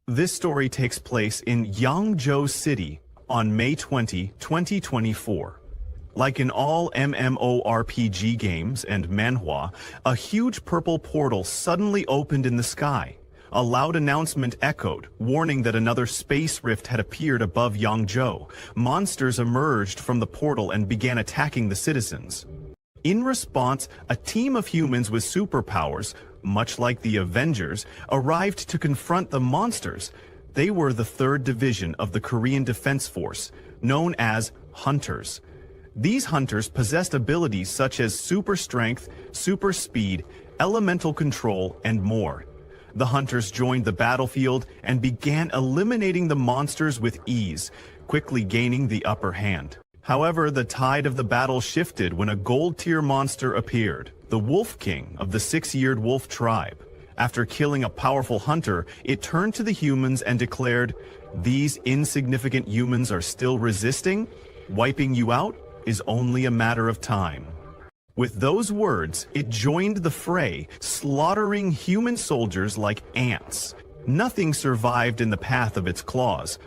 This story takes place in Yangzhou City on May 20, 2024. Like in all MMORPG games and Manhwa, a huge purple portal suddenly opened in the sky. A loud announcement echoed, warning that another space rift had appeared above Yangzhou. Monsters emerged from the portal and began attacking the citizens. In response, a team of humans with superpowers, much like the Avengers, arrived to confront the monsters. They were the 3rd Division of the Korean Defense Force, known as Hunters. These hunters possessed abilities such as super strength, super speed, elemental control, and more. The hunters joined the battlefield and began eliminating the monsters with ease, quickly gaining the upper hand. However, the tide of the battle shifted when a gold-tier monster appeared, the Wolf King of the 6-eared wolf tribe. After killing a powerful hunter, it turned to the humans and declared, "These insignificant humans are still resisting? Wiping you out is only a matter of time." With those words, it joined the fray, slaughtering human soldiers like ants. Nothing survived in the path of its claws.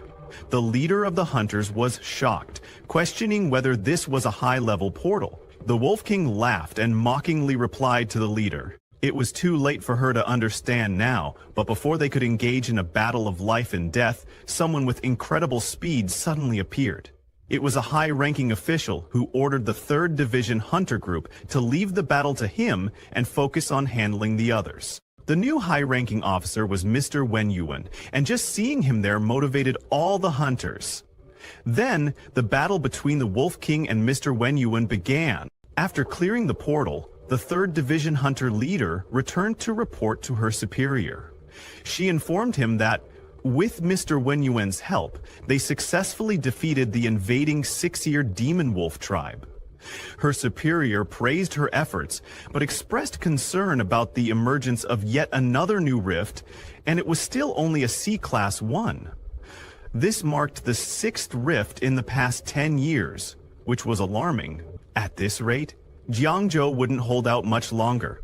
The leader of the hunters was shocked, questioning whether this was a high-level portal. The Wolf King laughed and mockingly replied to the leader. It was too late for her to understand now, but before they could engage in a battle of life and death, someone with incredible speed suddenly appeared. It was a high-ranking official who ordered the 3rd Division Hunter Group to leave the battle to him and focus on handling the others. The new high-ranking officer was Mr. Wenyuan, and just seeing him there motivated all the hunters. Then, the battle between the Wolf King and Mr. Wenyuan began. After clearing the portal, the 3rd Division Hunter leader returned to report to her superior. She informed him that, with Mr. Wenyuan's help, they successfully defeated the invading 6-eared demon wolf tribe. Her superior praised her efforts, but expressed concern about the emergence of yet another new rift, and it was still only a C-Class 1. This marked the 6th rift in the past 10 years, which was alarming. At this rate, Jiangzhou wouldn't hold out much longer.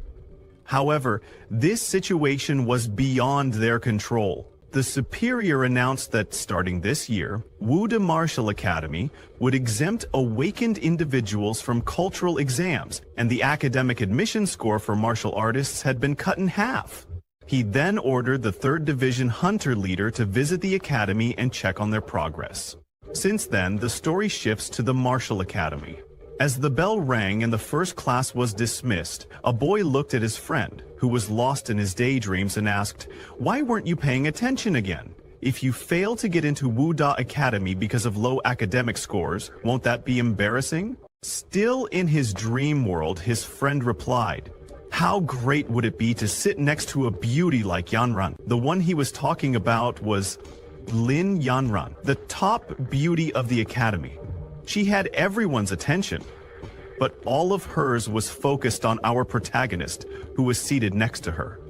However, this situation was beyond their control. The superior announced that starting this year, Wuda Martial Academy would exempt awakened individuals from cultural exams, and the academic admission score for martial artists had been cut in half. He then ordered the 3rd Division Hunter leader to visit the academy and check on their progress. Since then, the story shifts to the Martial Academy. As the bell rang and the first class was dismissed, a boy looked at his friend, who was lost in his daydreams, and asked, "Why weren't you paying attention again? If you fail to get into Wuda Academy because of low academic scores, won't that be embarrassing?" Still in his dream world, his friend replied, "How great would it be to sit next to a beauty like Yanran?" The one he was talking about was Lin Yanran, the top beauty of the academy. She had everyone's attention, but all of hers was focused on our protagonist, who was seated next to her.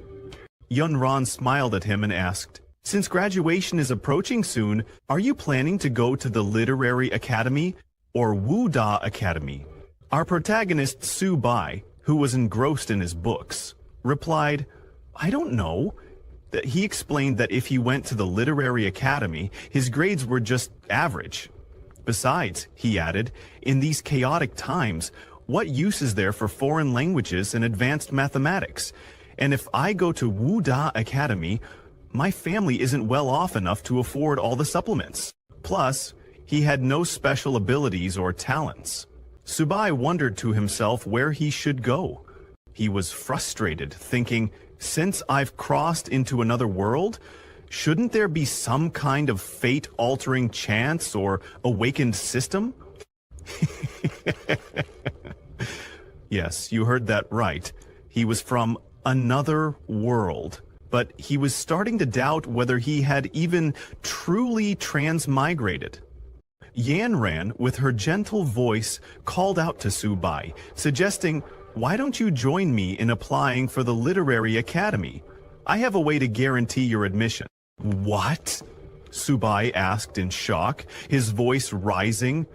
Yunran smiled at him and asked, "Since graduation is approaching soon, are you planning to go to the Literary Academy or Wuda Academy?" Our protagonist, Subai, who was engrossed in his books, replied, "I don't know." He explained that if he went to the Literary Academy, his grades were just average. Besides, he added, in these chaotic times, what use is there for foreign languages and advanced mathematics? And if I go to Wuda Academy, my family isn't well off enough to afford all the supplements. Plus, he had no special abilities or talents. Subai wondered to himself where he should go. He was frustrated, thinking, since I've crossed into another world, shouldn't there be some kind of fate-altering chance or awakened system? Yes, you heard that right. He was from another world, but he was starting to doubt whether he had even truly transmigrated. Yanran, with her gentle voice, called out to Subai, suggesting, "Why don't you join me in applying for the Literary Academy? I have a way to guarantee your admission." "What?" Subai asked in shock, his voice rising.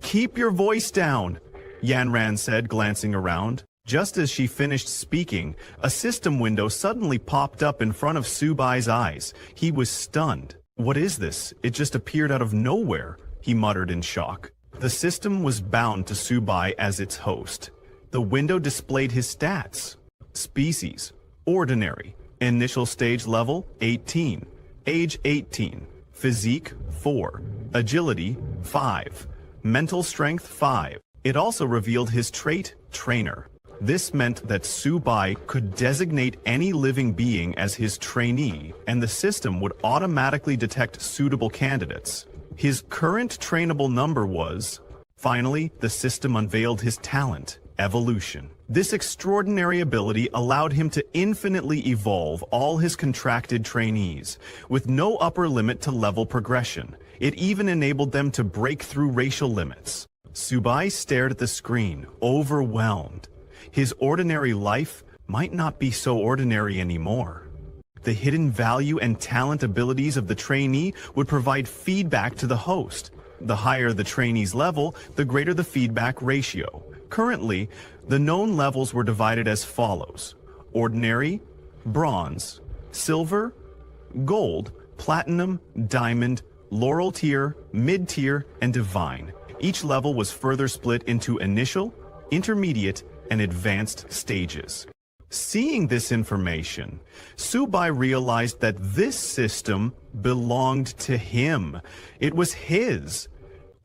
Keep your voice down," Yanran said, glancing around. Just as she finished speaking, a system window suddenly popped up in front of Subai's eyes. He was stunned. "What is this? It just appeared out of nowhere," he muttered in shock. The system was bound to Subai as its host. The window displayed his stats. Species: ordinary. Initial stage level: 18. Age: 18. Physique: 4. Agility: 5. Mental strength: 5. It also revealed his trait: trainer. This meant that Subai could designate any living being as his trainee, and the system would automatically detect suitable candidates. His current trainable number was... Finally, the system unveiled his talent: evolution. This extraordinary ability allowed him to infinitely evolve all his contracted trainees, with no upper limit to level progression. It even enabled them to break through racial limits. Subai stared at the screen, overwhelmed. His ordinary life might not be so ordinary anymore. The hidden value and talent abilities of the trainee would provide feedback to the host. The higher the trainee's level, the greater the feedback ratio. Currently, the known levels were divided as follows: ordinary, bronze, silver, gold, platinum, diamond, laurel tier, mid-tier, and divine. Each level was further split into initial, intermediate, and advanced stages. Seeing this information, Subai realized that this system belonged to him. It was his.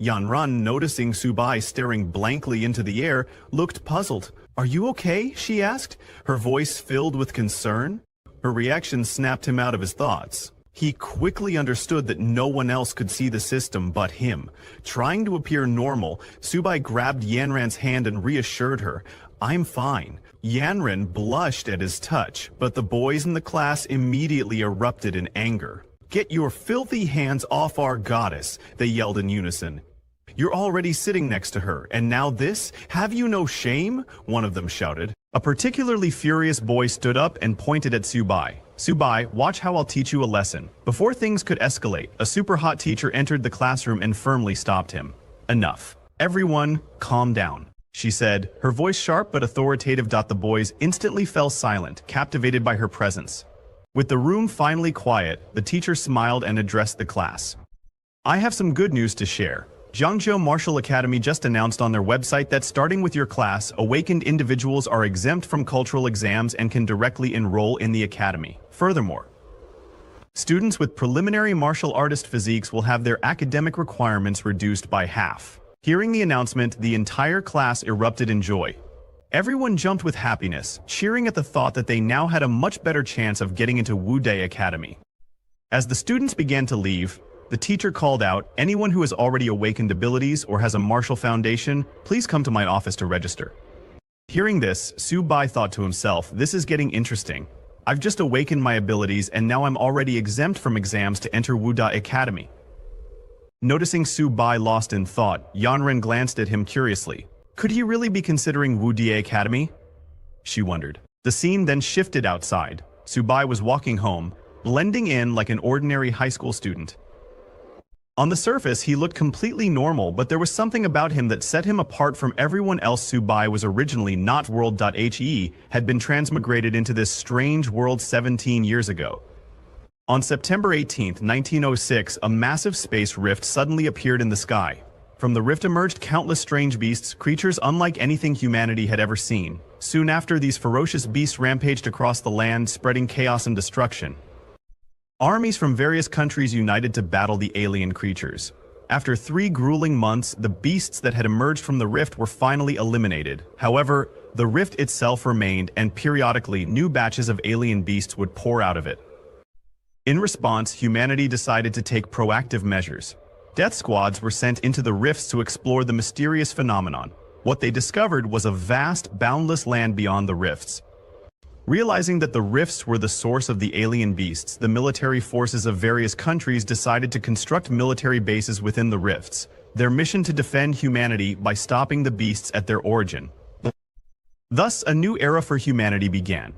Yanran, noticing Subai staring blankly into the air, looked puzzled. "Are you okay?" she asked, her voice filled with concern. Her reaction snapped him out of his thoughts. He quickly understood that no one else could see the system but him. Trying to appear normal, Subai grabbed Yanran's hand and reassured her, "I'm fine." Yanran blushed at his touch, but the boys in the class immediately erupted in anger. "Get your filthy hands off our goddess," they yelled in unison. "You're already sitting next to her, and now this? Have you no shame?" one of them shouted. A particularly furious boy stood up and pointed at Subai. "Subai, watch how I'll teach you a lesson." Before things could escalate, a super hot teacher entered the classroom and firmly stopped him. "Enough. Everyone, calm down," she said, her voice sharp but authoritative. The boys instantly fell silent, captivated by her presence. With the room finally quiet, the teacher smiled and addressed the class. "I have some good news to share. Jiangzhou Martial Academy just announced on their website that starting with your class, awakened individuals are exempt from cultural exams and can directly enroll in the academy. Furthermore, students with preliminary martial artist physiques will have their academic requirements reduced by half." Hearing the announcement, the entire class erupted in joy. Everyone jumped with happiness, cheering at the thought that they now had a much better chance of getting into Wuda Academy. As the students began to leave, the teacher called out, "Anyone who has already awakened abilities or has a martial foundation, please come to my office to register." Hearing this, Subai thought to himself, "This is getting interesting. I've just awakened my abilities and now I'm already exempt from exams to enter Wuda Academy." Noticing Subai lost in thought, Yanran glanced at him curiously. Could he really be considering Wuda Academy? She wondered. The scene then shifted outside. Subai was walking home, blending in like an ordinary high school student. On the surface, he looked completely normal, but there was something about him that set him apart from everyone else. Subai was originally not world.he, had been transmigrated into this strange world 17 years ago. On September 18, 1906, a massive space rift suddenly appeared in the sky. From the rift emerged countless strange beasts, creatures unlike anything humanity had ever seen. Soon after, these ferocious beasts rampaged across the land, spreading chaos and destruction. Armies from various countries united to battle the alien creatures. After 3 grueling months, the beasts that had emerged from the rift were finally eliminated. However, the rift itself remained, and periodically new batches of alien beasts would pour out of it. In response, humanity decided to take proactive measures. Death squads were sent into the rifts to explore the mysterious phenomenon. What they discovered was a vast, boundless land beyond the rifts. Realizing that the rifts were the source of the alien beasts, the military forces of various countries decided to construct military bases within the rifts, their mission to defend humanity by stopping the beasts at their origin. Thus, a new era for humanity began.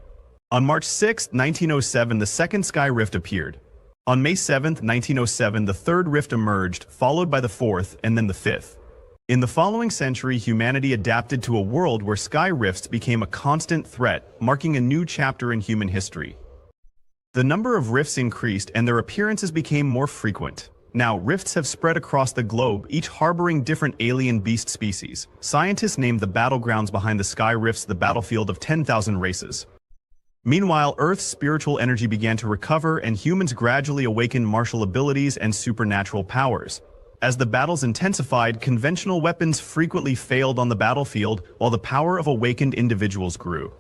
On March 6, 1907, the second sky rift appeared. On May 7, 1907, the third rift emerged, followed by the fourth and then the fifth. In the following century, humanity adapted to a world where sky rifts became a constant threat, marking a new chapter in human history. The number of rifts increased and their appearances became more frequent. Now, rifts have spread across the globe, each harboring different alien beast species. Scientists named the battlegrounds behind the sky rifts the battlefield of 10,000 races. Meanwhile, Earth's spiritual energy began to recover and humans gradually awakened martial abilities and supernatural powers. As the battles intensified, conventional weapons frequently failed on the battlefield while the power of awakened individuals grew.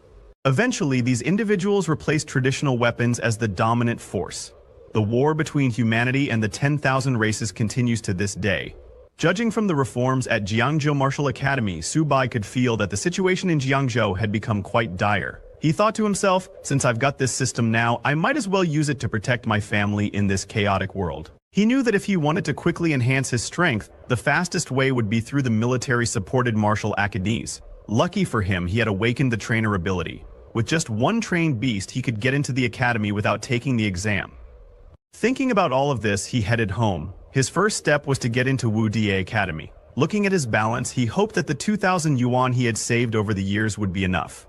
Eventually, these individuals replaced traditional weapons as the dominant force. The war between humanity and the 10,000 races continues to this day. Judging from the reforms at Jiangzhou Martial Academy, Subai could feel that the situation in Jiangzhou had become quite dire. He thought to himself, since I've got this system now, I might as well use it to protect my family in this chaotic world. He knew that if he wanted to quickly enhance his strength, the fastest way would be through the military-supported martial academies. Lucky for him, he had awakened the trainer ability. With just one trained beast, he could get into the academy without taking the exam. Thinking about all of this, he headed home. His first step was to get into Wuda Academy. Looking at his balance, he hoped that the 2,000 yuan he had saved over the years would be enough.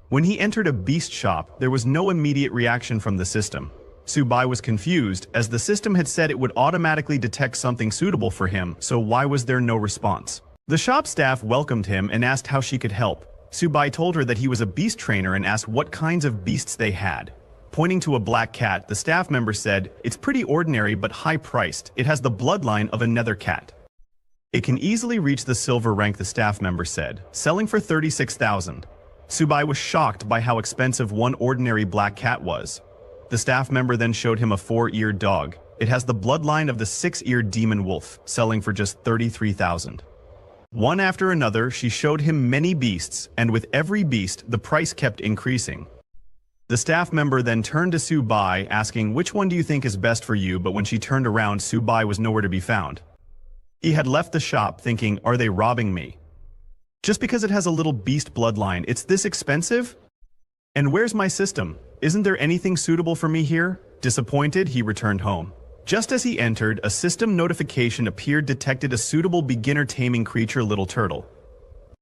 When he entered a beast shop, there was no immediate reaction from the system. Subai was confused, as the system had said it would automatically detect something suitable for him, so why was there no response? The shop staff welcomed him and asked how she could help. Subai told her that he was a beast trainer and asked what kinds of beasts they had. Pointing to a black cat, the staff member said, "It's pretty ordinary but high-priced. It has the bloodline of a nether cat. It can easily reach the silver rank," the staff member said, selling for 36,000. Subai was shocked by how expensive one ordinary black cat was. The staff member then showed him a 4-eared dog. It has the bloodline of the 6-eared demon wolf, selling for just 33,000. One after another, she showed him many beasts, and with every beast, the price kept increasing. The staff member then turned to Subai, asking, "Which one do you think is best for you?" But when she turned around, Subai was nowhere to be found. He had left the shop thinking, "Are they robbing me? Just because it has a little beast bloodline, it's this expensive? And where's my system? Isn't there anything suitable for me here?" Disappointed, he returned home. Just as he entered, a system notification appeared detected a suitable beginner taming creature, little turtle.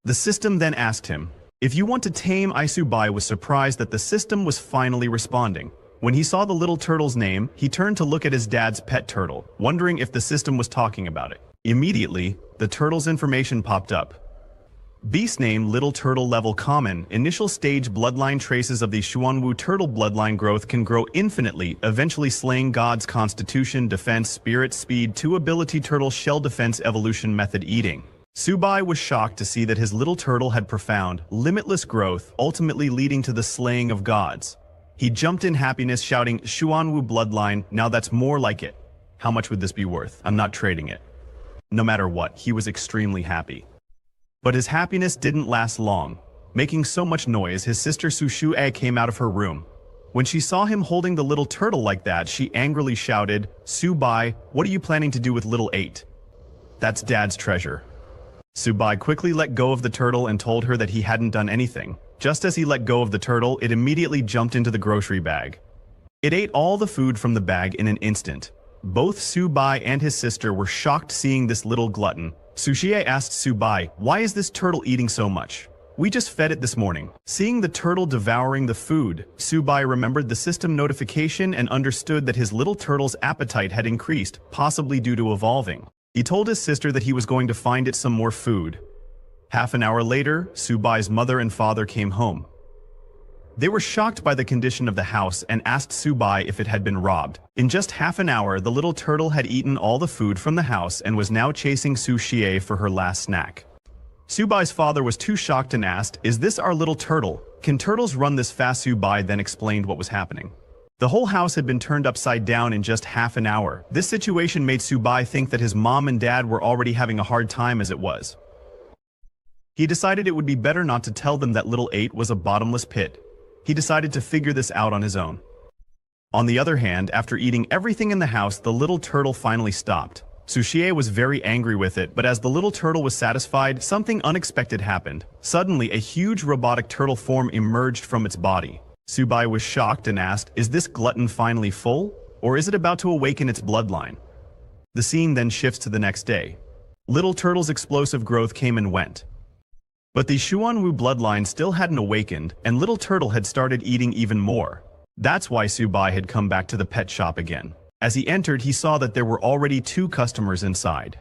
The system then asked him, "If you want to tame," Subai was surprised that the system was finally responding. When he saw the little turtle's name, he turned to look at his dad's pet turtle, wondering if the system was talking about it. Immediately, the turtle's information popped up. Beast name Little Turtle, level common, initial stage bloodline. Traces of the Xuanwu turtle bloodline growth can grow infinitely, eventually slaying gods. Constitution, defense, spirit, speed, 2 ability. Turtle shell defense, evolution method, eating. Subai was shocked to see that his little turtle had profound, limitless growth, ultimately leading to the slaying of gods. He jumped in happiness, shouting, "Xuanwu bloodline, now that's more like it. How much would this be worth? I'm not trading it." No matter what, he was extremely happy. But his happiness didn't last long. Making so much noise, his sister Subai came out of her room. When she saw him holding the little turtle like that, she angrily shouted, "Subai, what are you planning to do with little 8? That's Dad's treasure." Subai quickly let go of the turtle and told her that he hadn't done anything. Just as he let go of the turtle, it immediately jumped into the grocery bag. It ate all the food from the bag in an instant. Both Subai and his sister were shocked seeing this little glutton. Subai asked Subai, "Why is this turtle eating so much? We just fed it this morning." Seeing the turtle devouring the food, Subai remembered the system notification and understood that his little turtle's appetite had increased, possibly due to evolving. He told his sister that he was going to find it some more food. Half an hour later, Subai's mother and father came home. They were shocked by the condition of the house and asked Subai if it had been robbed. In just half an hour, the little turtle had eaten all the food from the house and was now chasing Subai for her last snack. Subai's father was too shocked and asked, "Is this our little turtle? Can turtles run this fast?" Subai then explained what was happening. The whole house had been turned upside down in just half an hour. This situation made Subai think that his mom and dad were already having a hard time as it was. He decided it would be better not to tell them that little 8 was a bottomless pit. He decided to figure this out on his own. On the other hand, after eating everything in the house, the little turtle finally stopped. Subai was very angry with it, but as the little turtle was satisfied, something unexpected happened. Suddenly, a huge robotic turtle form emerged from its body. Subai was shocked and asked, "Is this glutton finally full? Or is it about to awaken its bloodline?" The scene then shifts to the next day. Little Turtle's explosive growth came and went. But the Xuanwu bloodline still hadn't awakened, and Little Turtle had started eating even more. That's why Subai had come back to the pet shop again. As he entered, he saw that there were already 2 customers inside.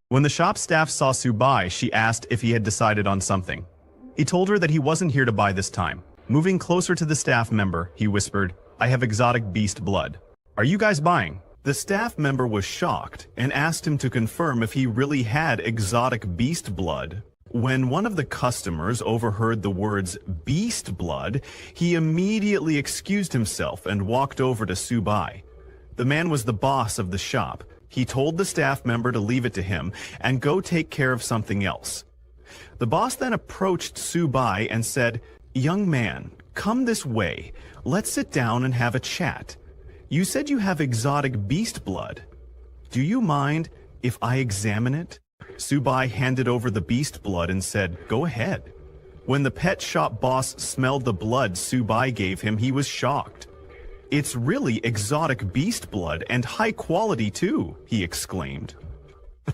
When the shop staff saw Subai, she asked if he had decided on something. He told her that he wasn't here to buy this time. Moving closer to the staff member, he whispered, "I have exotic beast blood. Are you guys buying?" The staff member was shocked and asked him to confirm if he really had exotic beast blood. When one of the customers overheard the words beast blood, he immediately excused himself and walked over to Subai. The man was the boss of the shop. He told the staff member to leave it to him and go take care of something else. The boss then approached Subai and said, "Young man, come this way. Let's sit down and have a chat. You said you have exotic beast blood. Do you mind if I examine it?" Subai handed over the beast blood and said, "Go ahead." When the pet shop boss smelled the blood Subai gave him, he was shocked. "It's really exotic beast blood and high quality too," he exclaimed.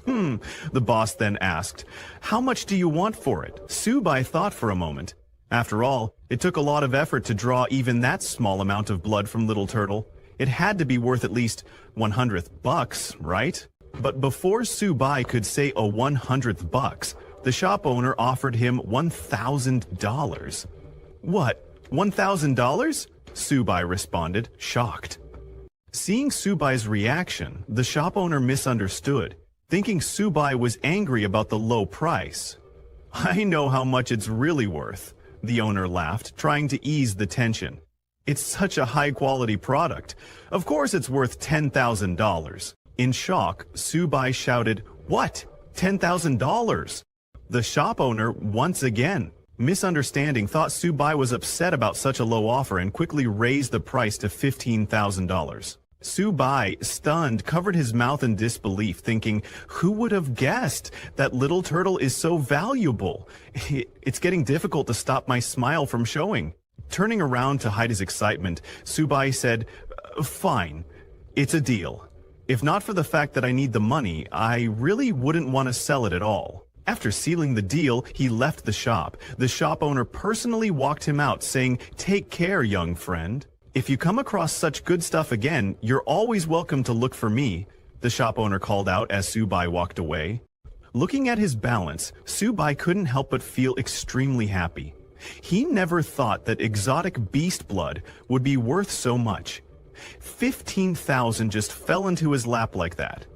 The boss then asked, "How much do you want for it?" Subai thought for a moment. After all, it took a lot of effort to draw even that small amount of blood from Little Turtle. It had to be worth at least $100, right? But before Subai could say a $100, the shop owner offered him $1,000. "What, $1,000? Subai responded, shocked. Seeing Subai's reaction, the shop owner misunderstood, thinking Subai was angry about the low price. "I know how much it's really worth," the owner laughed, trying to ease the tension. "It's such a high-quality product. Of course it's worth $10,000. In shock, Subai shouted, "What? $10,000? The shop owner, once again, misunderstanding, thought Subai was upset about such a low offer and quickly raised the price to $15,000. Subai, stunned, covered his mouth in disbelief, thinking, "Who would have guessed that Little Turtle is so valuable? It's getting difficult to stop my smile from showing." Turning around to hide his excitement, Subai said, "Fine, it's a deal. If not for the fact that I need the money, I really wouldn't want to sell it at all." After sealing the deal, he left the shop. The shop owner personally walked him out, saying, "Take care, young friend. If you come across such good stuff again, you're always welcome to look for me," the shop owner called out as Subai walked away. Looking at his balance, Subai couldn't help but feel extremely happy. He never thought that exotic beast blood would be worth so much. 15,000 just fell into his lap like that.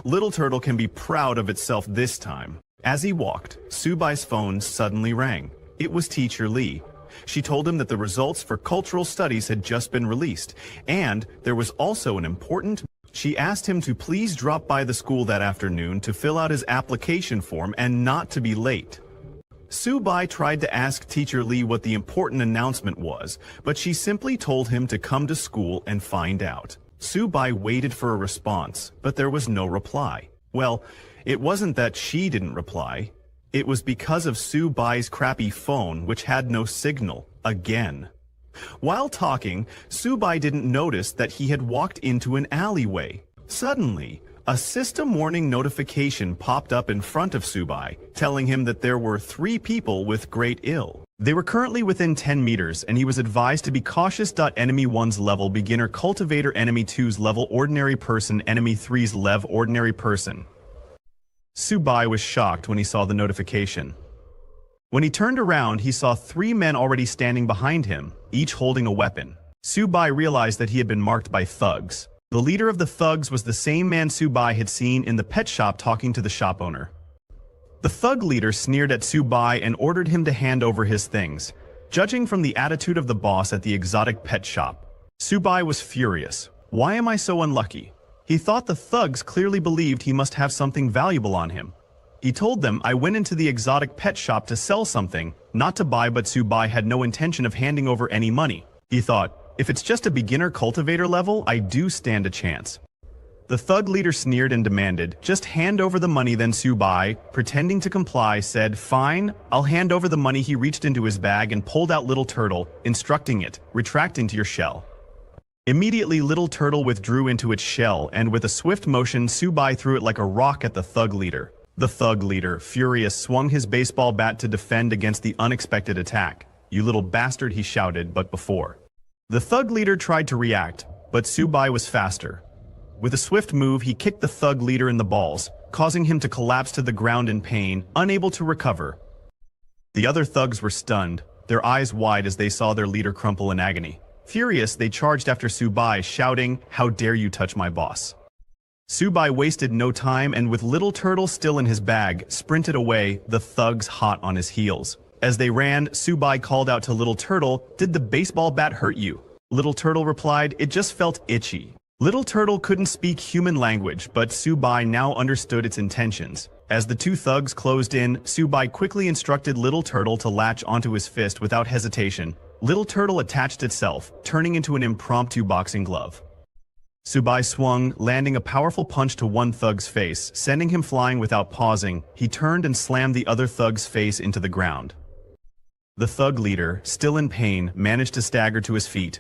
Little Turtle can be proud of itself this time. As he walked, Subai's phone suddenly rang. It was Teacher Lee. She told him that the results for cultural studies had just been released, and there was also an important... She asked him to please drop by the school that afternoon to fill out his application form and not to be late. Subai tried to ask Teacher Lee what the important announcement was, but she simply told him to come to school and find out. Subai waited for a response, but there was no reply. Well, it wasn't that she didn't reply. It was because of Subai's crappy phone, which had no signal, again. While talking, Subai didn't notice that he had walked into an alleyway. Suddenly, a system warning notification popped up in front of Subai, telling him that there were 3 people with great ill. They were currently within 10 meters, and he was advised to be cautious. Enemy 1's level beginner cultivator, enemy 2's level ordinary person, enemy 3's level ordinary person. Subai was shocked when he saw the notification. When he turned around, he saw 3 men already standing behind him, each holding a weapon. Subai realized that he had been marked by thugs. The leader of the thugs was the same man Subai had seen in the pet shop talking to the shop owner. The thug leader sneered at Subai and ordered him to hand over his things. Judging from the attitude of the boss at the exotic pet shop, Subai was furious. Why am I so unlucky? He thought the thugs clearly believed he must have something valuable on him. He told them, "I went into the exotic pet shop to sell something, not to buy," but Subai had no intention of handing over any money. He thought, "If it's just a beginner cultivator level, I do stand a chance." The thug leader sneered and demanded, "Just hand over the money." Then Subai, pretending to comply, said, "Fine, I'll hand over the money." He reached into his bag and pulled out Little Turtle, instructing it, "Retract into your shell." Immediately, Little Turtle withdrew into its shell, and with a swift motion, Subai threw it like a rock at the thug leader. The thug leader, furious, swung his baseball bat to defend against the unexpected attack. "You little bastard," he shouted, but before. The thug leader tried to react, but Subai was faster. With a swift move, he kicked the thug leader in the balls, causing him to collapse to the ground in pain, unable to recover. The other thugs were stunned, their eyes wide as they saw their leader crumple in agony. Furious, they charged after Subai, shouting, "How dare you touch my boss!" Subai wasted no time and with Little Turtle still in his bag, sprinted away, the thugs hot on his heels. As they ran, Subai called out to Little Turtle, "Did the baseball bat hurt you?" Little Turtle replied, "It just felt itchy." Little Turtle couldn't speak human language, but Subai now understood its intentions. As the two thugs closed in, Subai quickly instructed Little Turtle to latch onto his fist without hesitation. Little Turtle attached itself, turning into an impromptu boxing glove. Subai swung, landing a powerful punch to one thug's face, sending him flying without pausing. He turned and slammed the other thug's face into the ground. The thug leader, still in pain, managed to stagger to his feet.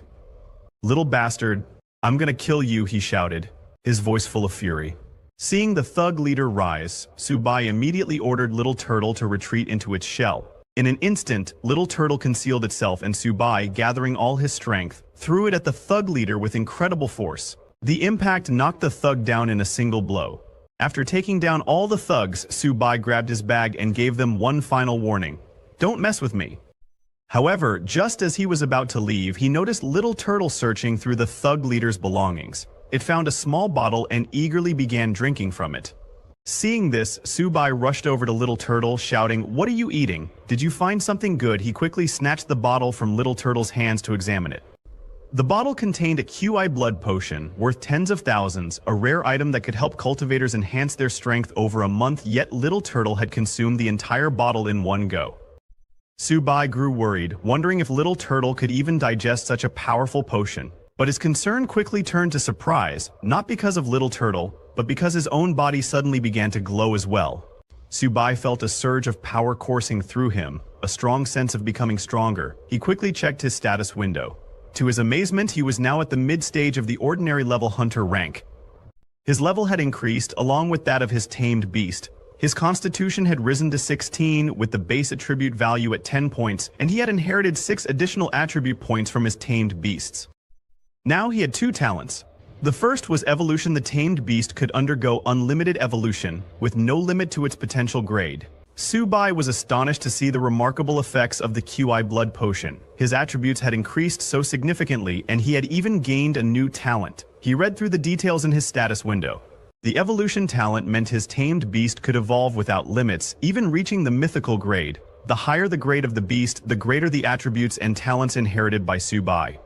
"Little bastard, I'm gonna kill you," he shouted, his voice full of fury. Seeing the thug leader rise, Subai immediately ordered Little Turtle to retreat into its shell. In an instant, Little Turtle concealed itself and Subai, gathering all his strength, threw it at the thug leader with incredible force. The impact knocked the thug down in a single blow. After taking down all the thugs, Subai grabbed his bag and gave them one final warning. "Don't mess with me." However, just as he was about to leave, he noticed Little Turtle searching through the thug leader's belongings. It found a small bottle and eagerly began drinking from it. Seeing this, Subai rushed over to Little Turtle, shouting, "What are you eating? Did you find something good?" He quickly snatched the bottle from Little Turtle's hands to examine it. The bottle contained a QI blood potion, worth tens of thousands, a rare item that could help cultivators enhance their strength over a month, yet Little Turtle had consumed the entire bottle in one go. Subai grew worried, wondering if Little Turtle could even digest such a powerful potion. But his concern quickly turned to surprise, not because of Little Turtle, but because his own body suddenly began to glow as well. Subai felt a surge of power coursing through him, a strong sense of becoming stronger. He quickly checked his status window. To his amazement, he was now at the mid-stage of the ordinary level hunter rank. His level had increased, along with that of his tamed beast. His constitution had risen to 16, with the base attribute value at 10 points, and he had inherited 6 additional attribute points from his tamed beasts. Now he had 2 talents. The first was evolution. The tamed beast could undergo unlimited evolution, with no limit to its potential grade. Subai was astonished to see the remarkable effects of the QI blood potion. His attributes had increased so significantly, and he had even gained a new talent. He read through the details in his status window. The evolution talent meant his tamed beast could evolve without limits, even reaching the mythical grade. The higher the grade of the beast, the greater the attributes and talents inherited by Subai.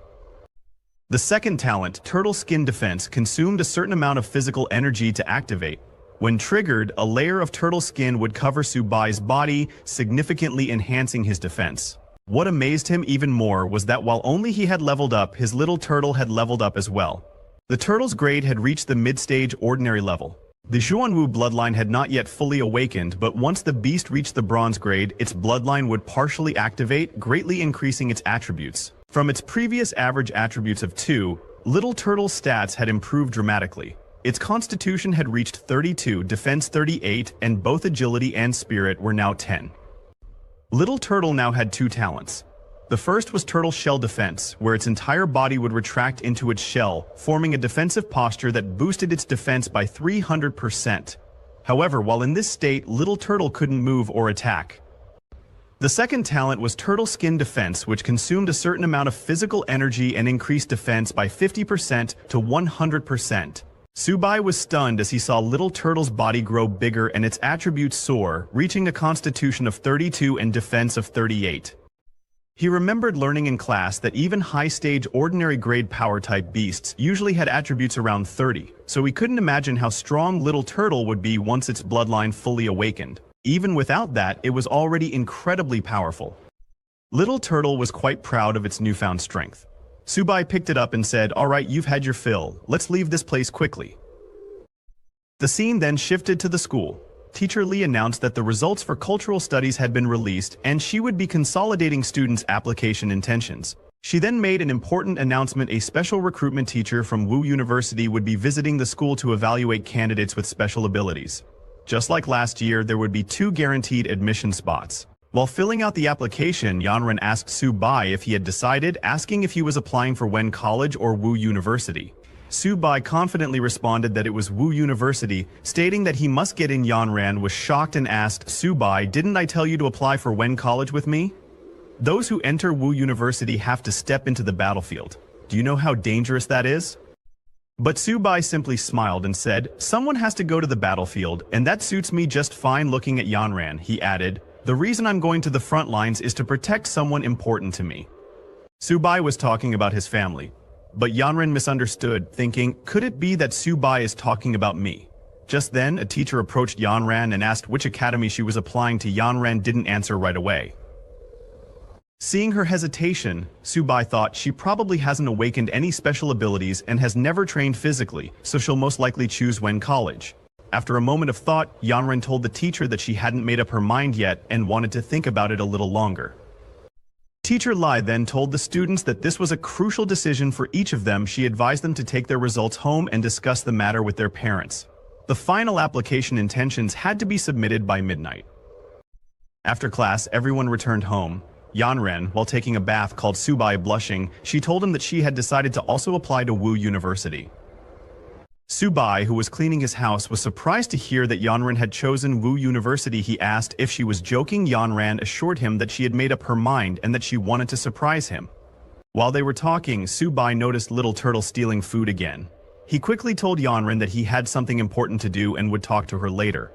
The second talent, Turtle Skin Defense, consumed a certain amount of physical energy to activate. When triggered, a layer of turtle skin would cover Subai's body, significantly enhancing his defense. What amazed him even more was that while only he had leveled up, his little turtle had leveled up as well. The turtle's grade had reached the mid-stage ordinary level. The Xuanwu bloodline had not yet fully awakened, but once the beast reached the bronze grade, its bloodline would partially activate, greatly increasing its attributes. From its previous average attributes of 2, Little Turtle's stats had improved dramatically. Its constitution had reached 32, defense 38, and both agility and spirit were now 10. Little Turtle now had 2 talents. The first was Turtle Shell Defense, where its entire body would retract into its shell, forming a defensive posture that boosted its defense by 300%. However, while in this state, Little Turtle couldn't move or attack. The second talent was Turtle Skin Defense, which consumed a certain amount of physical energy and increased defense by 50% to 100%. Subai was stunned as he saw Little Turtle's body grow bigger and its attributes soar, reaching a constitution of 32 and defense of 38. He remembered learning in class that even high-stage ordinary grade power-type beasts usually had attributes around 30, so he couldn't imagine how strong Little Turtle would be once its bloodline fully awakened. Even without that, it was already incredibly powerful. Little Turtle was quite proud of its newfound strength. Subai picked it up and said, "Alright, you've had your fill. Let's leave this place quickly." The scene then shifted to the school. Teacher Lee announced that the results for cultural studies had been released and she would be consolidating students' application intentions. She then made an important announcement: a special recruitment teacher from Wu University would be visiting the school to evaluate candidates with special abilities. Just like last year, there would be 2 guaranteed admission spots. While filling out the application, Yanren asked Subai if he had decided, asking if he was applying for Wen College or Wu University. Subai confidently responded that it was Wu University, stating that he must get in. Yanren was shocked and asked, Subai, didn't I tell you to apply for Wen College with me? Those who enter Wu University have to step into the battlefield. Do you know how dangerous that is? But Subai simply smiled and said, someone has to go to the battlefield, and that suits me just fine. Looking at Yanren, he added, the reason I'm going to the front lines is to protect someone important to me. Subai was talking about his family, but Yanren misunderstood, thinking, could it be that Subai is talking about me? Just then, a teacher approached Yanren and asked which academy she was applying to. Yanren didn't answer right away. Seeing her hesitation, Subai thought she probably hasn't awakened any special abilities and has never trained physically, so she'll most likely choose Wen College. After a moment of thought, Yanren told the teacher that she hadn't made up her mind yet and wanted to think about it a little longer. Teacher Lai then told the students that this was a crucial decision for each of them. She advised them to take their results home and discuss the matter with their parents. The final application intentions had to be submitted by midnight. After class, everyone returned home. Yanren, while taking a bath, called Subai blushing. She told him that she had decided to also apply to Wu University. Subai, who was cleaning his house, was surprised to hear that Yanren had chosen Wu University. He asked if she was joking. Yanren assured him that she had made up her mind and that she wanted to surprise him. While they were talking, Subai noticed Little Turtle stealing food again. He quickly told Yanren that he had something important to do and would talk to her later.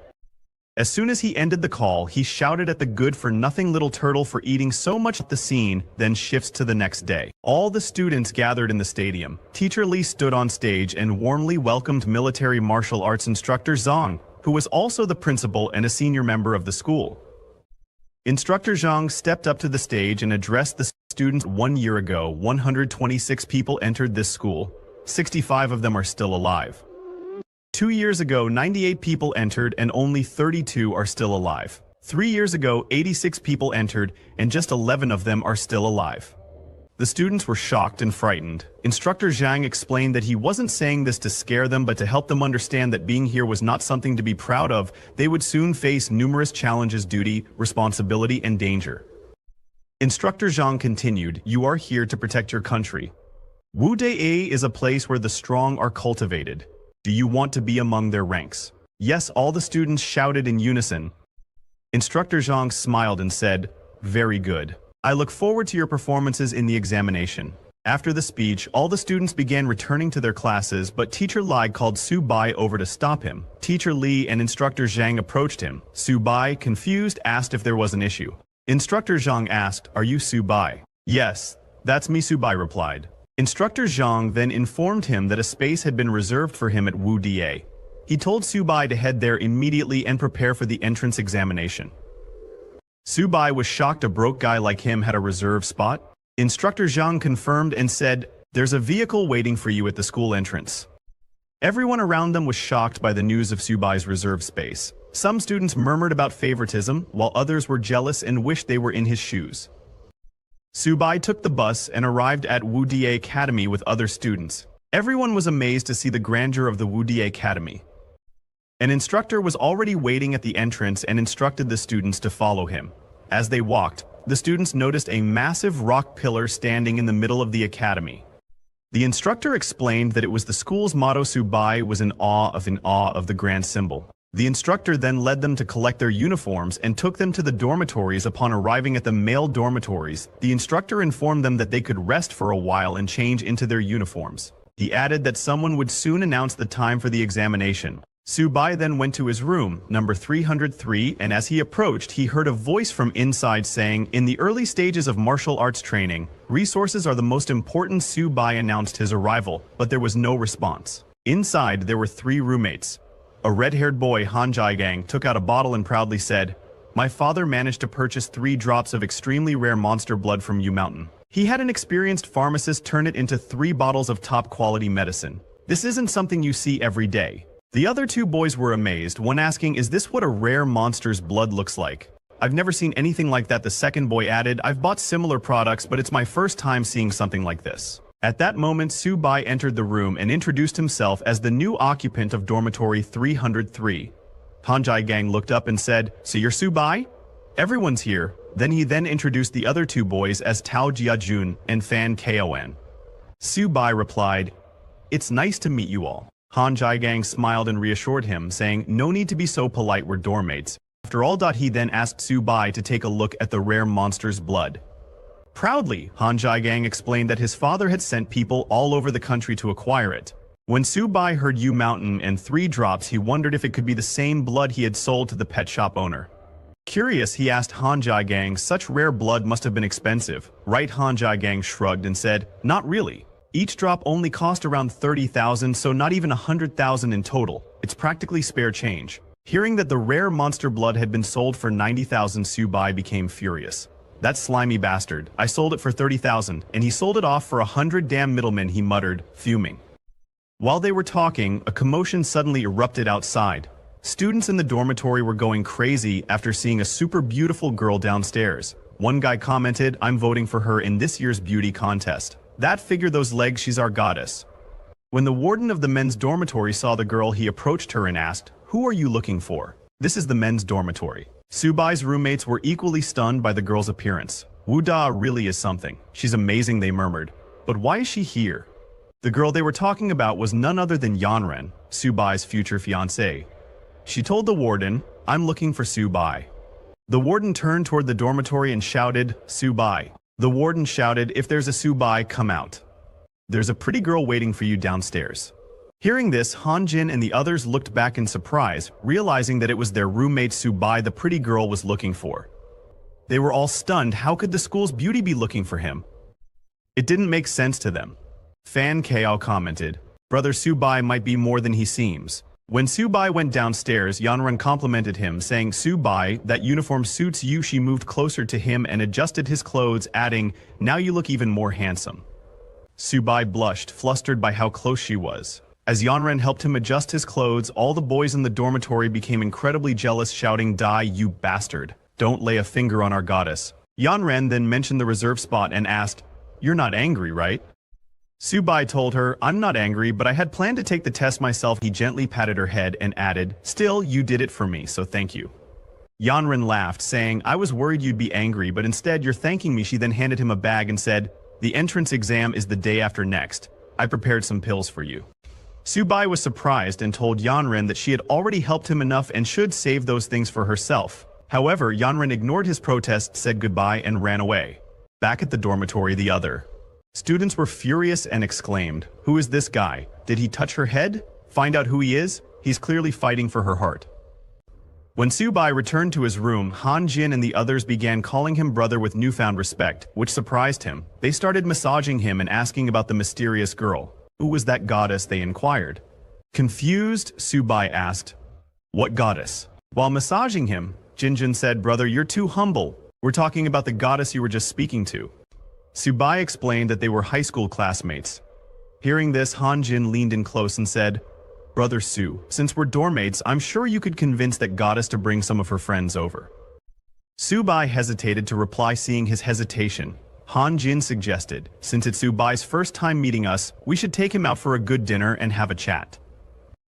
As soon as he ended the call, he shouted at the good-for-nothing Little Turtle for eating so much. The scene then shifts to the next day. All the students gathered in the stadium. Teacher Li stood on stage and warmly welcomed military martial arts instructor Zhang, who was also the principal and a senior member of the school. Instructor Zhang stepped up to the stage and addressed the students. 1 year ago, 126 people entered this school. 65 of them are still alive. 2 years ago, 98 people entered and only 32 are still alive. 3 years ago, 86 people entered and just 11 of them are still alive. The students were shocked and frightened. Instructor Zhang explained that he wasn't saying this to scare them but to help them understand that being here was not something to be proud of. They would soon face numerous challenges, duty, responsibility, and danger. Instructor Zhang continued, you are here to protect your country. Wuda is a place where the strong are cultivated. Do you want to be among their ranks? Yes, all the students shouted in unison. Instructor Zhang smiled and said, very good. I look forward to your performances in the examination. After the speech, all the students began returning to their classes, but Teacher Lai called Subai over to stop him. Teacher Li and Instructor Zhang approached him. Subai, confused, asked if there was an issue. Instructor Zhang asked, are you Subai? Yes, that's me, Subai replied. Instructor Zhang then informed him that a space had been reserved for him at Wuda. He told Subai to head there immediately and prepare for the entrance examination. Subai was shocked a broke guy like him had a reserve spot. Instructor Zhang confirmed and said, there's a vehicle waiting for you at the school entrance. Everyone around them was shocked by the news of Subai's reserve space. Some students murmured about favoritism, while others were jealous and wished they were in his shoes. Subai took the bus and arrived at Wuda Academy with other students. Everyone was amazed to see the grandeur of the Wuda Academy. An instructor was already waiting at the entrance and instructed the students to follow him. As they walked, the students noticed a massive rock pillar standing in the middle of the academy. The instructor explained that it was the school's motto. Subai was in awe of the grand symbol. The instructor then led them to collect their uniforms and took them to the dormitories. Upon arriving at the male dormitories, the instructor informed them that they could rest for a while and change into their uniforms. He added that someone would soon announce the time for the examination. Subai then went to his room, number 303, and as he approached, he heard a voice from inside saying, in the early stages of martial arts training, resources are the most important. Subai announced his arrival, but there was no response. Inside, there were 3 roommates. A red-haired boy, Han Jaigang, took out a bottle and proudly said, my father managed to purchase 3 drops of extremely rare monster blood from U Mountain. He had an experienced pharmacist turn it into 3 bottles of top-quality medicine. This isn't something you see every day. The other 2 boys were amazed, one asking, is this what a rare monster's blood looks like? I've never seen anything like that. The second boy added, I've bought similar products, but it's my first time seeing something like this. At that moment, Subai entered the room and introduced himself as the new occupant of dormitory 303. Han Gang looked up and said, "So you're Subai?" "Everyone's here." He then introduced the other two boys as Tao Jiajun and Fan Kon. Subai replied, "It's nice to meet you all." Han Gang smiled and reassured him, saying, "No need to be so polite, we're dorm mates." After all, he then asked Subai to take a look at the rare monster's blood. Proudly, Han Gang explained that his father had sent people all over the country to acquire it. When Subai heard U Mountain and 3 drops, he wondered if it could be the same blood he had sold to the pet shop owner. Curious, he asked Han Gang, "Such rare blood must have been expensive, right?" Han Gang shrugged and said, "Not really. Each drop only cost around 30,000, so not even 100,000 in total. It's practically spare change." Hearing that the rare monster blood had been sold for 90,000, Subai became furious. "That slimy bastard. I sold it for 30,000, and he sold it off for 100 damn middlemen," he muttered, fuming. While they were talking, a commotion suddenly erupted outside. Students in the dormitory were going crazy after seeing a super beautiful girl downstairs. One guy commented, "I'm voting for her in this year's beauty contest. That figure, those legs, she's our goddess." When the warden of the men's dormitory saw the girl, he approached her and asked, "Who are you looking for?" "This is the men's dormitory." Subai's roommates were equally stunned by the girl's appearance. "Wuda really is something. She's amazing," they murmured. "But why is she here?" The girl they were talking about was none other than Yanren, Subai's future fiancée. She told the warden, "I'm looking for Subai." The warden turned toward the dormitory and shouted, "Subai." The warden shouted, "If there's a Subai, come out. There's a pretty girl waiting for you downstairs." Hearing this, Han Jin and the others looked back in surprise, realizing that it was their roommate Subai the pretty girl was looking for. They were all stunned. How could the school's beauty be looking for him? It didn't make sense to them. Fan Kao commented, "Brother Subai might be more than he seems." When Subai went downstairs, Yanren complimented him, saying, "Subai, that uniform suits you." She moved closer to him and adjusted his clothes, adding, "Now you look even more handsome." Subai blushed, flustered by how close she was. As Yanren helped him adjust his clothes, all the boys in the dormitory became incredibly jealous, shouting, "Die, you bastard. Don't lay a finger on our goddess." Yanren then mentioned the reserve spot and asked, "You're not angry, right?" Subai told her, "I'm not angry, but I had planned to take the test myself." He gently patted her head and added, "Still, you did it for me, so thank you." Yanren laughed, saying, "I was worried you'd be angry, but instead you're thanking me." She then handed him a bag and said, "The entrance exam is the day after next. I prepared some pills for you." Subai was surprised and told Yanren that she had already helped him enough and should save those things for herself. However, Yanren ignored his protest, said goodbye, and ran away. Back at the dormitory, the other students were furious and exclaimed, "Who is this guy? Did he touch her head? Find out who he is. He's clearly fighting for her heart." When Subai returned to his room, Han Jin and the others began calling him brother with newfound respect, which surprised him. They started massaging him and asking about the mysterious girl. Who was that goddess, they inquired. Confused, Subai asked, "What goddess?" While massaging him, Jinjin said, "Brother, you're too humble. We're talking about the goddess you were just speaking to." Subai explained that they were high school classmates. Hearing this, Han Jin leaned in close and said, "Brother Su, since we're dormmates, I'm sure you could convince that goddess to bring some of her friends over." Subai hesitated to reply. Seeing his hesitation, Han Jin suggested, "Since it's Subai's first time meeting us, we should take him out for a good dinner and have a chat."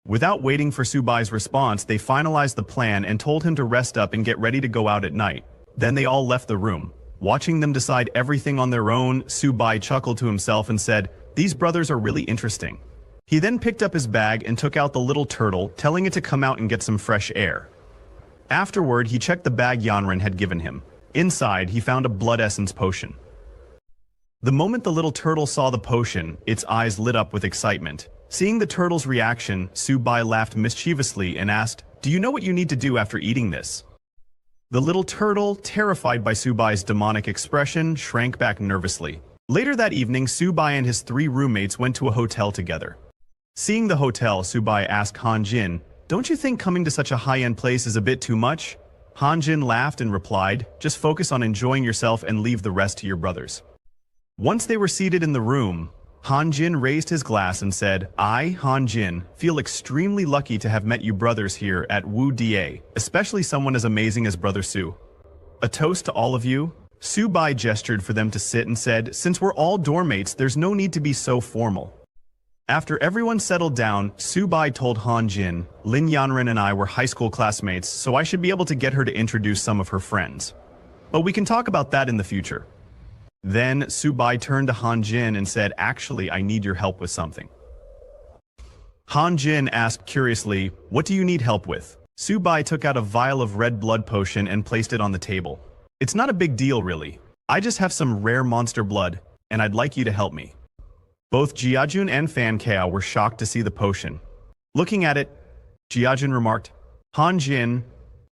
Without waiting for Subai's response, they finalized the plan and told him to rest up and get ready to go out at night. Then they all left the room. Watching them decide everything on their own, Subai chuckled to himself and said, "These brothers are really interesting." He then picked up his bag and took out the little turtle, telling it to come out and get some fresh air. Afterward, he checked the bag Yanren had given him. Inside, he found a blood essence potion. The moment the little turtle saw the potion, its eyes lit up with excitement. Seeing the turtle's reaction, Subai laughed mischievously and asked, "Do you know what you need to do after eating this?" The little turtle, terrified by Subai's demonic expression, shrank back nervously. Later that evening, Subai and his 3 roommates went to a hotel together. Seeing the hotel, Subai asked Han Jin, "Don't you think coming to such a high-end place is a bit too much?" Han Jin laughed and replied, "Just focus on enjoying yourself and leave the rest to your brothers." Once they were seated in the room, Han Jin raised his glass and said, "I, Han Jin, feel extremely lucky to have met you brothers here at Wuda, especially someone as amazing as Brother Su. A toast to all of you." Subai gestured for them to sit and said, "Since we're all dormmates, there's no need to be so formal." After everyone settled down, Subai told Han Jin, Lin Yanren and I were high school classmates, so I should be able to get her to introduce some of her friends. But we can talk about that in the future. Then Subai turned to Han Jin and said, actually, I need your help with something. Han Jin asked curiously, what do you need help with? Subai took out a vial of red blood potion and placed it on the table. It's not a big deal, really. I just have some rare monster blood, and I'd like you to help me. Both Jiajun and Fan Kao were shocked to see the potion. Looking at it, Jiajun remarked, Han Jin,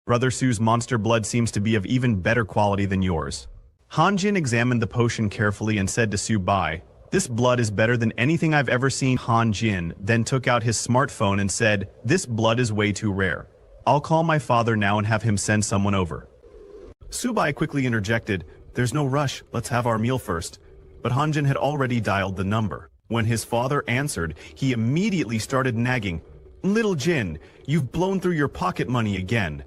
Brother Su's monster blood seems to be of even better quality than yours. Han Jin examined the potion carefully and said to Subai, this blood is better than anything I've ever seen. Han Jin then took out his smartphone and said, this blood is way too rare. I'll call my father now and have him send someone over. Subai quickly interjected, there's no rush, let's have our meal first. But Han Jin had already dialed the number. When his father answered, he immediately started nagging, Little Jin, you've blown through your pocket money again.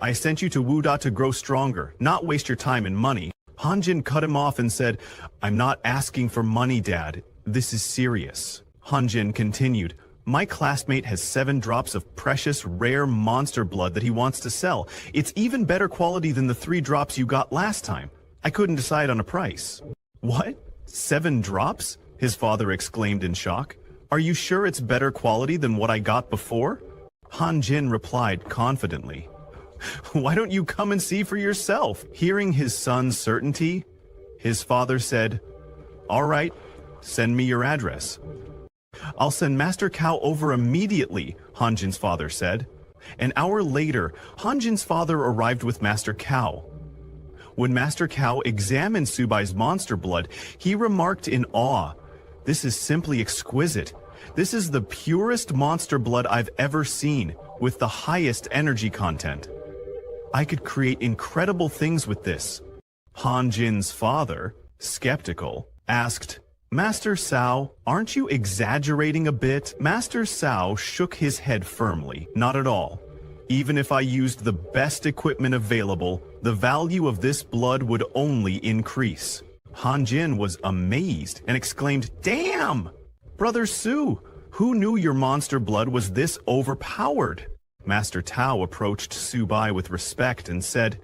I sent you to Wuda to grow stronger, not waste your time and money. Han Jin cut him off and said, I'm not asking for money, Dad. This is serious. Han Jin continued, my classmate has 7 drops of precious, rare monster blood that he wants to sell. It's even better quality than the 3 drops you got last time. I couldn't decide on a price. What? 7 drops? His father exclaimed in shock. Are you sure it's better quality than what I got before? Han Jin replied confidently. Why don't you come and see for yourself? Hearing his son's certainty, his father said, all right, send me your address. I'll send Master Kao over immediately, Han Jin's father said. An hour later, Han Jin's father arrived with Master Kao. When Master Kao examined Subai's monster blood, he remarked in awe, this is simply exquisite. This is the purest monster blood I've ever seen, with the highest energy content. I could create incredible things with this. Han Jin's father, skeptical, asked, Master Cao, aren't you exaggerating a bit? Master Cao shook his head firmly, not at all. Even if I used the best equipment available, the value of this blood would only increase. Han Jin was amazed and exclaimed, damn! Brother Su, who knew your monster blood was this overpowered? Master Tao approached Subai with respect and said,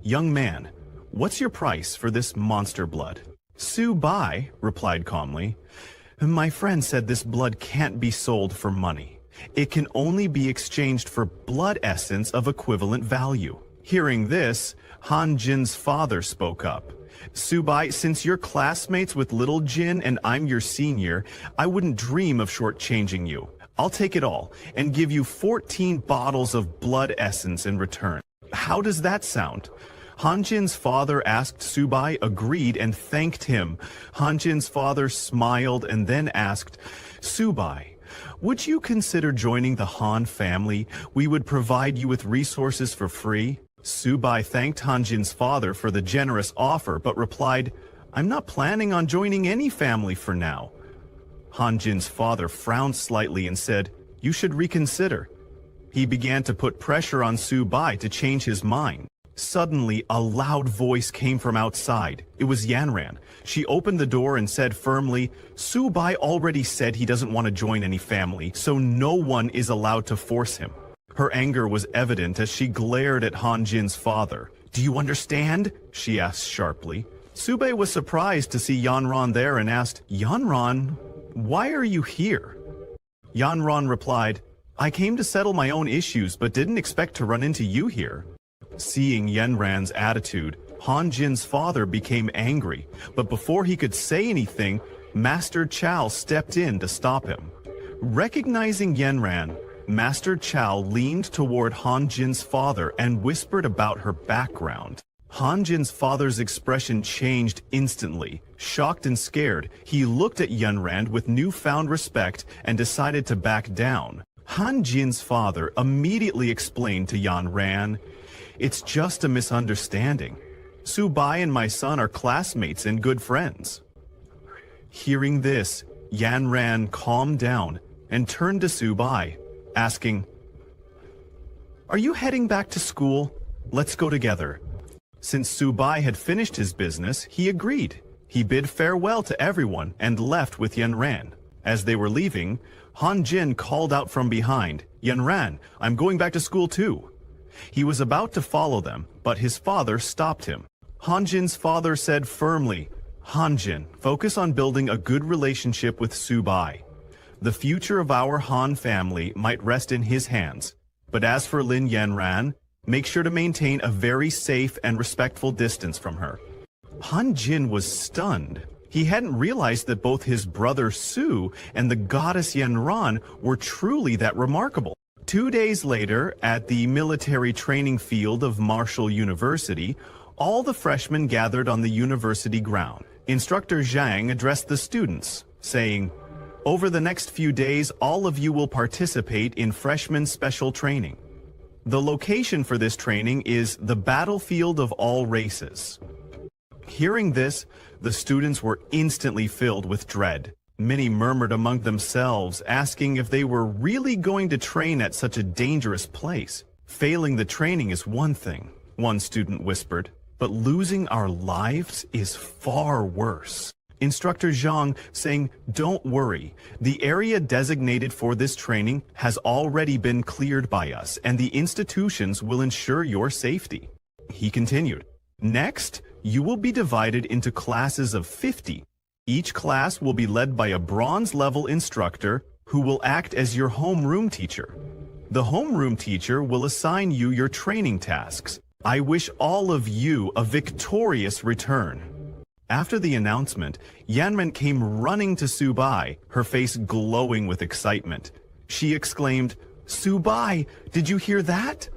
young man, what's your price for this monster blood? Subai replied calmly, my friend said this blood can't be sold for money. It can only be exchanged for blood essence of equivalent value. Hearing this, Han Jin's father spoke up. Subai, since you're classmates with Little Jin and I'm your senior, I wouldn't dream of shortchanging you. I'll take it all and give you 14 bottles of blood essence in return. How does that sound? Han Jin's father asked Subai, agreed, and thanked him. Han Jin's father smiled and then asked, Subai, would you consider joining the Han family? We would provide you with resources for free. Subai thanked Han Jin's father for the generous offer, but replied, I'm not planning on joining any family for now. Han Jin's father frowned slightly and said, you should reconsider. He began to put pressure on Subai to change his mind. Suddenly, a loud voice came from outside. It was Yanran. She opened the door and said firmly, Subai already said he doesn't want to join any family, so no one is allowed to force him. Her anger was evident as she glared at Han Jin's father. Do you understand? She asked sharply. Subai was surprised to see Yanran there and asked, Yanran, why are you here? Yanran replied, I came to settle my own issues but didn't expect to run into you here. Seeing Yanran's attitude, Han Jin's father became angry, but before he could say anything, Master Chow stepped in to stop him. Recognizing Yanran, Master Chow leaned toward Han Jin's father and whispered about her background. Han Jin's father's expression changed instantly. Shocked and scared, he looked at Yanran with newfound respect and decided to back down. Han Jin's father immediately explained to Yanran, it's just a misunderstanding. Subai and my son are classmates and good friends. Hearing this, Yanran calmed down and turned to Subai, asking, Are you heading back to school? Let's go together. Since Subai had finished his business, he agreed. He bid farewell to everyone and left with Yanran. As they were leaving, Han Jin called out from behind, "Yanran, I'm going back to school too." He was about to follow them, but his father stopped him. Han Jin's father said firmly, "Han Jin, focus on building a good relationship with Subai. The future of our Han family might rest in his hands, but as for Lin Yanran, make sure to maintain a very safe and respectful distance from her." Han Jin was stunned. He hadn't realized that both his brother Su and the goddess Yanran were truly that remarkable. 2 days later, at the military training field of Marshall University, all the freshmen gathered on the university ground. Instructor Zhang addressed the students, saying, "Over the next few days, all of you will participate in freshman special training. The location for this training is the battlefield of all races." Hearing this, the students were instantly filled with dread. Many murmured among themselves, asking if they were really going to train at such a dangerous place. "Failing the training is one thing," one student whispered, "but losing our lives is far worse." Instructor Zhang saying, "Don't worry, the area designated for this training has already been cleared by us, and the institutions will ensure your safety." He continued, "Next, you will be divided into classes of 50. Each class will be led by a bronze-level instructor who will act as your homeroom teacher. The homeroom teacher will assign you your training tasks. I wish all of you a victorious return." After the announcement, Yanran came running to Subai, her face glowing with excitement. She exclaimed, "Subai, did you hear that?"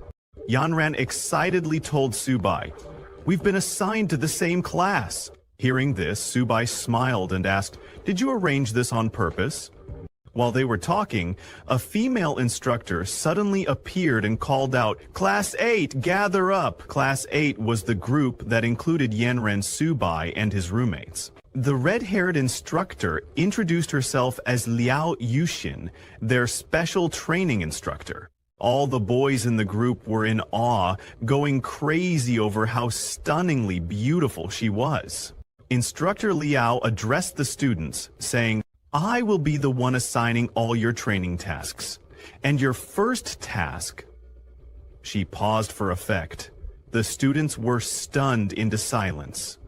Yanran excitedly told Subai, "We've been assigned to the same class." Hearing this, Subai smiled and asked, "Did you arrange this on purpose?" While they were talking, a female instructor suddenly appeared and called out, "Class 8, gather up!" Class 8 was the group that included Yanran Subai and his roommates. The red-haired instructor introduced herself as Liao Yushin, their special training instructor. All the boys in the group were in awe, going crazy over how stunningly beautiful she was. Instructor Liao addressed the students, saying, "I will be the one assigning all your training tasks. And your first task..." She paused for effect. The students were stunned into silence.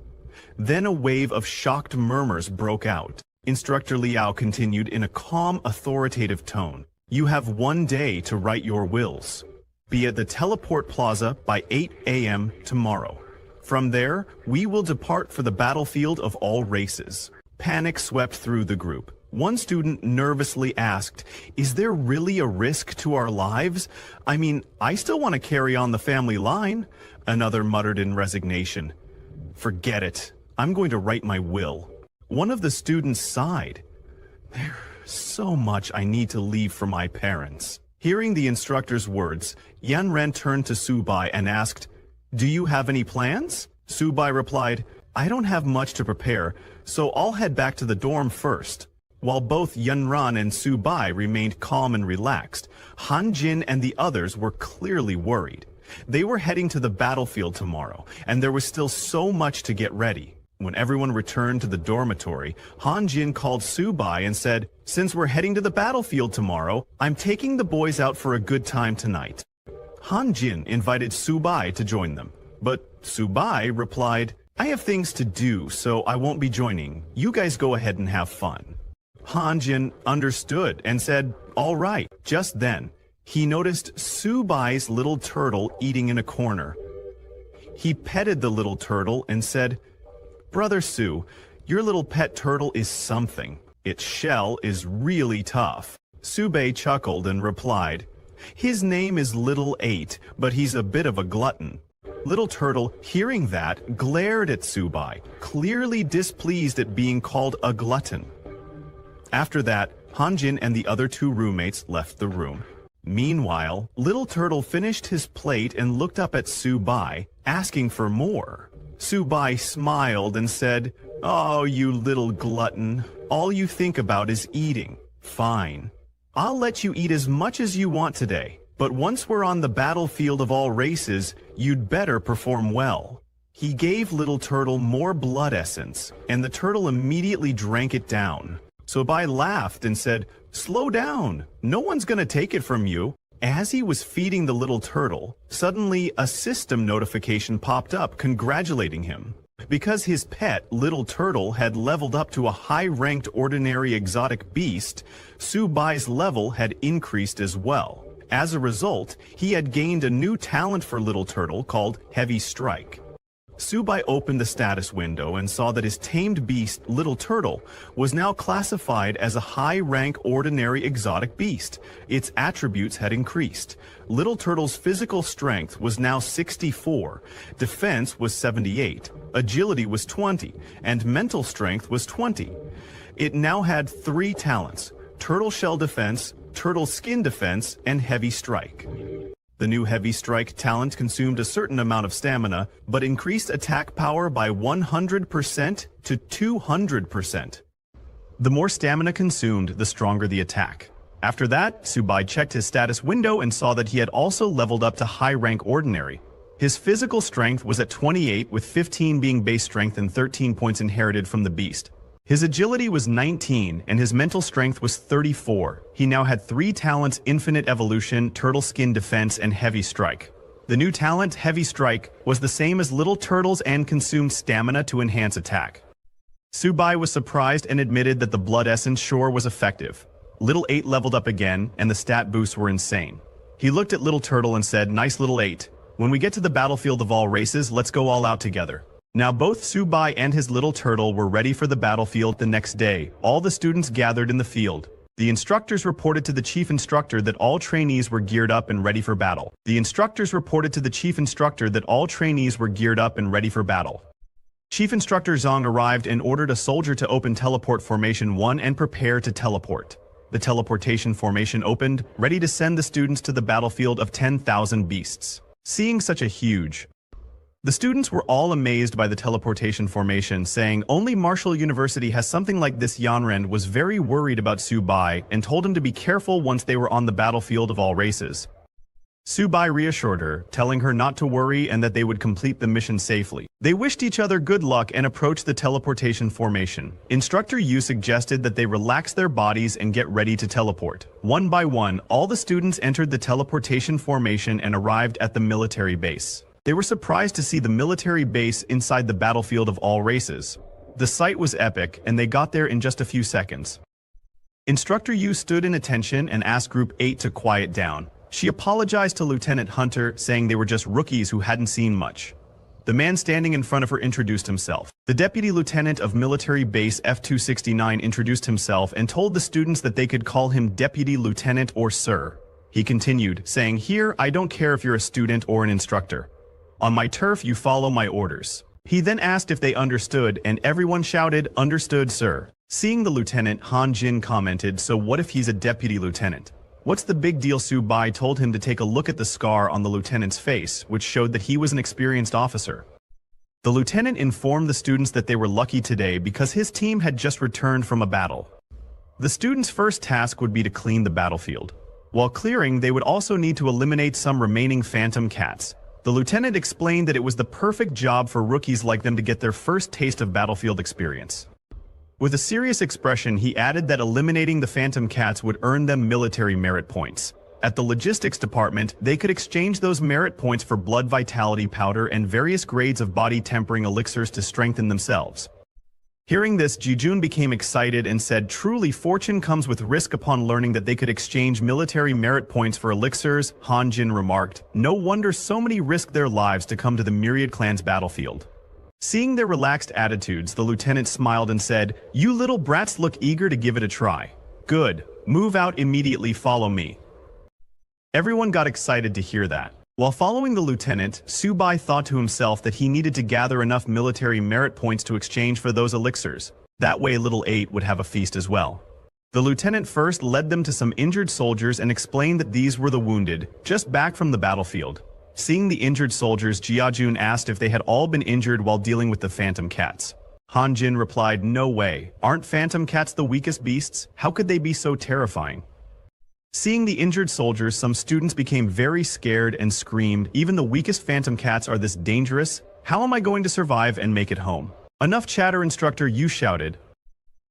Then a wave of shocked murmurs broke out. Instructor Liao continued in a calm, authoritative tone. "You have 1 day to write your wills. Be at the teleport plaza by 8 a.m. tomorrow. From there, we will depart for the battlefield of all races." Panic swept through the group. One student nervously asked, "Is there really a risk to our lives? I mean, I still want to carry on the family line." Another muttered in resignation, "Forget it. I'm going to write my will." One of the students sighed. "There's so much I need to leave for my parents." Hearing the instructor's words, Yanran turned to Subai and asked, "Do you have any plans?" Subai replied, "I don't have much to prepare, so I'll head back to the dorm first." While both Yanran and Subai remained calm and relaxed, Han Jin and the others were clearly worried. They were heading to the battlefield tomorrow, and there was still so much to get ready. When everyone returned to the dormitory, Han Jin called Subai and said, "Since we're heading to the battlefield tomorrow, I'm taking the boys out for a good time tonight." Han Jin invited Subai to join them, but Subai replied, "I have things to do, so I won't be joining. You guys go ahead and have fun." Han Jin understood and said, "All right." Just then, he noticed Subai's little turtle eating in a corner. He petted the little turtle and said, "Brother Su, your little pet turtle is something. Its shell is really tough." Subai chuckled and replied, "His name is Little 8, but he's a bit of a glutton." Little Turtle, hearing that, glared at Subai, clearly displeased at being called a glutton. After that, Han Jin and the other 2 roommates left the room. Meanwhile, Little Turtle finished his plate and looked up at Subai, asking for more. Subai smiled and said, "Oh, you little glutton. All you think about is eating. Fine. I'll let you eat as much as you want today, but once we're on the battlefield of all races, you'd better perform well." He gave Little Turtle more blood essence, and the turtle immediately drank it down. Subai laughed and said, "Slow down, no one's gonna take it from you." As he was feeding the little turtle, suddenly a system notification popped up congratulating him. Because his pet, little turtle, had leveled up to a high-ranked ordinary exotic beast, Subai's level had increased as well. As a result, he had gained a new talent for little turtle called Heavy Strike. Subai opened the status window and saw that his tamed beast, Little Turtle, was now classified as a high-rank ordinary exotic beast. Its attributes had increased. Little Turtle's physical strength was now 64, defense was 78, agility was 20, and mental strength was 20. It now had 3 talents: Turtle Shell Defense, Turtle Skin Defense, and Heavy Strike. The new Heavy Strike talent consumed a certain amount of stamina, but increased attack power by 100% to 200%. The more stamina consumed, the stronger the attack. After that, Subai checked his status window and saw that he had also leveled up to high-rank ordinary. His physical strength was at 28, with 15 being base strength and 13 points inherited from the beast. His agility was 19, and his mental strength was 34. He now had 3 talents: Infinite Evolution, Turtle Skin Defense, and Heavy Strike. The new talent, Heavy Strike, was the same as Little Turtle's and consumed stamina to enhance attack. Subai was surprised and admitted that the Blood Essence sure was effective. Little 8 leveled up again, and the stat boosts were insane. He looked at Little Turtle and said, "Nice Little 8. When we get to the battlefield of all races, let's go all out together." Now both Subai and his little turtle were ready for the battlefield the next day. All the students gathered in the field. The instructors reported to the chief instructor that all trainees were geared up and ready for battle. Chief Instructor Zhang arrived and ordered a soldier to open Teleport Formation 1 and prepare to teleport. The teleportation formation opened, ready to send the students to the battlefield of 10,000 beasts. Seeing such a huge The students were all amazed by the teleportation formation, saying only Martial University has something like this. Yanren was very worried about Subai and told him to be careful once they were on the battlefield of all races. Subai reassured her, telling her not to worry and that they would complete the mission safely. They wished each other good luck and approached the teleportation formation. Instructor Yu suggested that they relax their bodies and get ready to teleport. One by one, all the students entered the teleportation formation and arrived at the military base. They were surprised to see the military base inside the battlefield of all races. The sight was epic, and they got there in just a few seconds. Instructor Yu stood in attention and asked Group 8 to quiet down. She apologized to Lieutenant Hunter, saying they were just rookies who hadn't seen much. The man standing in front of her introduced himself. The Deputy Lieutenant of Military Base F-269 introduced himself and told the students that they could call him Deputy Lieutenant or Sir. He continued, saying, "Here, I don't care if you're a student or an instructor. On my turf, you follow my orders." He then asked if they understood, and everyone shouted, "Understood, sir." Seeing the lieutenant, Han Jin commented, "So what if he's a deputy lieutenant? What's the big deal?" Subai told him to take a look at the scar on the lieutenant's face, which showed that he was an experienced officer. The lieutenant informed the students that they were lucky today because his team had just returned from a battle. The students' first task would be to clean the battlefield. While clearing, they would also need to eliminate some remaining phantom cats. The lieutenant explained that it was the perfect job for rookies like them to get their first taste of battlefield experience. With a serious expression, he added that eliminating the phantom cats would earn them military merit points. At the logistics department, they could exchange those merit points for blood vitality powder and various grades of body tempering elixirs to strengthen themselves. Hearing this, Jijun became excited and said, "Truly, fortune comes with risk." Upon learning that they could exchange military merit points for elixirs, Han Jin remarked, "No wonder so many risked their lives to come to the Myriad Clan's battlefield." Seeing their relaxed attitudes, the lieutenant smiled and said, "You little brats look eager to give it a try. Good. Move out immediately, follow me." Everyone got excited to hear that. While following the lieutenant, Subai thought to himself that he needed to gather enough military merit points to exchange for those elixirs. That way Little 8 would have a feast as well. The lieutenant first led them to some injured soldiers and explained that these were the wounded, just back from the battlefield. Seeing the injured soldiers, Jiajun asked if they had all been injured while dealing with the phantom cats. Han Jin replied, "No way. Aren't phantom cats the weakest beasts? How could they be so terrifying?" Seeing the injured soldiers, some students became very scared and screamed, "Even the weakest phantom cats are this dangerous? How am I going to survive and make it home?" "Enough chatter," Instructor Yu shouted.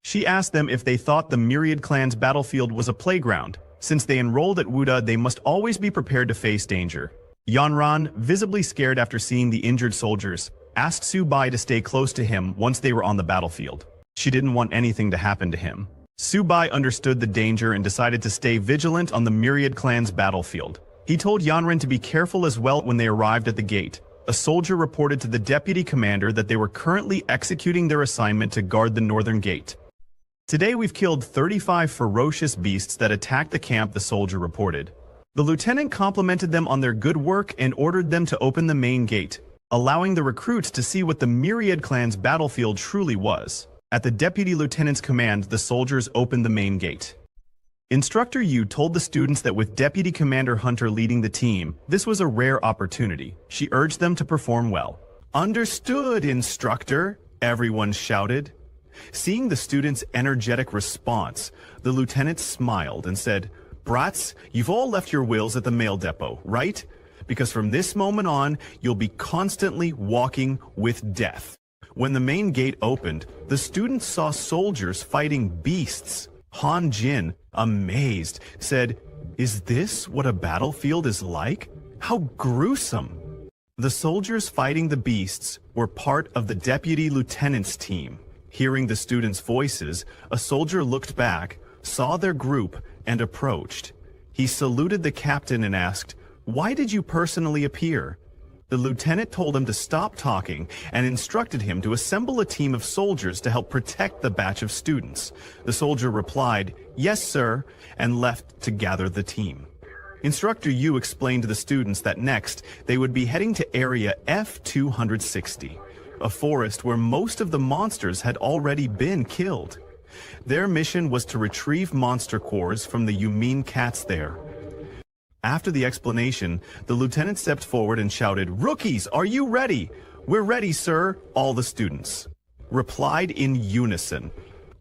She asked them if they thought the Myriad Clan's battlefield was a playground. Since they enrolled at Wuda, they must always be prepared to face danger. Yanran, visibly scared after seeing the injured soldiers, asked Subai to stay close to him once they were on the battlefield. She didn't want anything to happen to him. Subai understood the danger and decided to stay vigilant on the Myriad Clan's battlefield. He told Yanran to be careful as well. When they arrived at the gate, a soldier reported to the deputy commander that they were currently executing their assignment to guard the northern gate. Today we've killed 35 ferocious beasts that attacked the camp, the soldier reported. The lieutenant complimented them on their good work and ordered them to open the main gate, allowing the recruits to see what the Myriad Clan's battlefield truly was. At the deputy lieutenant's command, the soldiers opened the main gate. Instructor Yu told the students that with Deputy Commander Hunter leading the team, this was a rare opportunity. She urged them to perform well. "Understood, Instructor," everyone shouted. Seeing the students' energetic response, the lieutenant smiled and said, "Brats, you've all left your wills at the mail depot, right? Because from this moment on, you'll be constantly walking with death." When the main gate opened, the students saw soldiers fighting beasts. Han Jin, amazed, said, "Is this what a battlefield is like? How gruesome!" The soldiers fighting the beasts were part of the deputy lieutenant's team. Hearing the students' voices, a soldier looked back, saw their group, and approached. He saluted the captain and asked, "Why did you personally appear?" The lieutenant told him to stop talking and instructed him to assemble a team of soldiers to help protect the batch of students. The soldier replied, "Yes, sir," and left to gather the team. Instructor Yu explained to the students that next they would be heading to area F-260, a forest where most of the monsters had already been killed. Their mission was to retrieve monster cores from the Yumin cats there. After the explanation, the lieutenant stepped forward and shouted, "Rookies, are you ready?" "We're ready, sir," all the students replied in unison.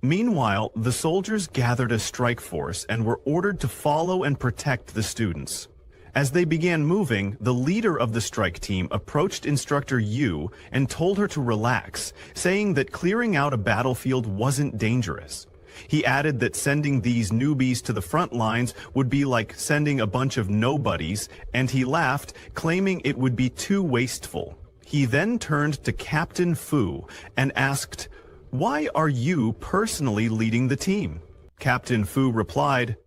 Meanwhile, the soldiers gathered a strike force and were ordered to follow and protect the students. As they began moving, the leader of the strike team approached Instructor Yu and told her to relax, saying that clearing out a battlefield wasn't dangerous. He added that sending these newbies to the front lines would be like sending a bunch of nobodies, and he laughed, claiming it would be too wasteful. He then turned to Captain Fu and asked, "Why are you personally leading the team?" Captain Fu replied,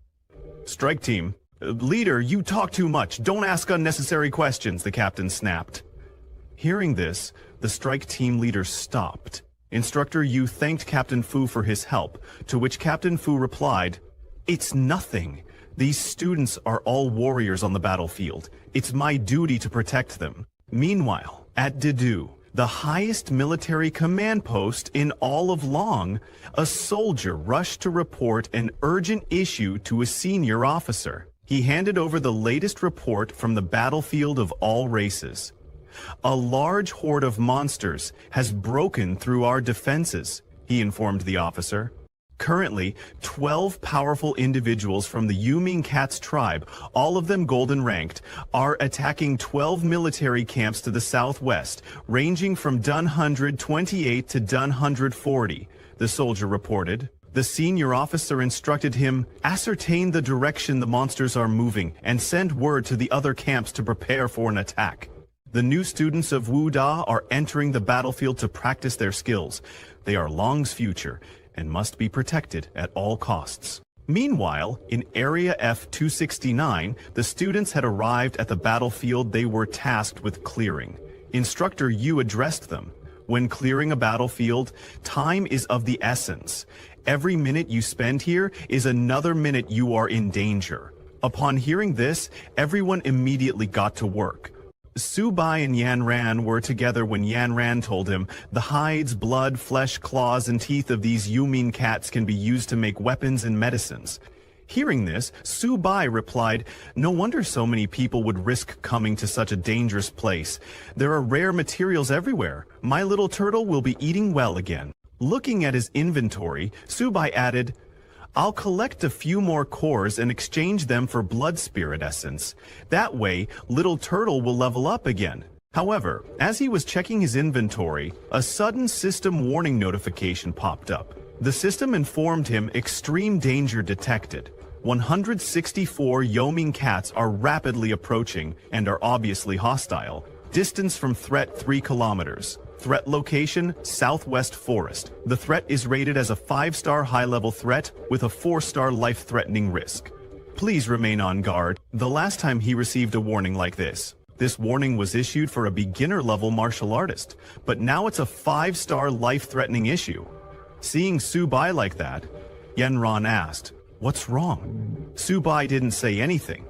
"Strike team. Leader, you talk too much. Don't ask unnecessary questions," the captain snapped. Hearing this, the strike team leader stopped. Instructor Yu thanked Captain Fu for his help, to which Captain Fu replied, "It's nothing. These students are all warriors on the battlefield. It's my duty to protect them." Meanwhile, at Dedu, the highest military command post in all of Long, a soldier rushed to report an urgent issue to a senior officer. He handed over the latest report from the battlefield of all races. "A large horde of monsters has broken through our defenses," he informed the officer. Currently, 12 powerful individuals from the Yumin Cats tribe, all of them golden ranked, are attacking 12 military camps to the southwest, ranging from Dun 128 to Dun 140, the soldier reported. The senior officer instructed him, "Ascertain the direction the monsters are moving and send word to the other camps to prepare for an attack." The new students of Wuda are entering the battlefield to practice their skills. They are Long's future and must be protected at all costs. Meanwhile, in Area F-269, the students had arrived at the battlefield they were tasked with clearing. Instructor Yu addressed them. When clearing a battlefield, time is of the essence. Every minute you spend here is another minute you are in danger. Upon hearing this, everyone immediately got to work. Subai and Yanran were together when Yanran told him the hides, blood, flesh, claws, and teeth of these Yumin cats can be used to make weapons and medicines. Hearing this, Subai replied, "No wonder so many people would risk coming to such a dangerous place. There are rare materials everywhere. My little turtle will be eating well again." Looking at his inventory, Subai added, "I'll collect a few more cores and exchange them for blood spirit essence. That way, little turtle will level up again." However, as he was checking his inventory, a sudden system warning notification popped up. The system informed him extreme danger detected. 164 Yoming cats are rapidly approaching and are obviously hostile. Distance from threat 3 kilometers. Threat location, Southwest Forest. The threat is rated as a 5-star high-level threat with a 4-star life-threatening risk. Please remain on guard. The last time he received a warning like this warning was issued for a beginner-level martial artist, but now it's a 5-star life-threatening issue. Seeing Subai like that, Yenron asked, "What's wrong?" Subai didn't say anything,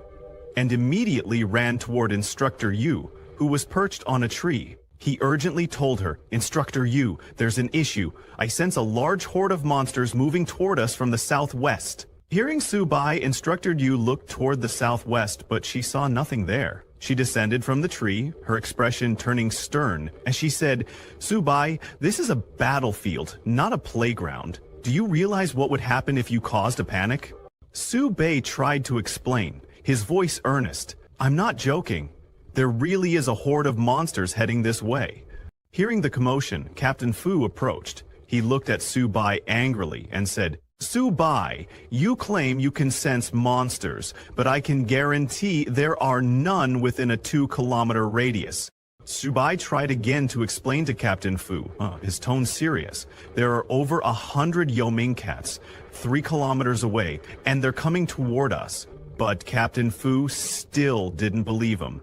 and immediately ran toward Instructor Yu, who was perched on a tree. He urgently told her, "Instructor Yu, there's an issue. I sense a large horde of monsters moving toward us from the southwest." Hearing Subai, Instructor Yu looked toward the southwest, but she saw nothing there. She descended from the tree, her expression turning stern, as she said, "Subai, this is a battlefield, not a playground. Do you realize what would happen if you caused a panic?" Subai tried to explain, his voice earnest. "I'm not joking. There really is a horde of monsters heading this way." Hearing the commotion, Captain Fu approached. He looked at Subai angrily and said, "Subai, you claim you can sense monsters, but I can guarantee there are none within a 2-kilometer radius." Subai tried again to explain to Captain Fu, his tone serious. "There are over 100 Yoming cats, 3 kilometers away, and they're coming toward us." But Captain Fu still didn't believe him.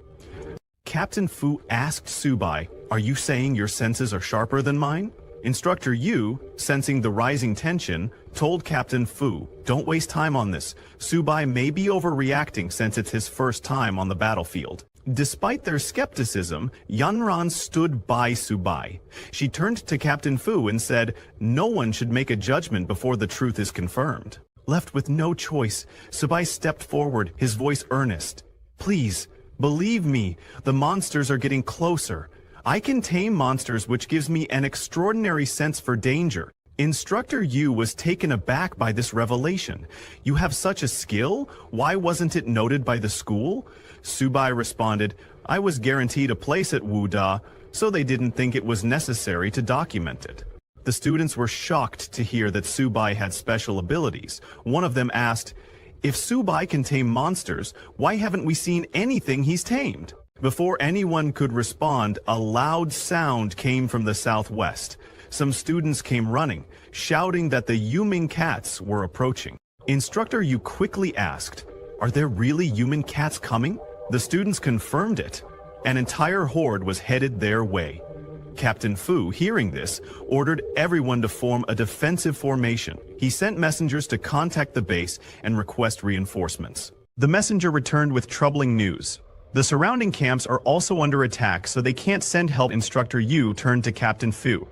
Captain Fu asked Subai, "Are you saying your senses are sharper than mine?" Instructor Yu, sensing the rising tension, told Captain Fu, "Don't waste time on this. Subai may be overreacting since it's his first time on the battlefield." Despite their skepticism, Yanran stood by Subai. She turned to Captain Fu and said, "No one should make a judgment before the truth is confirmed." Left with no choice, Subai stepped forward, his voice earnest. "Please, believe me, the monsters are getting closer. I can tame monsters, which gives me an extraordinary sense for danger." Instructor Yu was taken aback by this revelation. "You have such a skill? Why wasn't it noted by the school?" Subai responded, "I was guaranteed a place at Wuda, so they didn't think it was necessary to document it." The students were shocked to hear that Subai had special abilities. One of them asked, "If Subai can tame monsters, why haven't we seen anything he's tamed?" Before anyone could respond, a loud sound came from the southwest. Some students came running, shouting that the Yuming cats were approaching. Instructor Yu quickly asked, "Are there really human cats coming?" The students confirmed it. An entire horde was headed their way. Captain Fu, hearing this, ordered everyone to form a defensive formation. He sent messengers to contact the base and request reinforcements. The messenger returned with troubling news. The surrounding camps are also under attack, so they can't send help. Instructor Yu turned to Captain Fu.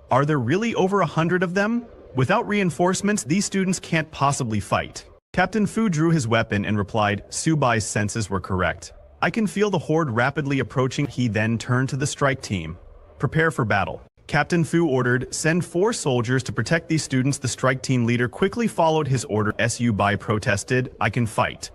"Are there really over 100 of them? Without reinforcements, these students can't possibly fight." Captain Fu drew his weapon and replied, "Subai's senses were correct. I can feel the horde rapidly approaching." He then turned to the strike team. "Prepare for battle." Captain Fu ordered, "Send 4 soldiers to protect these students." The strike team leader quickly followed his order. Subai protested, "I can fight.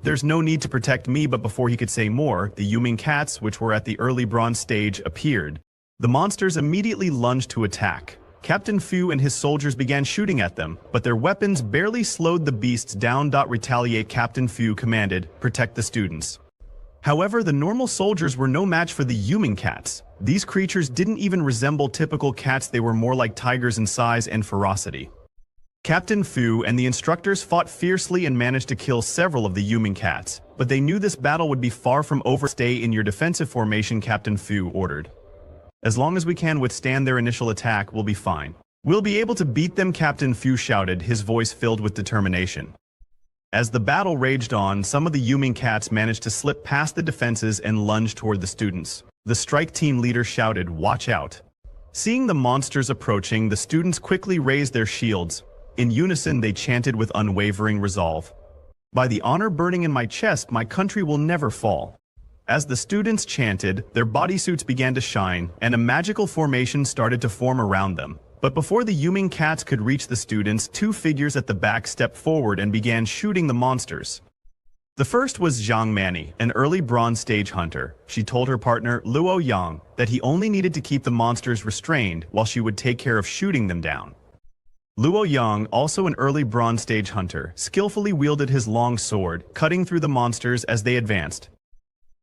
There's no need to protect me." But before he could say more, the Yuming cats, which were at the early bronze stage, appeared. The monsters immediately lunged to attack. Captain Fu and his soldiers began shooting at them, but their weapons barely slowed the beasts down. Retaliate. Captain Fu commanded, "Protect the students." However, the normal soldiers were no match for the Yuming cats. These creatures didn't even resemble typical cats, they were more like tigers in size and ferocity. Captain Fu and the instructors fought fiercely and managed to kill several of the Yuming cats, but they knew this battle would be far from over. "Stay in your defensive formation," Captain Fu ordered. "As long as we can withstand their initial attack, we'll be fine. We'll be able to beat them," Captain Fu shouted, his voice filled with determination. As the battle raged on, some of the Yuming cats managed to slip past the defenses and lunge toward the students. The strike team leader shouted, "Watch out." Seeing the monsters approaching, the students quickly raised their shields. In unison, they chanted with unwavering resolve, "By the honor burning in my chest, my country will never fall." As the students chanted, their bodysuits began to shine, and a magical formation started to form around them. But before the Yuming cats could reach the students, 2 figures at the back stepped forward and began shooting the monsters. The first was Zhang Mani, an early bronze stage hunter. She told her partner, Luo Yang, that he only needed to keep the monsters restrained while she would take care of shooting them down. Luo Yang, also an early Bronze Stage hunter, skillfully wielded his long sword, cutting through the monsters as they advanced.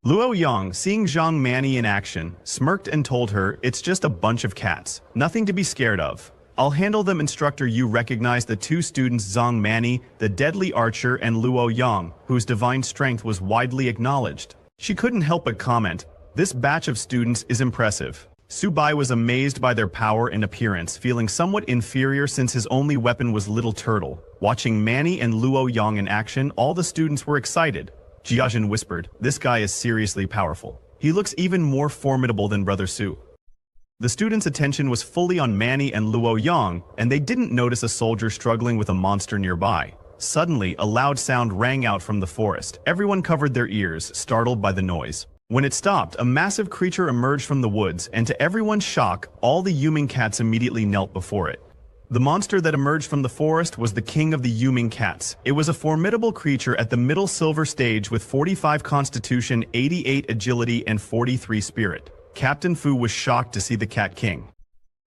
Luo Yang, seeing Zhang Manny in action, smirked and told her, "It's just a bunch of cats, nothing to be scared of. I'll handle them." Instructor Yu recognized the two students Zhang Manny, the deadly archer, and Luo Yang, whose divine strength was widely acknowledged. She couldn't help but comment, "This batch of students is impressive." Subai was amazed by their power and appearance, feeling somewhat inferior since his only weapon was Little Turtle. Watching Manny and Luo Yang in action, all the students were excited. Jiajin whispered, "This guy is seriously powerful. He looks even more formidable than Brother Su." The students' attention was fully on Manny and Luo Yang, and they didn't notice a soldier struggling with a monster nearby. Suddenly, a loud sound rang out from the forest. Everyone covered their ears, startled by the noise. When it stopped, a massive creature emerged from the woods, and to everyone's shock, all the Yuming cats immediately knelt before it. The monster that emerged from the forest was the king of the Yuming cats. It was a formidable creature at the middle silver stage with 45 constitution, 88 agility, and 43 spirit. Captain Fu was shocked to see the Cat King.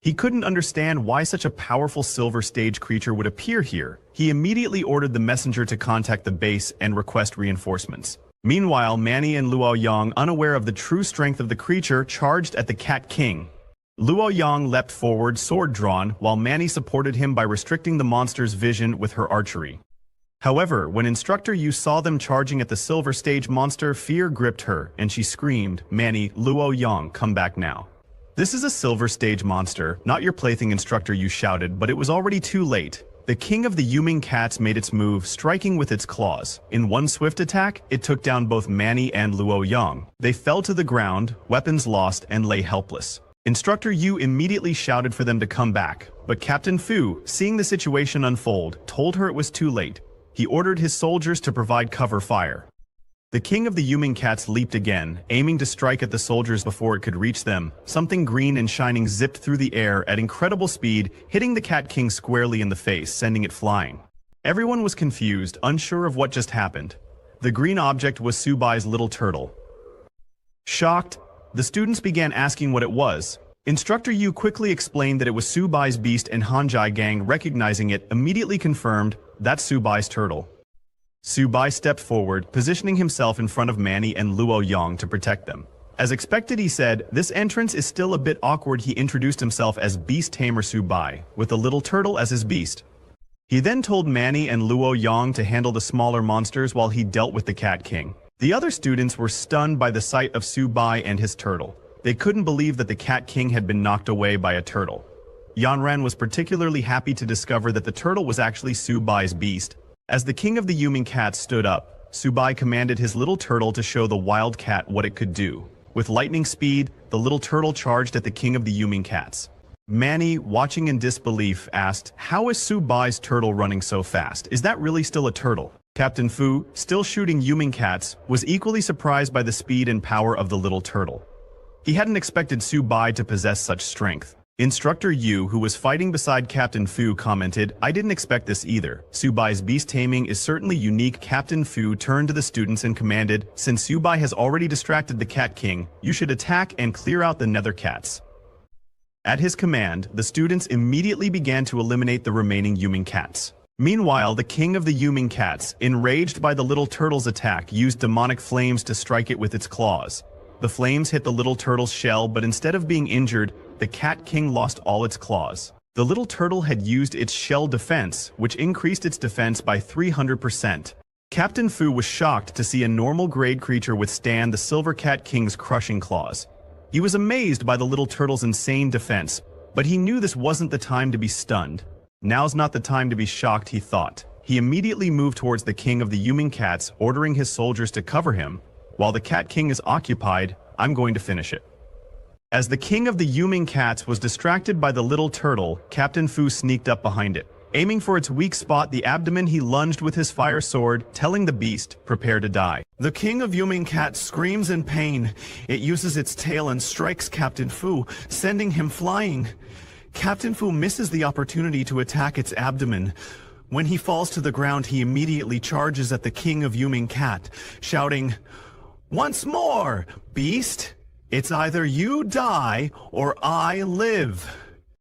He couldn't understand why such a powerful silver stage creature would appear here. He immediately ordered the messenger to contact the base and request reinforcements. Meanwhile, Manny and Luo Yang, unaware of the true strength of the creature, charged at the Cat King. Luo Yang leapt forward, sword drawn, while Manny supported him by restricting the monster's vision with her archery. However, when Instructor Yu saw them charging at the silver stage monster, fear gripped her, and she screamed, "Manny, Luo Yang, come back now." "This is a silver stage monster, not your plaything," Instructor Yu shouted, but it was already too late. The king of the Yuming cats made its move, striking with its claws. In one swift attack, it took down both Manny and Luo Yang. They fell to the ground, weapons lost, and lay helpless. Instructor Yu immediately shouted for them to come back, but Captain Fu, seeing the situation unfold, told her it was too late. He ordered his soldiers to provide cover fire. The king of the Yuming cats leaped again, aiming to strike at the soldiers before it could reach them. Something green and shining zipped through the air at incredible speed, hitting the Cat King squarely in the face, sending it flying. Everyone was confused, unsure of what just happened. The green object was Subai's little turtle. Shocked, the students began asking what it was. Instructor Yu quickly explained that it was Subai's beast, and Hanjai gang, recognizing it, immediately confirmed, "That's Subai's turtle." Subai stepped forward, positioning himself in front of Manny and Luo Yang to protect them. As expected, he said, "This entrance is still a bit awkward." He introduced himself as Beast Tamer Subai, with the little turtle as his beast. He then told Manny and Luo Yang to handle the smaller monsters while he dealt with the Cat King. The other students were stunned by the sight of Subai and his turtle. They couldn't believe that the Cat King had been knocked away by a turtle. Yanran was particularly happy to discover that the turtle was actually Subai's beast. As the king of the Yuming cats stood up, Subai commanded his little turtle to show the wild cat what it could do. With lightning speed, the little turtle charged at the king of the Yuming cats. Manny, watching in disbelief, asked, "How is Subai's turtle running so fast? Is that really still a turtle?" Captain Fu, still shooting Yuming cats, was equally surprised by the speed and power of the little turtle. He hadn't expected Subai to possess such strength. Instructor Yu, who was fighting beside Captain Fu, commented, "I didn't expect this either. Subai's beast taming is certainly unique." Captain Fu turned to the students and commanded, "Since Subai has already distracted the Cat King, you should attack and clear out the nether cats." At his command, the students immediately began to eliminate the remaining Yuming cats. Meanwhile, the king of the Yuming cats, enraged by the little turtle's attack, used demonic flames to strike it with its claws. The flames hit the little turtle's shell, but instead of being injured, the Cat King lost all its claws. The little turtle had used its shell defense, which increased its defense by 300%. Captain Fu was shocked to see a normal grade creature withstand the Silver Cat King's crushing claws. He was amazed by the little turtle's insane defense, but he knew this wasn't the time to be stunned. Now's not the time to be shocked, he thought. He immediately moved towards the king of the Yuming cats, ordering his soldiers to cover him. "While the Cat King is occupied, I'm going to finish it." As the king of the Yuming cats was distracted by the little turtle, Captain Fu sneaked up behind it. Aiming for its weak spot, the abdomen, he lunged with his fire sword, telling the beast, "Prepare to die." The king of Yuming cats screams in pain. It uses its tail and strikes Captain Fu, sending him flying. Captain Fu misses the opportunity to attack its abdomen. When he falls to the ground, he immediately charges at the king of Yuming cat, shouting, "Once more, beast! It's either you die or I live."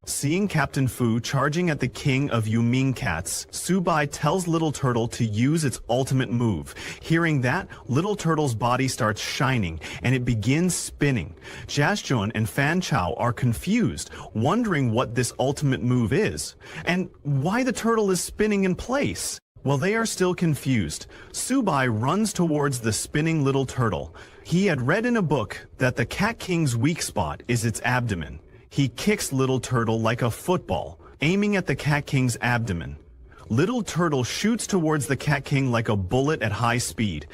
Seeing Captain Fu charging at the king of Yuming cats, Subai tells Little Turtle to use its ultimate move. Hearing that, Little Turtle's body starts shining, and it begins spinning. Jiazhun and Fan Chao are confused, wondering what this ultimate move is, and why the turtle is spinning in place. While they are still confused, Subai runs towards the spinning Little Turtle. He had read in a book that the Cat King's weak spot is its abdomen. He kicks Little Turtle like a football, aiming at the Cat King's abdomen. Little Turtle shoots towards the Cat King like a bullet at high speed.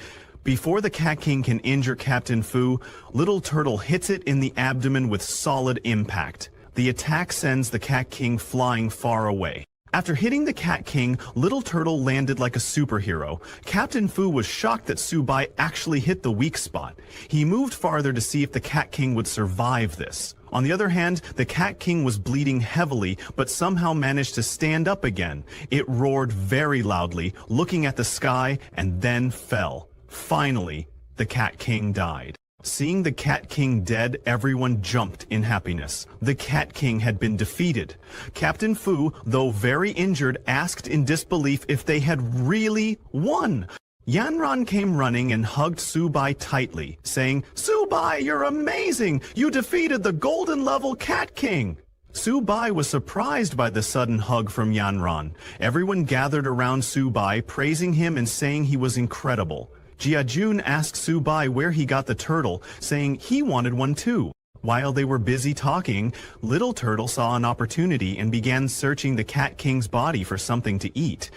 Before the Cat King can injure Captain Fu, Little Turtle hits it in the abdomen with solid impact. The attack sends the Cat King flying far away. After hitting the Cat King, Little Turtle landed like a superhero. Captain Fu was shocked that Subai actually hit the weak spot. He moved farther to see if the Cat King would survive this. On the other hand, the Cat King was bleeding heavily, but somehow managed to stand up again. It roared very loudly, looking at the sky, and then fell. Finally, the Cat King died. Seeing the Cat King dead, everyone jumped in happiness. The Cat King had been defeated. Captain Fu, though very injured, asked in disbelief if they had really won. Yanran came running and hugged Subai tightly, saying, "Subai, you're amazing! You defeated the golden level Cat King!" Subai was surprised by the sudden hug from Yanran. Everyone gathered around Subai, praising him and saying he was incredible. Jiajun asked Subai where he got the turtle, saying he wanted one too. While they were busy talking, Little Turtle saw an opportunity and began searching the Cat King's body for something to eat.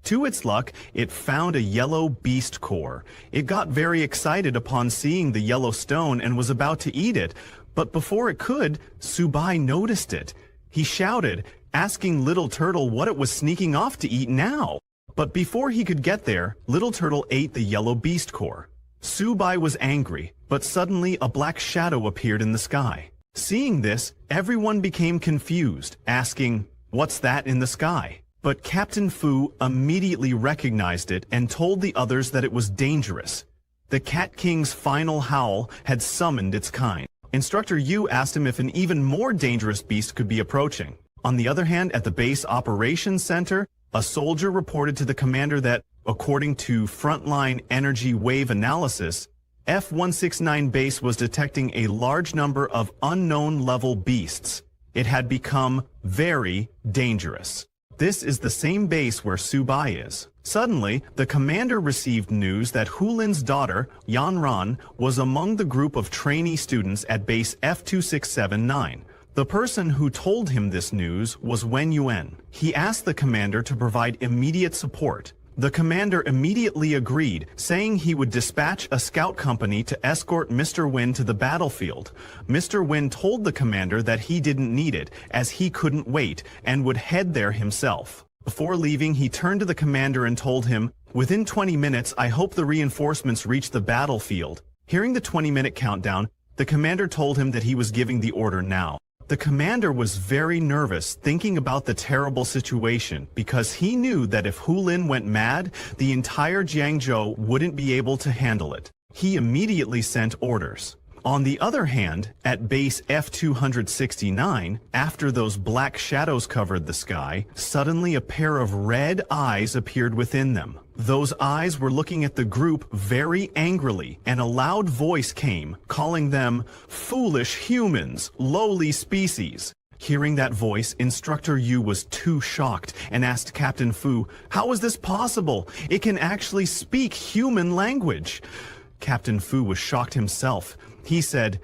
To its luck, it found a yellow beast core. It got very excited upon seeing the yellow stone and was about to eat it, but before it could, Subai noticed it. He shouted, asking Little Turtle what it was sneaking off to eat now. But before he could get there, Little Turtle ate the yellow beast core. Subai was angry, but suddenly a black shadow appeared in the sky. Seeing this, everyone became confused, asking, "What's that in the sky?" But Captain Fu immediately recognized it and told the others that it was dangerous. The Cat King's final howl had summoned its kind. Instructor Yu asked him if an even more dangerous beast could be approaching. On the other hand, at the base operations center, a soldier reported to the commander that, according to frontline energy wave analysis, F-169 base was detecting a large number of unknown level beasts. It had become very dangerous. This is the same base where Subai is. Suddenly, the commander received news that Hulin's daughter, Yanran, was among the group of trainee students at base F-2679. The person who told him this news was Wen Yuan. He asked the commander to provide immediate support. The commander immediately agreed, saying he would dispatch a scout company to escort Mr. Wen to the battlefield. Mr. Wen told the commander that he didn't need it, as he couldn't wait, and would head there himself. Before leaving, he turned to the commander and told him, "Within 20 minutes, I hope the reinforcements reach the battlefield." Hearing the 20-minute countdown, the commander told him that he was giving the order now. The commander was very nervous, thinking about the terrible situation, because he knew that if Hulin went mad, the entire Jiangzhou wouldn't be able to handle it. He immediately sent orders. On the other hand, at base F-269, after those black shadows covered the sky, suddenly a pair of red eyes appeared within them. Those eyes were looking at the group very angrily, and a loud voice came, calling them foolish humans, lowly species. Hearing that voice, Instructor Yu was too shocked and asked Captain Fu, "How is this possible? It can actually speak human language." Captain Fu was shocked himself. He said,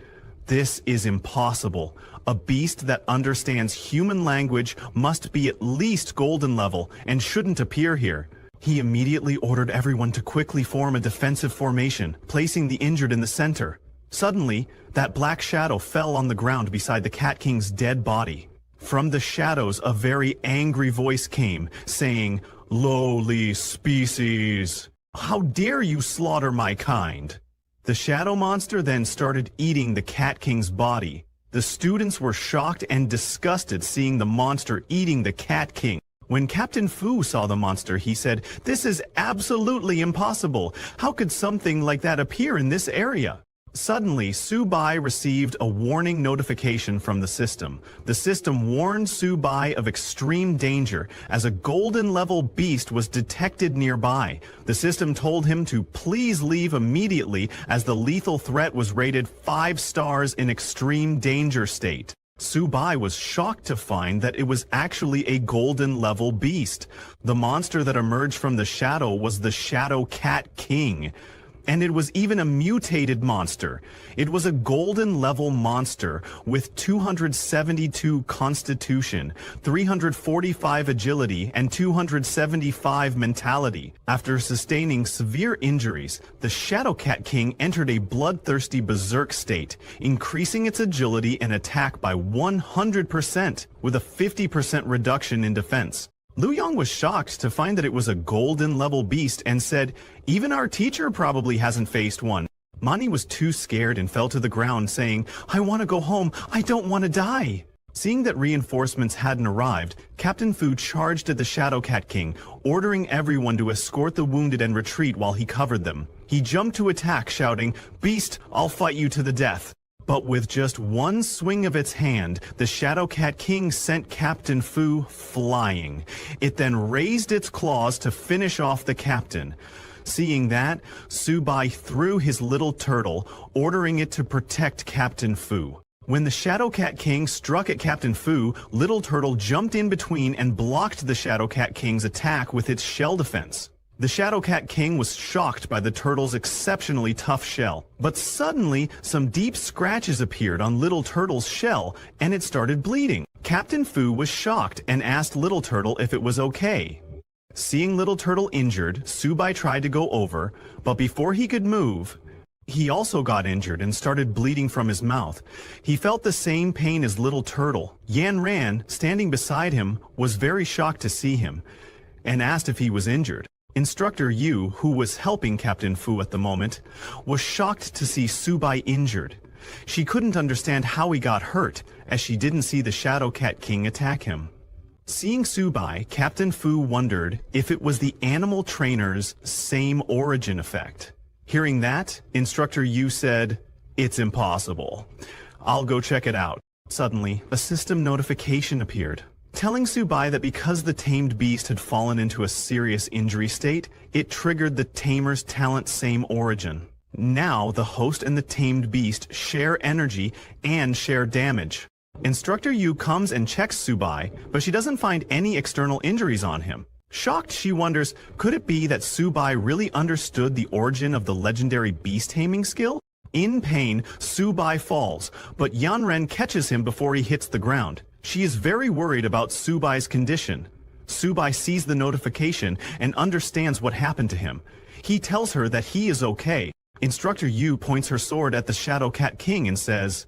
"This is impossible. A beast that understands human language must be at least golden level and shouldn't appear here." He immediately ordered everyone to quickly form a defensive formation, placing the injured in the center. Suddenly, that black shadow fell on the ground beside the Cat King's dead body. From the shadows, a very angry voice came, saying, "Lowly species! How dare you slaughter my kind?" The shadow monster then started eating the Cat King's body. The students were shocked and disgusted seeing the monster eating the Cat King. When Captain Fu saw the monster, he said, "This is absolutely impossible. How could something like that appear in this area?" Suddenly, Subai received a warning notification from the system. The system warned Subai of extreme danger as a golden level beast was detected nearby. The system told him to please leave immediately as the lethal threat was rated 5 stars in extreme danger state. Subai was shocked to find that it was actually a golden level beast. The monster that emerged from the shadow was the Shadow Cat King. And it was even a mutated monster. It was a golden level monster with 272 constitution, 345 agility, and 275 mentality. After sustaining severe injuries, the Shadow Cat King entered a bloodthirsty berserk state, increasing its agility and attack by 100%, with a 50% reduction in defense. Liu Yang was shocked to find that it was a golden level beast and said, "Even our teacher probably hasn't faced one." Mani was too scared and fell to the ground saying, "I want to go home, I don't want to die." Seeing that reinforcements hadn't arrived, Captain Fu charged at the Shadow Cat King, ordering everyone to escort the wounded and retreat while he covered them. He jumped to attack, shouting, "Beast, I'll fight you to the death." But with just one swing of its hand, the Shadow Cat King sent Captain Fu flying. It then raised its claws to finish off the captain. Seeing that, Subai threw his little turtle, ordering it to protect Captain Fu. When the Shadow Cat King struck at Captain Fu, Little Turtle jumped in between and blocked the Shadow Cat King's attack with its shell defense. The Shadow Cat King was shocked by the turtle's exceptionally tough shell, but suddenly some deep scratches appeared on Little Turtle's shell and it started bleeding. Captain Fu was shocked and asked Little Turtle if it was okay. Seeing Little Turtle injured, Subai tried to go over, but before he could move, he also got injured and started bleeding from his mouth. He felt the same pain as Little Turtle. Yan Ran, standing beside him, was very shocked to see him and asked if he was injured. Instructor Yu, who was helping Captain Fu at the moment, was shocked to see Subai injured. She couldn't understand how he got hurt, as she didn't see the Shadow Cat King attack him. Seeing Subai, Captain Fu wondered if it was the animal trainer's same origin effect. Hearing that, Instructor Yu said, "It's impossible. I'll go check it out." Suddenly, a system notification appeared, telling Subai that because the tamed beast had fallen into a serious injury state, it triggered the tamer's talent same origin. Now, the host and the tamed beast share energy and share damage. Instructor Yu comes and checks Subai, but she doesn't find any external injuries on him. Shocked, she wonders, could it be that Subai really understood the origin of the legendary beast taming skill? In pain, Subai falls, but Yanren catches him before he hits the ground. She is very worried about Subai's condition. Subai sees the notification and understands what happened to him. He tells her that he is okay. Instructor Yu points her sword at the Shadow Cat King and says,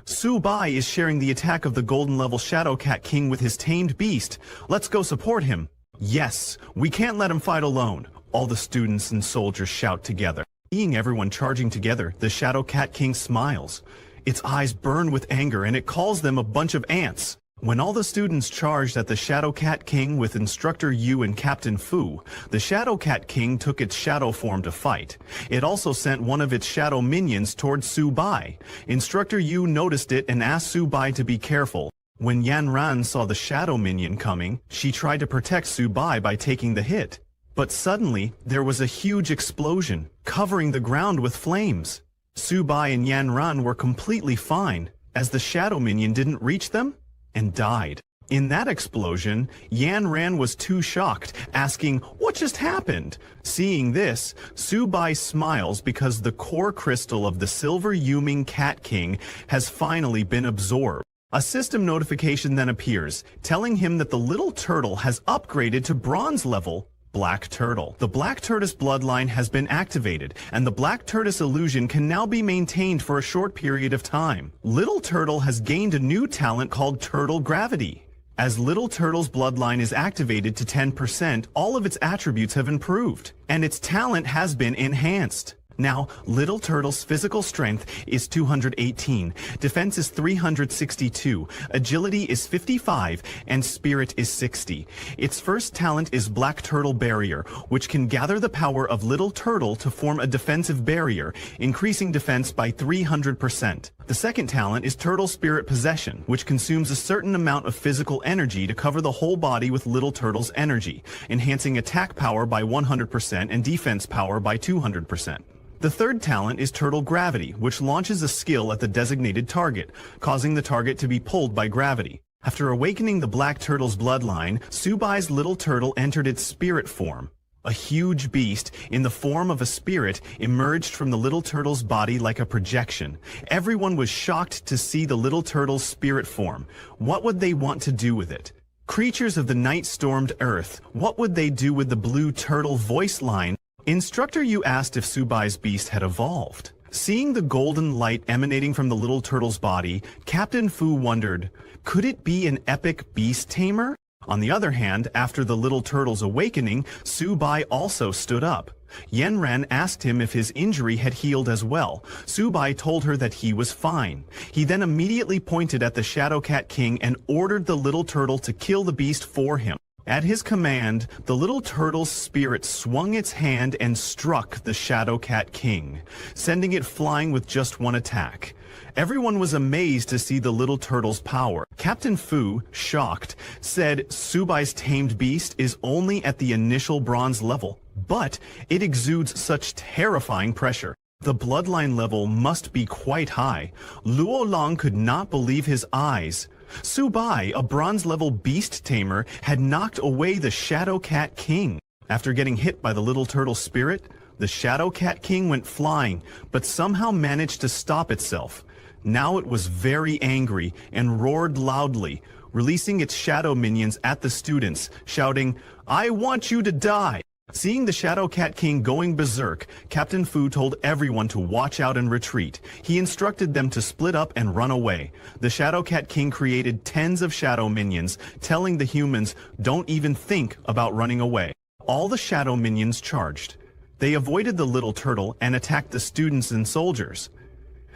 "Subai is sharing the attack of the golden level Shadow Cat King with his tamed beast. Let's go support him." "Yes, we can't let him fight alone," all the students and soldiers shout together. Seeing everyone charging together, the Shadow Cat King smiles. Its eyes burn with anger and it calls them a bunch of ants. When all the students charged at the Shadow Cat King with Instructor Yu and Captain Fu, the Shadow Cat King took its shadow form to fight. It also sent one of its shadow minions towards Subai. Instructor Yu noticed it and asked Subai to be careful. When Yan Ran saw the shadow minion coming, she tried to protect Subai by taking the hit. But suddenly, there was a huge explosion, covering the ground with flames. Subai and Yan Ran were completely fine, as the shadow minion didn't reach them, and died. In that explosion, Yan Ran was too shocked, asking, "What just happened?" Seeing this, Subai smiles because the core crystal of the Silver Yuming Cat King has finally been absorbed. A system notification then appears, telling him that the little turtle has upgraded to bronze level Black Turtle. The Black Tortoise bloodline has been activated, and the Black Tortoise illusion can now be maintained for a short period of time. Little Turtle has gained a new talent called Turtle Gravity. As Little Turtle's bloodline is activated to 10%, all of its attributes have improved, and its talent has been enhanced. Now, Little Turtle's physical strength is 218, defense is 362, agility is 55, and spirit is 60. Its first talent is Black Turtle Barrier, which can gather the power of Little Turtle to form a defensive barrier, increasing defense by 300%. The second talent is Turtle Spirit Possession, which consumes a certain amount of physical energy to cover the whole body with Little Turtle's energy, enhancing attack power by 100% and defense power by 200%. The third talent is Turtle Gravity, which launches a skill at the designated target, causing the target to be pulled by gravity. After awakening the Black Turtle's bloodline, Subai's Little Turtle entered its spirit form. A huge beast, in the form of a spirit, emerged from the Little Turtle's body like a projection. Everyone was shocked to see the Little Turtle's spirit form. What would they want to do with it? Creatures of the night stormed Earth. What would they do with the Blue Turtle voice line? Instructor Yu asked if Subai's beast had evolved. Seeing the golden light emanating from the Little Turtle's body, Captain Fu wondered, could it be an epic beast tamer? On the other hand, after the Little Turtle's awakening, Subai also stood up. Yanran asked him if his injury had healed as well. Subai told her that he was fine. He then immediately pointed at the Shadow Cat King and ordered the Little Turtle to kill the beast for him. At his command, the Little Turtle's spirit swung its hand and struck the Shadow Cat King, sending it flying with just one attack. Everyone was amazed to see the Little Turtle's power. Captain Fu, shocked, said Subai's tamed beast is only at the initial bronze level, but it exudes such terrifying pressure. The bloodline level must be quite high. Luo Long could not believe his eyes. Subai, a bronze-level beast tamer, had knocked away the Shadow Cat King. After getting hit by the Little Turtle spirit, the Shadow Cat King went flying, but somehow managed to stop itself. Now it was very angry and roared loudly, releasing its shadow minions at the students, shouting, "I want you to die!" Seeing the Shadow Cat King going berserk, Captain Fu told everyone to watch out and retreat. He instructed them to split up and run away. The Shadow Cat King created tens of shadow minions, telling the humans, don't even think about running away. All the shadow minions charged. They avoided the Little Turtle and attacked the students and soldiers.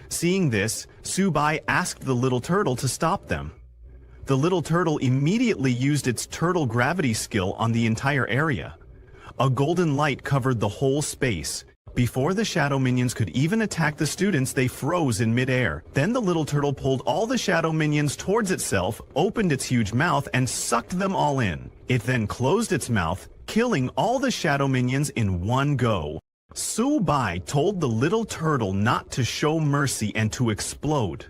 Seeing this, Subai asked the Little Turtle to stop them. The Little Turtle immediately used its turtle gravity skill on the entire area. A golden light covered the whole space. Before the shadow minions could even attack the students, they froze in midair. Then the Little Turtle pulled all the shadow minions towards itself, opened its huge mouth, and sucked them all in. It then closed its mouth, killing all the shadow minions in one go. Subai told the Little Turtle not to show mercy and to explode.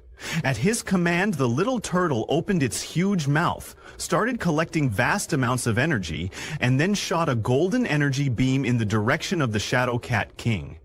At his command, the Little Turtle opened its huge mouth, started collecting vast amounts of energy, and then shot a golden energy beam in the direction of the Shadow Cat King.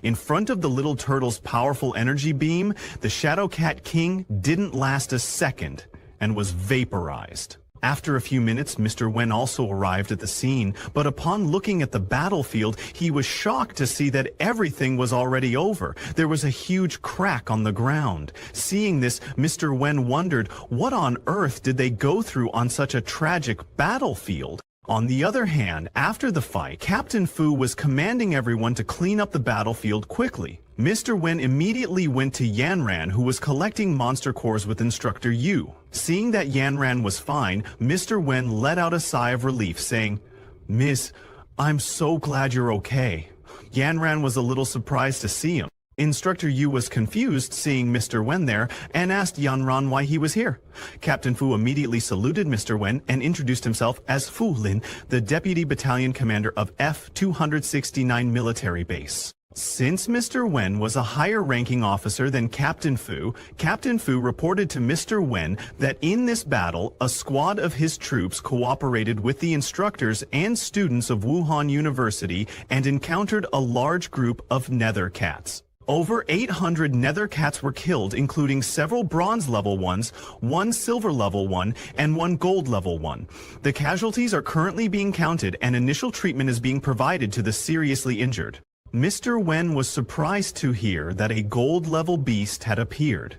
In front of the Little Turtle's powerful energy beam, the Shadow Cat King didn't last a second and was vaporized. After a few minutes, Mr. Wen also arrived at the scene, but upon looking at the battlefield, he was shocked to see that everything was already over. There was a huge crack on the ground. Seeing this, Mr. Wen wondered, what on earth did they go through on such a tragic battlefield? On the other hand, after the fight, Captain Fu was commanding everyone to clean up the battlefield quickly. Mr. Wen immediately went to Yanran, who was collecting monster cores with Instructor Yu. Seeing that Yanran was fine, Mr. Wen let out a sigh of relief, saying, "Miss, I'm so glad you're okay." Yanran was a little surprised to see him. Instructor Yu was confused seeing Mr. Wen there and asked Yanran why he was here. Captain Fu immediately saluted Mr. Wen and introduced himself as Fu Lin, the Deputy Battalion Commander of F-269 Military Base. Since Mr. Wen was a higher-ranking officer than Captain Fu reported to Mr. Wen that in this battle, a squad of his troops cooperated with the instructors and students of Wuhan University and encountered a large group of nether cats. Over 800 nether cats were killed, including several bronze level ones, one silver level one, and one gold level one. The casualties are currently being counted and initial treatment is being provided to the seriously injured. Mr. Wen was surprised to hear that a gold-level beast had appeared.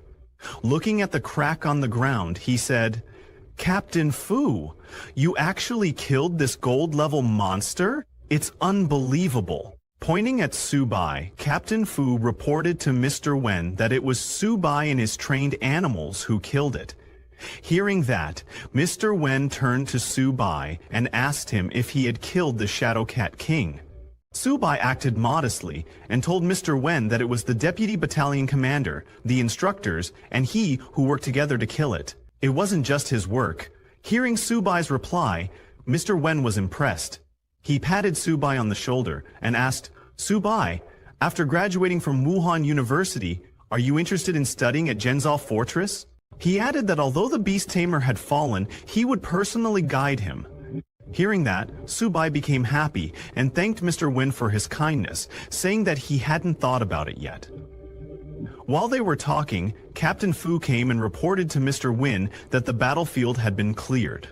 Looking at the crack on the ground, he said, "Captain Fu, you actually killed this gold-level monster? It's unbelievable." Pointing at Subai, Captain Fu reported to Mr. Wen that it was Subai and his trained animals who killed it. Hearing that, Mr. Wen turned to Subai and asked him if he had killed the Shadow Cat King. Subai acted modestly and told Mr. Wen that it was the deputy battalion commander, the instructors, and he who worked together to kill it. It wasn't just his work. Hearing Subai's reply, Mr. Wen was impressed. He patted Subai on the shoulder and asked, "Subai, after graduating from Wuhan University, are you interested in studying at Zhenzhou Fortress?" He added that although the beast tamer had fallen, he would personally guide him. Hearing that, Subai became happy and thanked Mr. Wen for his kindness, saying that he hadn't thought about it yet. While they were talking, Captain Fu came and reported to Mr. Wen that the battlefield had been cleared.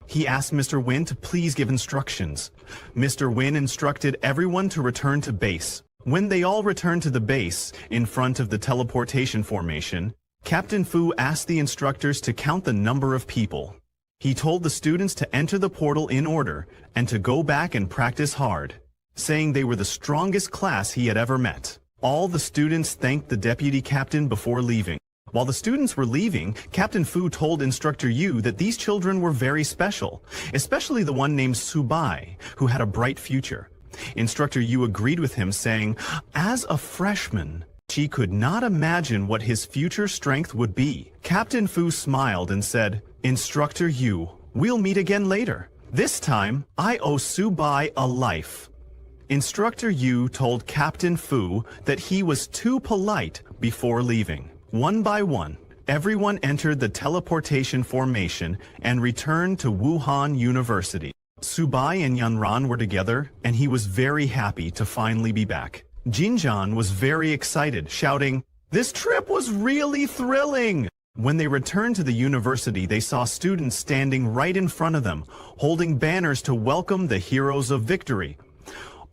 He asked Mr. Wen to please give instructions. Mr. Wen instructed everyone to return to base. When they all returned to the base, in front of the teleportation formation, Captain Fu asked the instructors to count the number of people. He told the students to enter the portal in order and to go back and practice hard, saying they were the strongest class he had ever met. All the students thanked the deputy captain before leaving. While the students were leaving, Captain Fu told Instructor Yu that these children were very special, especially the one named Subai, who had a bright future. Instructor Yu agreed with him, saying, as a freshman, she could not imagine what his future strength would be. Captain Fu smiled and said, "Instructor Yu, we'll meet again later. This time, I owe Subai a life." Instructor Yu told Captain Fu that he was too polite before leaving. One by one, everyone entered the teleportation formation and returned to Wuhan University. Subai and Yanran were together, and he was very happy to finally be back. Jinjian was very excited, shouting, "This trip was really thrilling!" When they returned to the university, they saw students standing right in front of them, holding banners to welcome the heroes of victory.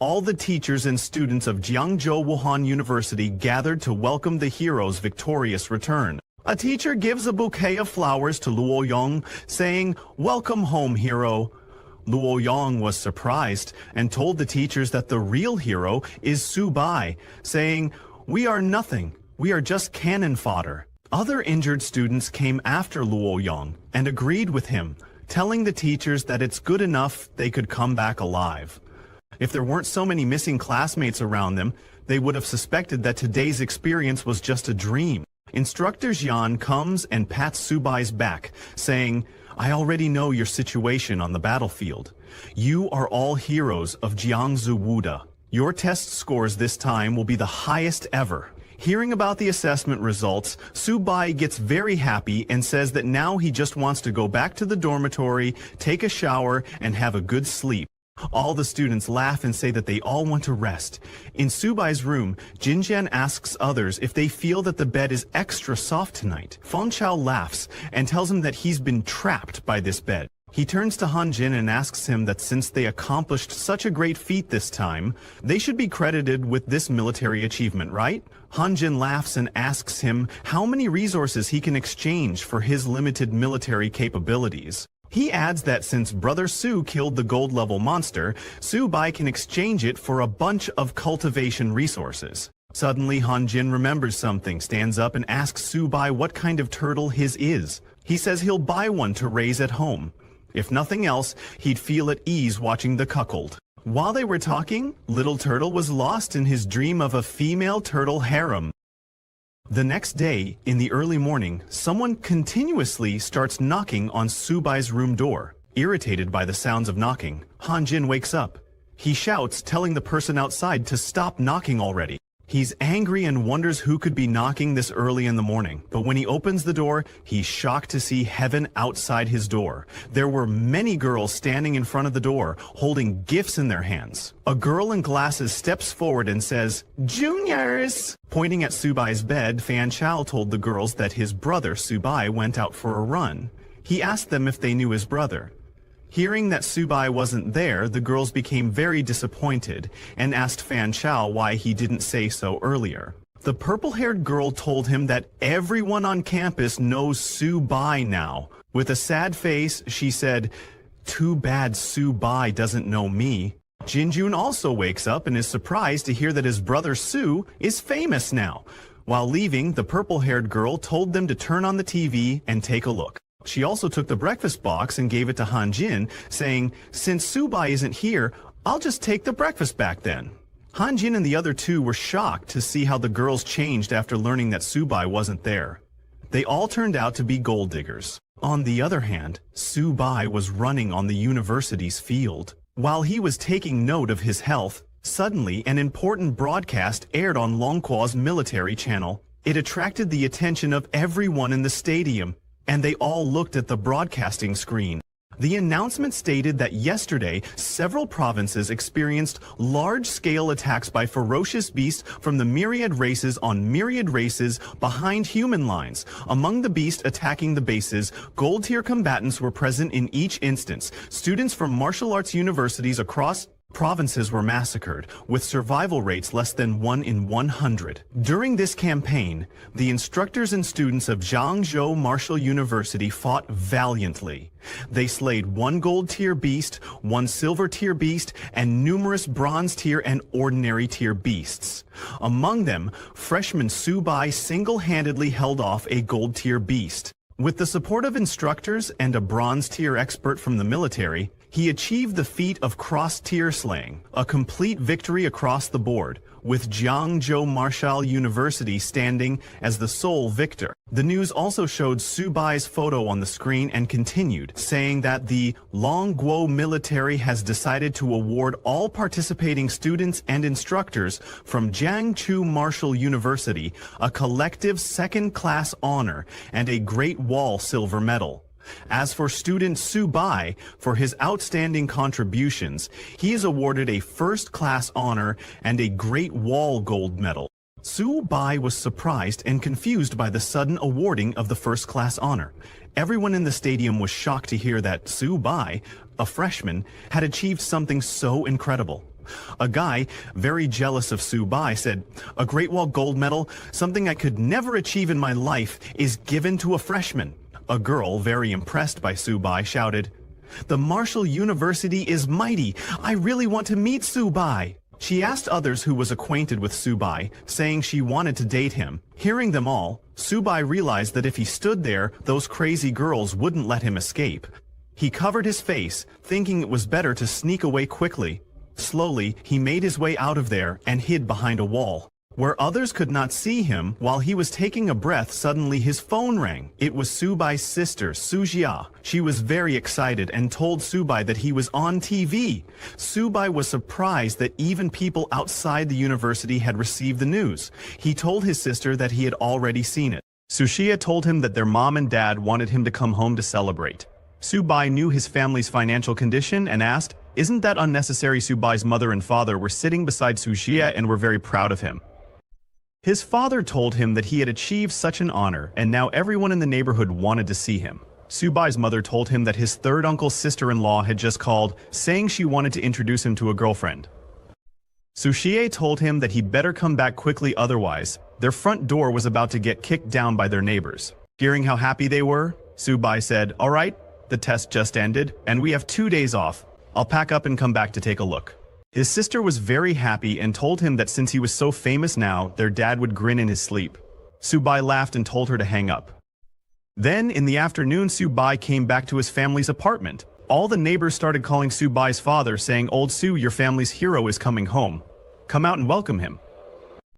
All the teachers and students of Jiangzhou Wuhan University gathered to welcome the hero's victorious return. A teacher gives a bouquet of flowers to Luo Yong, saying, "Welcome home, hero." Luo Yong was surprised and told the teachers that the real hero is Subai, saying, "We are nothing, we are just cannon fodder." Other injured students came after Luo Yong and agreed with him, telling the teachers that it's good enough they could come back alive. If there weren't so many missing classmates around them, they would have suspected that today's experience was just a dream. Instructor Jian comes and pats Subai's back, saying, "I already know your situation on the battlefield. You are all heroes of Jiangsu Wuda. Your test scores this time will be the highest ever." Hearing about the assessment results, Subai gets very happy and says that now he just wants to go back to the dormitory, take a shower, and have a good sleep. All the students laugh and say that they all want to rest. In Subai's room, Jinjian asks others if they feel that the bed is extra soft tonight. Feng Chao laughs and tells him that he's been trapped by this bed. He turns to Han Jin and asks him that since they accomplished such a great feat this time, they should be credited with this military achievement, right? Han Jin laughs and asks him how many resources he can exchange for his limited military capabilities. He adds that since Brother Su killed the gold-level monster, Subai can exchange it for a bunch of cultivation resources. Suddenly, Han Jin remembers something, stands up and asks Subai what kind of turtle his is. He says he'll buy one to raise at home. If nothing else, he'd feel at ease watching the cuckold. While they were talking, Little Turtle was lost in his dream of a female turtle harem. The next day, in the early morning, someone continuously starts knocking on Subai's room door. Irritated by the sounds of knocking, Han Jin wakes up. He shouts, telling the person outside to stop knocking already. He's angry and wonders who could be knocking this early in the morning, but when he opens the door, he's shocked to see heaven outside his door. There were many girls standing in front of the door, holding gifts in their hands. A girl in glasses steps forward and says, "Juniors!" Pointing at Subai's bed, Fan Chao told the girls that his brother Subai went out for a run. He asked them if they knew his brother. Hearing that Subai wasn't there, the girls became very disappointed and asked Fan Chao why he didn't say so earlier. The purple-haired girl told him that everyone on campus knows Subai now. With a sad face, she said, "Too bad Subai doesn't know me." Jinjun also wakes up and is surprised to hear that his brother Su is famous now. While leaving, the purple-haired girl told them to turn on the TV and take a look. She also took the breakfast box and gave it to Hanjin, saying, "Since Subai isn't here, I'll just take the breakfast back then." Hanjin and the other two were shocked to see how the girls changed after learning that Subai wasn't there. They all turned out to be gold diggers. On the other hand, Subai was running on the university's field. While he was taking note of his health, suddenly an important broadcast aired on Longqua's military channel. It attracted the attention of everyone in the stadium, and they all looked at the broadcasting screen. The announcement stated that yesterday, several provinces experienced large-scale attacks by ferocious beasts from the myriad races on myriad races behind human lines. Among the beasts attacking the bases, gold-tier combatants were present in each instance. Students from martial arts universities across provinces were massacred, with survival rates less than 1 in 100. During this campaign, the instructors and students of Zhangzhou Martial University fought valiantly. They slayed 1 gold-tier beast, 1 silver-tier beast, and numerous bronze-tier and ordinary-tier beasts. Among them, freshman Subai single-handedly held off a gold-tier beast. With the support of instructors and a bronze-tier expert from the military, he achieved the feat of cross-tier slaying, a complete victory across the board, with Jiangzhou Martial University standing as the sole victor. The news also showed Subai's photo on the screen and continued, saying that the Longguo military has decided to award all participating students and instructors from Jiangchu Martial University a collective second-class honor and a Great Wall silver medal. As for student Subai, for his outstanding contributions, he is awarded a first-class honor and a Great Wall gold medal. Subai was surprised and confused by the sudden awarding of the first-class honor. Everyone in the stadium was shocked to hear that Subai, a freshman, had achieved something so incredible. A guy, very jealous of Subai, said, "A Great Wall gold medal, something I could never achieve in my life, is given to a freshman." A girl, very impressed by Subai, shouted, "The Martial University is mighty. I really want to meet Subai." She asked others who was acquainted with Subai, saying she wanted to date him. Hearing them all, Subai realized that if he stood there, those crazy girls wouldn't let him escape. He covered his face, thinking it was better to sneak away quickly. Slowly, he made his way out of there and hid behind a wall. Where others could not see him, while he was taking a breath, suddenly his phone rang. It was Subai's sister, Sujia. She was very excited and told Subai that he was on TV. Subai was surprised that even people outside the university had received the news. He told his sister that he had already seen it. Sushia told him that their mom and dad wanted him to come home to celebrate. Subai knew his family's financial condition and asked, "Isn't that unnecessary?" Subai's mother and father were sitting beside Sushia and were very proud of him. His father told him that he had achieved such an honor, and now everyone in the neighborhood wanted to see him. Subai's mother told him that his third uncle's sister-in-law had just called, saying she wanted to introduce him to a girlfriend. Sushie told him that he better come back quickly, otherwise, their front door was about to get kicked down by their neighbors. Hearing how happy they were, Subai said, "All right, the test just ended, and we have 2 days off. I'll pack up and come back to take a look." His sister was very happy and told him that since he was so famous now, their dad would grin in his sleep. Subai laughed and told her to hang up. Then, in the afternoon, Subai came back to his family's apartment. All the neighbors started calling Subai's father, saying, "Old Su, your family's hero is coming home. Come out and welcome him."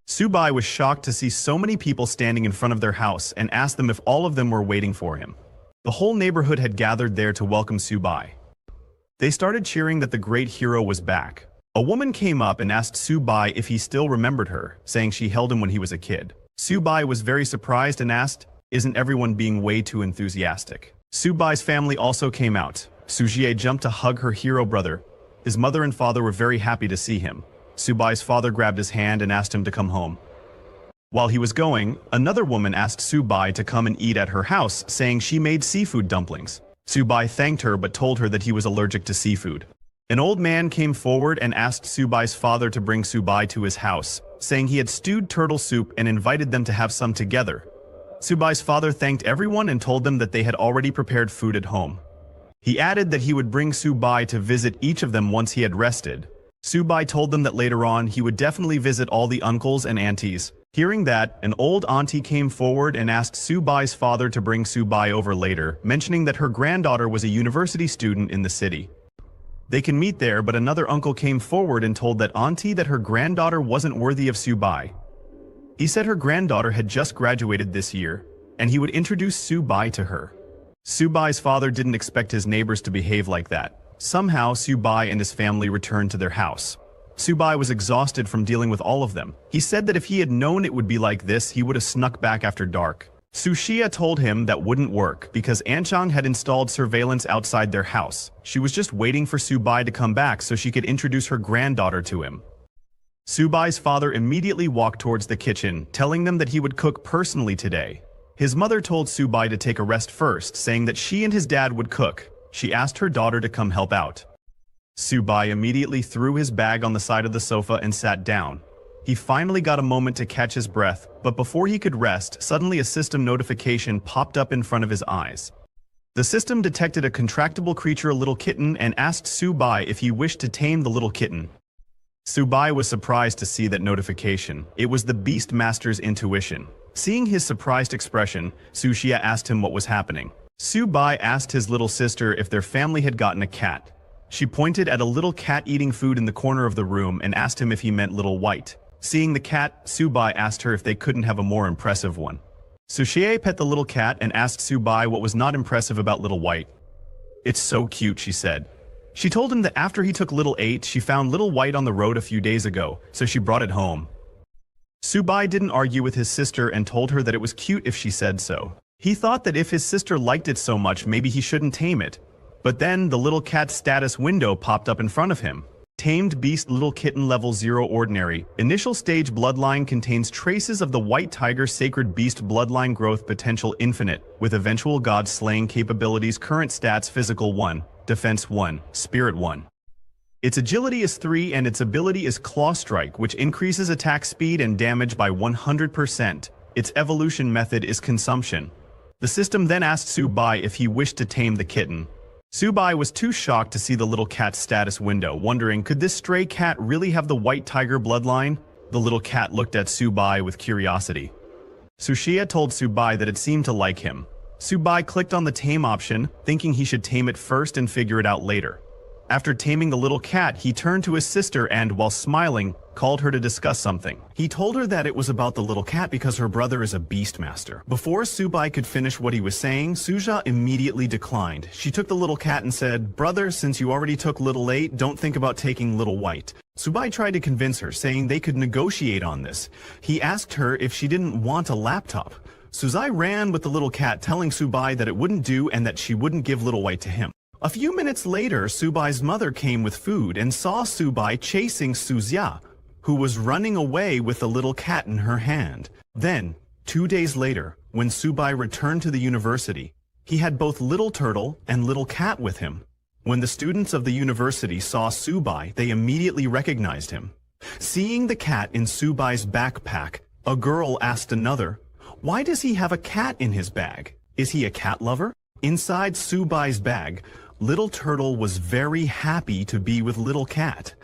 Subai was shocked to see so many people standing in front of their house and asked them if all of them were waiting for him. The whole neighborhood had gathered there to welcome Subai. They started cheering that the great hero was back. A woman came up and asked Subai if he still remembered her, saying she held him when he was a kid. Subai was very surprised and asked, "Isn't everyone being way too enthusiastic?" Subai's family also came out. Sujie jumped to hug her hero brother. His mother and father were very happy to see him. Subai's father grabbed his hand and asked him to come home. While he was going, another woman asked Subai to come and eat at her house, saying she made seafood dumplings. Subai thanked her but told her that he was allergic to seafood. An old man came forward and asked Subai's father to bring Subai to his house, saying he had stewed turtle soup and invited them to have some together. Subai's father thanked everyone and told them that they had already prepared food at home. He added that he would bring Subai to visit each of them once he had rested. Subai told them that later on he would definitely visit all the uncles and aunties. Hearing that, an old auntie came forward and asked Subai's father to bring Subai over later, mentioning that her granddaughter was a university student in the city. They can meet there, but another uncle came forward and told that auntie that her granddaughter wasn't worthy of Subai. He said her granddaughter had just graduated this year, and he would introduce Subai to her. Subai's father didn't expect his neighbors to behave like that. Somehow, Subai and his family returned to their house. Subai was exhausted from dealing with all of them. He said that if he had known it would be like this, he would have snuck back after dark. Sushia told him that wouldn't work because Anchang had installed surveillance outside their house. She was just waiting for Subai to come back so she could introduce her granddaughter to him. Subai's father immediately walked towards the kitchen, telling them that he would cook personally today. His mother told Subai to take a rest first, saying that she and his dad would cook. She asked her daughter to come help out. Subai immediately threw his bag on the side of the sofa and sat down. He finally got a moment to catch his breath, but before he could rest, suddenly a system notification popped up in front of his eyes. The system detected a contractable creature, a little kitten, and asked Subai if he wished to tame the little kitten. Subai was surprised to see that notification. It was the Beast Master's intuition. Seeing his surprised expression, Sushia asked him what was happening. Subai asked his little sister if their family had gotten a cat. She pointed at a little cat eating food in the corner of the room and asked him if he meant Little White. Seeing the cat, Subai asked her if they couldn't have a more impressive one. Sushia pet the little cat and asked Subai what was not impressive about Little White. "It's so cute," she said. She told him that after he took Little 8, she found Little White on the road a few days ago, so she brought it home. Subai didn't argue with his sister and told her that it was cute if she said so. He thought that if his sister liked it so much, maybe he shouldn't tame it. But then the little cat's status window popped up in front of him. Tamed Beast Little Kitten Level 0 Ordinary. Initial stage bloodline contains traces of the White Tiger Sacred Beast bloodline growth potential infinite, with eventual god slaying capabilities. Current stats: Physical 1, Defense 1, Spirit 1. Its agility is 3 and its ability is Claw Strike, which increases attack speed and damage by 100%. Its evolution method is consumption. The system then asked Subai if he wished to tame the kitten. Subai was too shocked to see the little cat's status window, wondering, could this stray cat really have the White Tiger bloodline? The little cat looked at Subai with curiosity. Sushia told Subai that it seemed to like him. Subai clicked on the tame option, thinking he should tame it first and figure it out later. After taming the little cat, he turned to his sister and, while smiling, called her to discuss something. He told her that it was about the little cat because her brother is a beastmaster. Before Subai could finish what he was saying, Suja immediately declined. She took the little cat and said, "Brother, since you already took Little 8, don't think about taking Little White." Subai tried to convince her, saying they could negotiate on this. He asked her if she didn't want a laptop. Suzai ran with the little cat, telling Subai that it wouldn't do and that she wouldn't give Little White to him. A few minutes later, Subai's mother came with food and saw Subai chasing Suzia, who was running away with the little cat in her hand. Then, 2 days later, when Subai returned to the university, he had both Little Turtle and Little Cat with him. When the students of the university saw Subai, they immediately recognized him. Seeing the cat in Subai's backpack, a girl asked another, "Why does he have a cat in his bag? Is he a cat lover?" Inside Subai's bag, Little Turtle was very happy to be with Little Cat.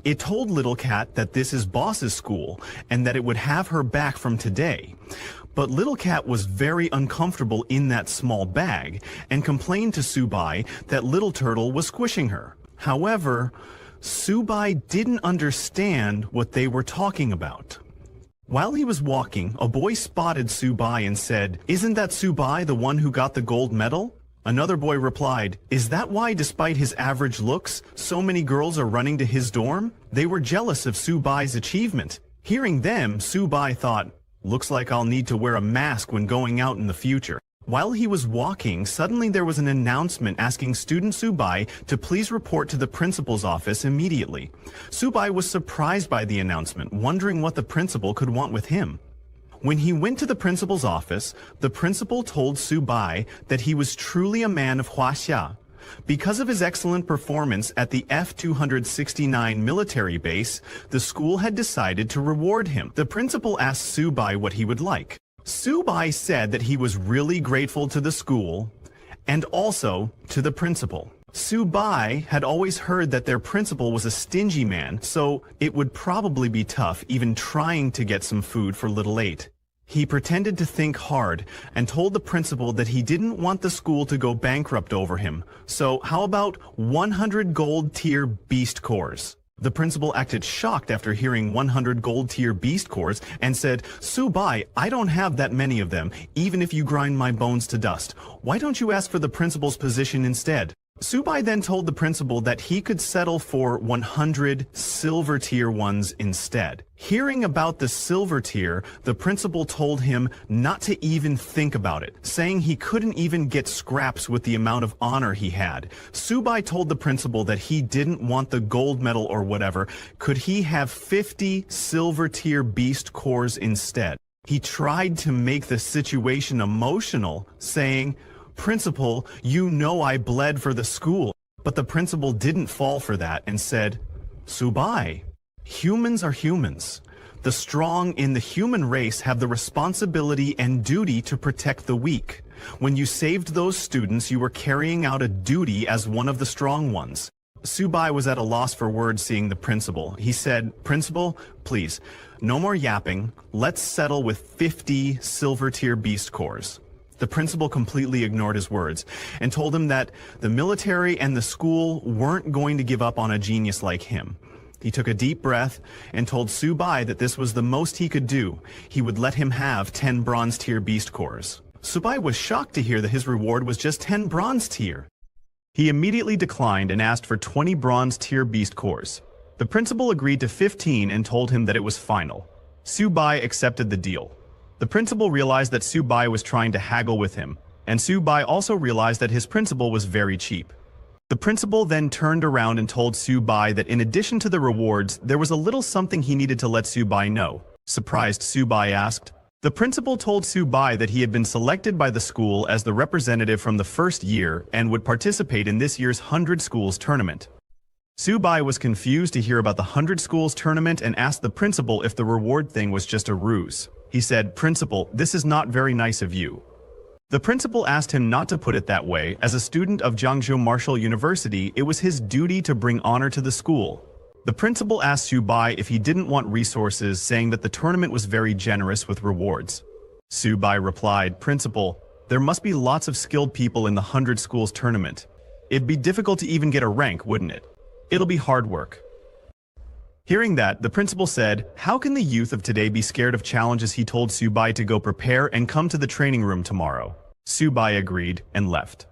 It told Little Cat that this is Boss's school and that it would have her back from today. But Little Cat was very uncomfortable in that small bag and complained to Subai that Little Turtle was squishing her. However, Subai didn't understand what they were talking about. While he was walking, a boy spotted Subai and said, "Isn't that Subai the one who got the gold medal?" Another boy replied, "Is that why, despite his average looks, so many girls are running to his dorm?" They were jealous of Subai's achievement. Hearing them, Subai thought, "Looks like I'll need to wear a mask when going out in the future." While he was walking, suddenly there was an announcement asking student Subai to please report to the principal's office immediately. Subai was surprised by the announcement, wondering what the principal could want with him. When he went to the principal's office, the principal told Subai that he was truly a man of Huaxia. Because of his excellent performance at the F-269 military base, the school had decided to reward him. The principal asked Subai what he would like. Subai said that he was really grateful to the school and also to the principal. Subai had always heard that their principal was a stingy man, so it would probably be tough even trying to get some food for little 8. He pretended to think hard and told the principal that he didn't want the school to go bankrupt over him. So how about 100 gold tier beast cores? The principal acted shocked after hearing 100 gold tier beast cores and said, "Subai, I don't have that many of them, even if you grind my bones to dust. Why don't you ask for the principal's position instead?" Subai then told the principal that he could settle for 100 silver tier ones instead. Hearing about the silver tier, the principal told him not to even think about it, saying he couldn't even get scraps with the amount of honor he had. Subai told the principal that he didn't want the gold medal or whatever. Could he have 50 silver tier beast cores instead? He tried to make the situation emotional, saying, "Principal, you know I bled for the school." But the principal didn't fall for that and said, "Subai, humans are humans. The strong in the human race have the responsibility and duty to protect the weak. When you saved those students, you were carrying out a duty as one of the strong ones." Subai was at a loss for words seeing the principal. He said, "Principal, please, no more yapping. Let's settle with 50 silver tier beast cores." The principal completely ignored his words and told him that the military and the school weren't going to give up on a genius like him. He took a deep breath and told Subai that this was the most he could do. He would let him have 10 bronze tier beast cores. Subai was shocked to hear that his reward was just 10 bronze tier. He immediately declined and asked for 20 bronze tier beast cores. The principal agreed to 15 and told him that it was final. Subai accepted the deal. The principal realized that Subai was trying to haggle with him, and Subai also realized that his principal was very cheap. The principal then turned around and told Subai that in addition to the rewards, there was a little something he needed to let Subai know. Surprised, Subai asked. The principal told Subai that he had been selected by the school as the representative from the first year and would participate in this year's 100 Schools tournament. Subai was confused to hear about the 100 Schools tournament and asked the principal if the reward thing was just a ruse. He said, "Principal, this is not very nice of you." The principal asked him not to put it that way. As a student of Jiangzhou Martial University, it was his duty to bring honor to the school. The principal asked Subai if he didn't want resources, saying that the tournament was very generous with rewards. Subai replied, "Principal, there must be lots of skilled people in the 100 Schools tournament. It'd be difficult to even get a rank, wouldn't it? It'll be hard work." Hearing that, the principal said, "How can the youth of today be scared of challenges?" He told Subai to go prepare and come to the training room tomorrow. Subai agreed and left.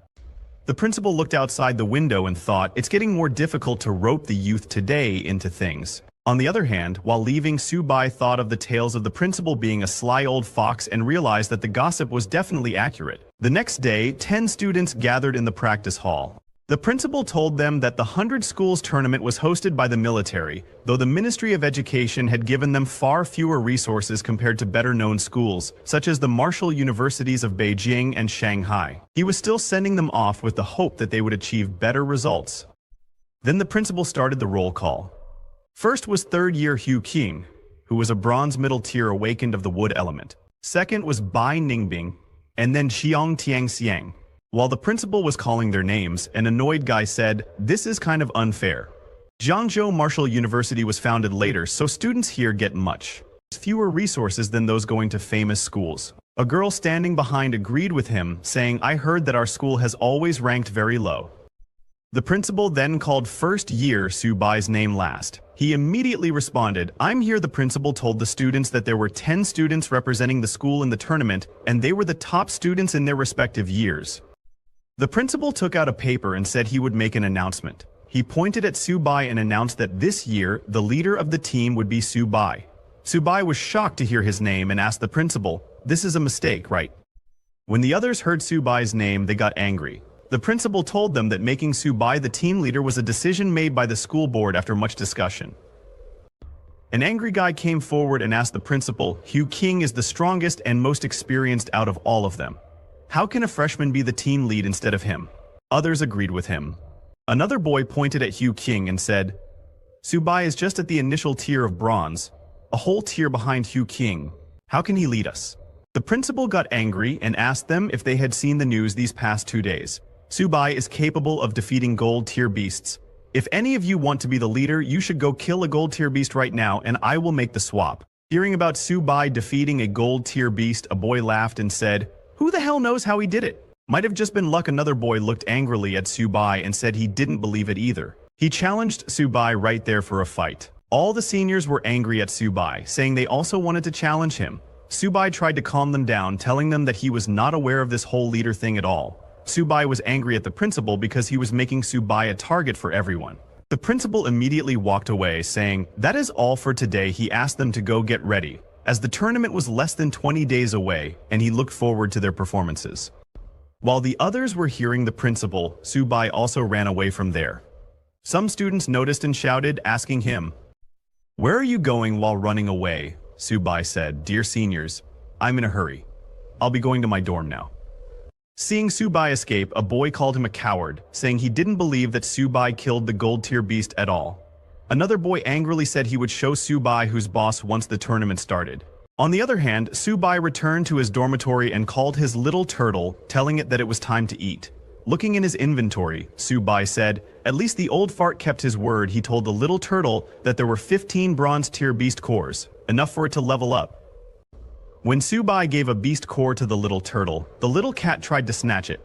The principal looked outside the window and thought, it's getting more difficult to rope the youth today into things. On the other hand, while leaving, Subai thought of the tales of the principal being a sly old fox and realized that the gossip was definitely accurate. The next day, 10 students gathered in the practice hall. The principal told them that the 100 Schools tournament was hosted by the military, though the Ministry of Education had given them far fewer resources compared to better-known schools, such as the martial universities of Beijing and Shanghai. He was still sending them off with the hope that they would achieve better results. Then the principal started the roll call. First was third-year Hu Qing, who was a bronze middle tier awakened of the wood element. Second was Bai Ningbing, and then Xiong Tiangxiang. While the principal was calling their names, an annoyed guy said, "This is kind of unfair. Jiangzhou Martial University was founded later, so students here get much fewer resources than those going to famous schools." A girl standing behind agreed with him, saying, "I heard that our school has always ranked very low." The principal then called first year Subai's name last. He immediately responded, "I'm here." The principal told the students that there were 10 students representing the school in the tournament, and they were the top students in their respective years. The principal took out a paper and said he would make an announcement. He pointed at Subai and announced that this year, the leader of the team would be Subai. Subai was shocked to hear his name and asked the principal, "This is a mistake, right?" When the others heard Subai's name, they got angry. The principal told them that making Subai the team leader was a decision made by the school board after much discussion. An angry guy came forward and asked the principal, "Hu Qing is the strongest and most experienced out of all of them. How can a freshman be the team lead instead of him?" Others agreed with him. Another boy pointed at Hu Qing and said, "Subai is just at the initial tier of bronze, a whole tier behind Hu Qing. How can he lead us?" The principal got angry and asked them if they had seen the news these past 2 days. Subai is capable of defeating gold tier beasts. If any of you want to be the leader, you should go kill a gold tier beast right now and I will make the swap. Hearing about Subai defeating a gold tier beast, a boy laughed and said, "Who the hell knows how he did it?" Might have just been luck. Another boy looked angrily at Subai and said he didn't believe it either. He challenged Subai right there for a fight. All the seniors were angry at Subai, saying they also wanted to challenge him. Subai tried to calm them down, telling them that he was not aware of this whole leader thing at all. Subai was angry at the principal because he was making Subai a target for everyone. The principal immediately walked away, saying, "That is all for today." He asked them to go get ready, as the tournament was less than 20 days away, and he looked forward to their performances. While the others were hearing the principal, Subai also ran away from there. Some students noticed and shouted, asking him, "Where are you going while running away?" Subai said, "Dear seniors, I'm in a hurry. I'll be going to my dorm now." Seeing Subai escape, a boy called him a coward, saying he didn't believe that Subai killed the gold tier beast at all. Another boy angrily said he would show Subai who's boss once the tournament started. On the other hand, Subai returned to his dormitory and called his little turtle, telling it that it was time to eat. Looking in his inventory, Subai said, "At least the old fart kept his word." He told the little turtle that there were 15 bronze tier beast cores, enough for it to level up. When Subai gave a beast core to the little turtle, the little cat tried to snatch it.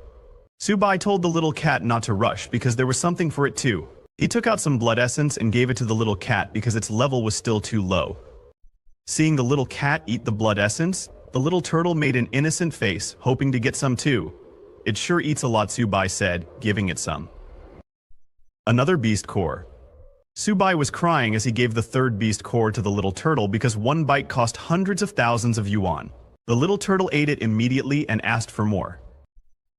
Subai told the little cat not to rush because there was something for it too. He took out some blood essence and gave it to the little cat because its level was still too low. Seeing the little cat eat the blood essence, the little turtle made an innocent face, hoping to get some too. "It sure eats a lot," Subai said, giving it some. Another beast core. Subai was crying as he gave the third beast core to the little turtle because one bite cost hundreds of thousands of yuan. The little turtle ate it immediately and asked for more.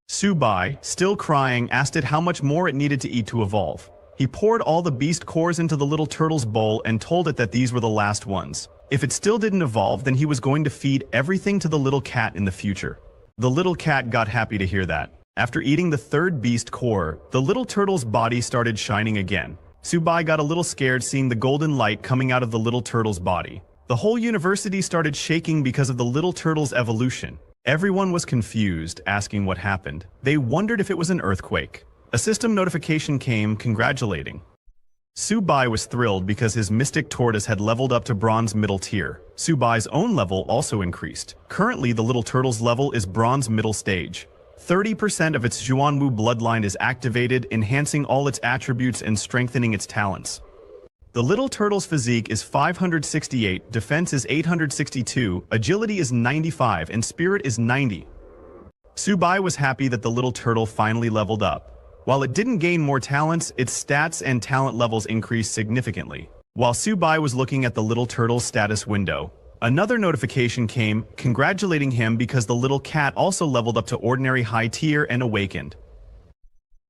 Subai, still crying, asked it how much more it needed to eat to evolve. He poured all the beast cores into the little turtle's bowl and told it that these were the last ones. If it still didn't evolve, then he was going to feed everything to the little cat in the future. The little cat got happy to hear that. After eating the third beast core, the little turtle's body started shining again. Subai got a little scared seeing the golden light coming out of the little turtle's body. The whole university started shaking because of the little turtle's evolution. Everyone was confused, asking what happened. They wondered if it was an earthquake. A system notification came congratulating. Subai was thrilled because his mystic tortoise had leveled up to bronze middle tier. Subai's own level also increased. Currently, the little turtle's level is bronze middle stage. 30% of its Zhuanwu bloodline is activated, enhancing all its attributes and strengthening its talents. The little turtle's physique is 568, defense is 862, agility is 95, and spirit is 90. Subai was happy that the little turtle finally leveled up. While it didn't gain more talents, its stats and talent levels increased significantly. While Subai was looking at the little turtle's status window, another notification came, congratulating him because the little cat also leveled up to ordinary high tier and awakened.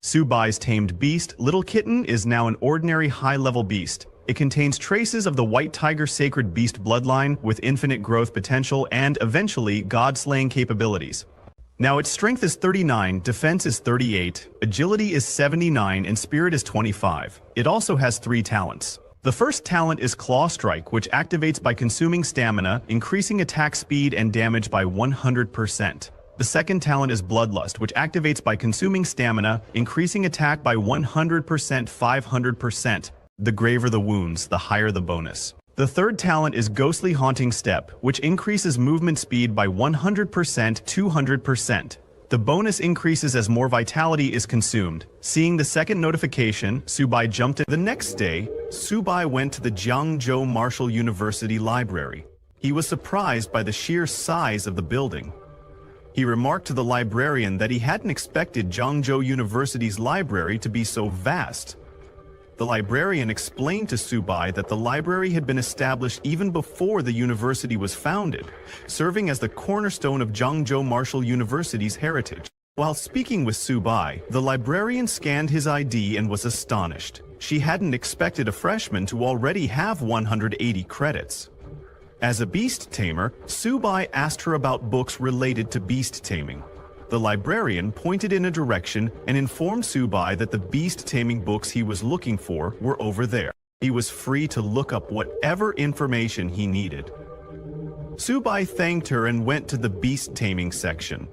Subai's tamed beast, Little Kitten, is now an ordinary high-level beast. It contains traces of the White Tiger Sacred Beast bloodline with infinite growth potential and, eventually, god-slaying capabilities. Now its strength is 39, defense is 38, agility is 79, and spirit is 25. It also has 3 talents. The first talent is Claw Strike, which activates by consuming stamina, increasing attack speed and damage by 100%. The second talent is Bloodlust, which activates by consuming stamina, increasing attack by 100%, 500%. The graver the wounds, the higher the bonus. The third talent is Ghostly Haunting Step, which increases movement speed by 100%, 200%. The bonus increases as more vitality is consumed. Seeing the second notification, Subai jumped in. The next day, Subai went to the Jiangzhou Martial University Library. He was surprised by the sheer size of the building. He remarked to the librarian that he hadn't expected Jiangzhou University's library to be so vast. The librarian explained to Subai that the library had been established even before the university was founded, serving as the cornerstone of Jiangzhou Martial University's heritage. While speaking with Subai, the librarian scanned his ID and was astonished. She hadn't expected a freshman to already have 180 credits. As a beast tamer, Subai asked her about books related to beast taming. The librarian pointed in a direction and informed Subai that the beast taming books he was looking for were over there. He was free to look up whatever information he needed. Subai thanked her and went to the beast taming section.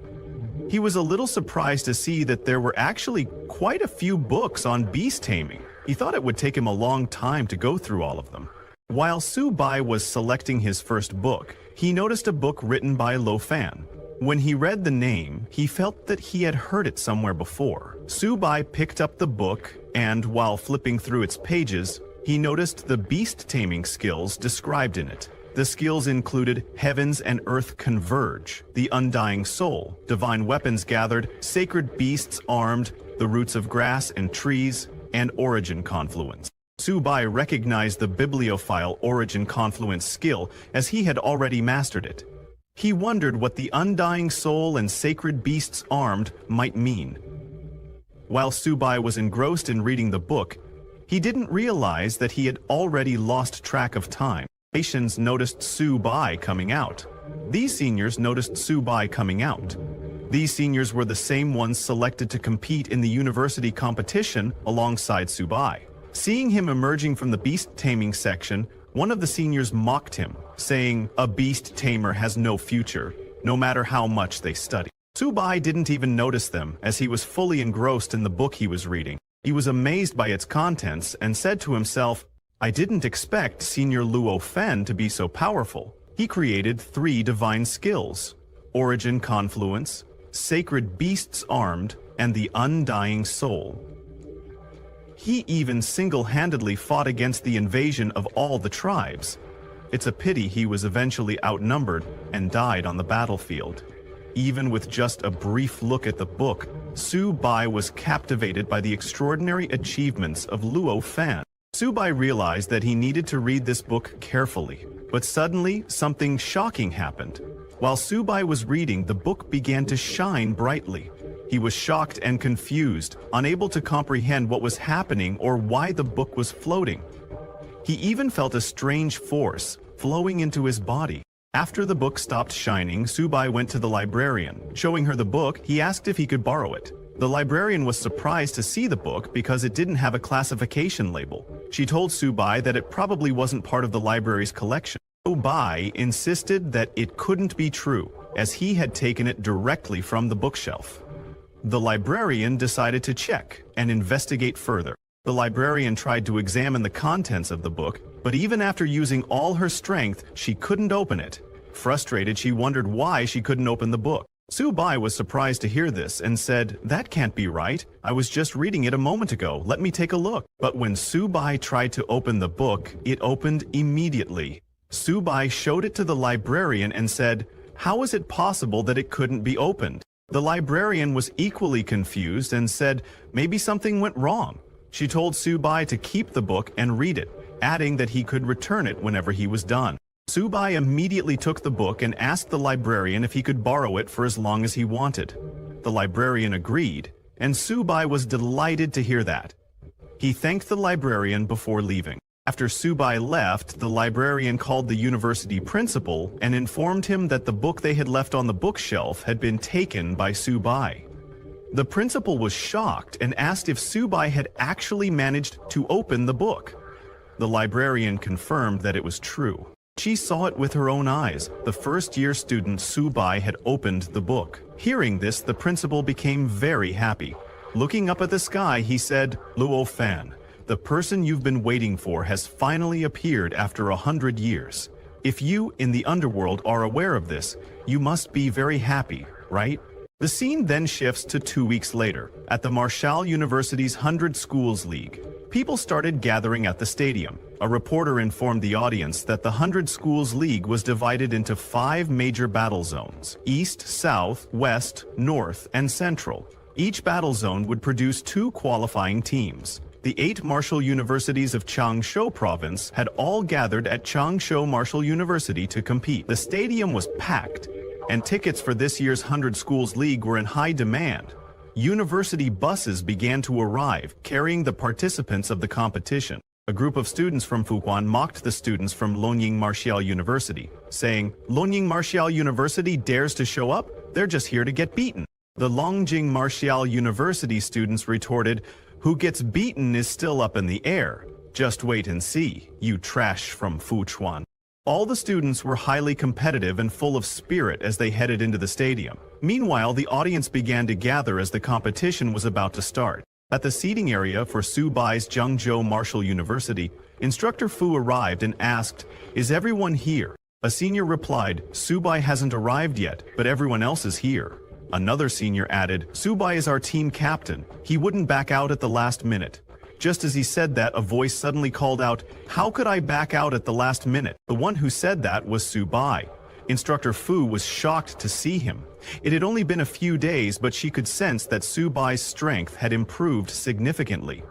He was a little surprised to see that there were actually quite a few books on beast taming. He thought it would take him a long time to go through all of them. While Subai was selecting his first book, he noticed a book written by Lo Fan. When he read the name, he felt that he had heard it somewhere before. Subai picked up the book, and while flipping through its pages, he noticed the beast taming skills described in it. The skills included Heavens and Earth Converge, the Undying Soul, Divine Weapons Gathered, Sacred Beasts Armed, the Roots of Grass and Trees, and Origin Confluence. Subai recognized the bibliophile Origin Confluence skill as he had already mastered it. He wondered what the Undying Soul and Sacred Beasts Armed might mean. While Subai was engrossed in reading the book, he didn't realize that he had already lost track of time. Nations noticed Subai coming out. These seniors noticed Subai coming out. These seniors were the same ones selected to compete in the university competition alongside Subai. Seeing him emerging from the beast taming section, one of the seniors mocked him, saying, "A beast tamer has no future, no matter how much they study." Subai didn't even notice them, as he was fully engrossed in the book he was reading. He was amazed by its contents and said to himself, "I didn't expect Senior Luo Fen to be so powerful." He created 3 divine skills: Origin Confluence, Sacred Beasts Armed, and the Undying Soul. He even single-handedly fought against the invasion of all the tribes. It's a pity he was eventually outnumbered and died on the battlefield. Even with just a brief look at the book, Subai was captivated by the extraordinary achievements of Luo Fan. Subai realized that he needed to read this book carefully, but suddenly something shocking happened. While Subai was reading, the book began to shine brightly. He was shocked and confused, unable to comprehend what was happening or why the book was floating. He even felt a strange force flowing into his body. After the book stopped shining, Subai went to the librarian. Showing her the book, he asked if he could borrow it. The librarian was surprised to see the book because it didn't have a classification label. She told Subai that it probably wasn't part of the library's collection. Subai insisted that it couldn't be true, as he had taken it directly from the bookshelf. The librarian decided to check and investigate further. The librarian tried to examine the contents of the book, but even after using all her strength, she couldn't open it. Frustrated, she wondered why she couldn't open the book. Subai was surprised to hear this and said, "That can't be right. I was just reading it a moment ago. Let me take a look." But when Subai tried to open the book, it opened immediately. Subai showed it to the librarian and said, "How is it possible that it couldn't be opened?" The librarian was equally confused and said, "Maybe something went wrong." She told Subai to keep the book and read it, adding that he could return it whenever he was done. Subai immediately took the book and asked the librarian if he could borrow it for as long as he wanted. The librarian agreed, and Subai was delighted to hear that. He thanked the librarian before leaving. After Subai left, the librarian called the university principal and informed him that the book they had left on the bookshelf had been taken by Subai. The principal was shocked and asked if Subai had actually managed to open the book. The librarian confirmed that it was true. She saw it with her own eyes. The first-year student Subai had opened the book. Hearing this, the principal became very happy. Looking up at the sky, he said, "Luo Fan, the person you've been waiting for has finally appeared after 100 years. If you, in the underworld, are aware of this, you must be very happy, right?" The scene then shifts to 2 weeks later, at the Marshall University's 100 Schools League. People started gathering at the stadium. A reporter informed the audience that the 100 Schools League was divided into 5 major battle zones: East, South, West, North, and Central. Each battle zone would produce 2 qualifying teams. The 8 Marshall Universities of Changsha Province had all gathered at Changsha Marshall University to compete. The stadium was packed, and tickets for this year's 100 Schools League were in high demand. University buses began to arrive, carrying the participants of the competition. A group of students from Fuquan mocked the students from Lonying Marshall University, saying, "Lonying Marshall University dares to show up? They're just here to get beaten." The Longjing Marshall University students retorted, "Who gets beaten is still up in the air. Just wait and see, you trash from Fuquan." All the students were highly competitive and full of spirit as they headed into the stadium. Meanwhile, the audience began to gather as the competition was about to start. At the seating area for Subai's Zhengzhou Martial University, Instructor Fu arrived and asked, "Is everyone here?" A senior replied, "Subai hasn't arrived yet, but everyone else is here." Another senior added, "Subai is our team captain. He wouldn't back out at the last minute." Just as he said that, a voice suddenly called out, "How could I back out at the last minute?" The one who said that was Subai. Instructor Fu was shocked to see him. It had only been a few days, but she could sense that Subai's strength had improved significantly.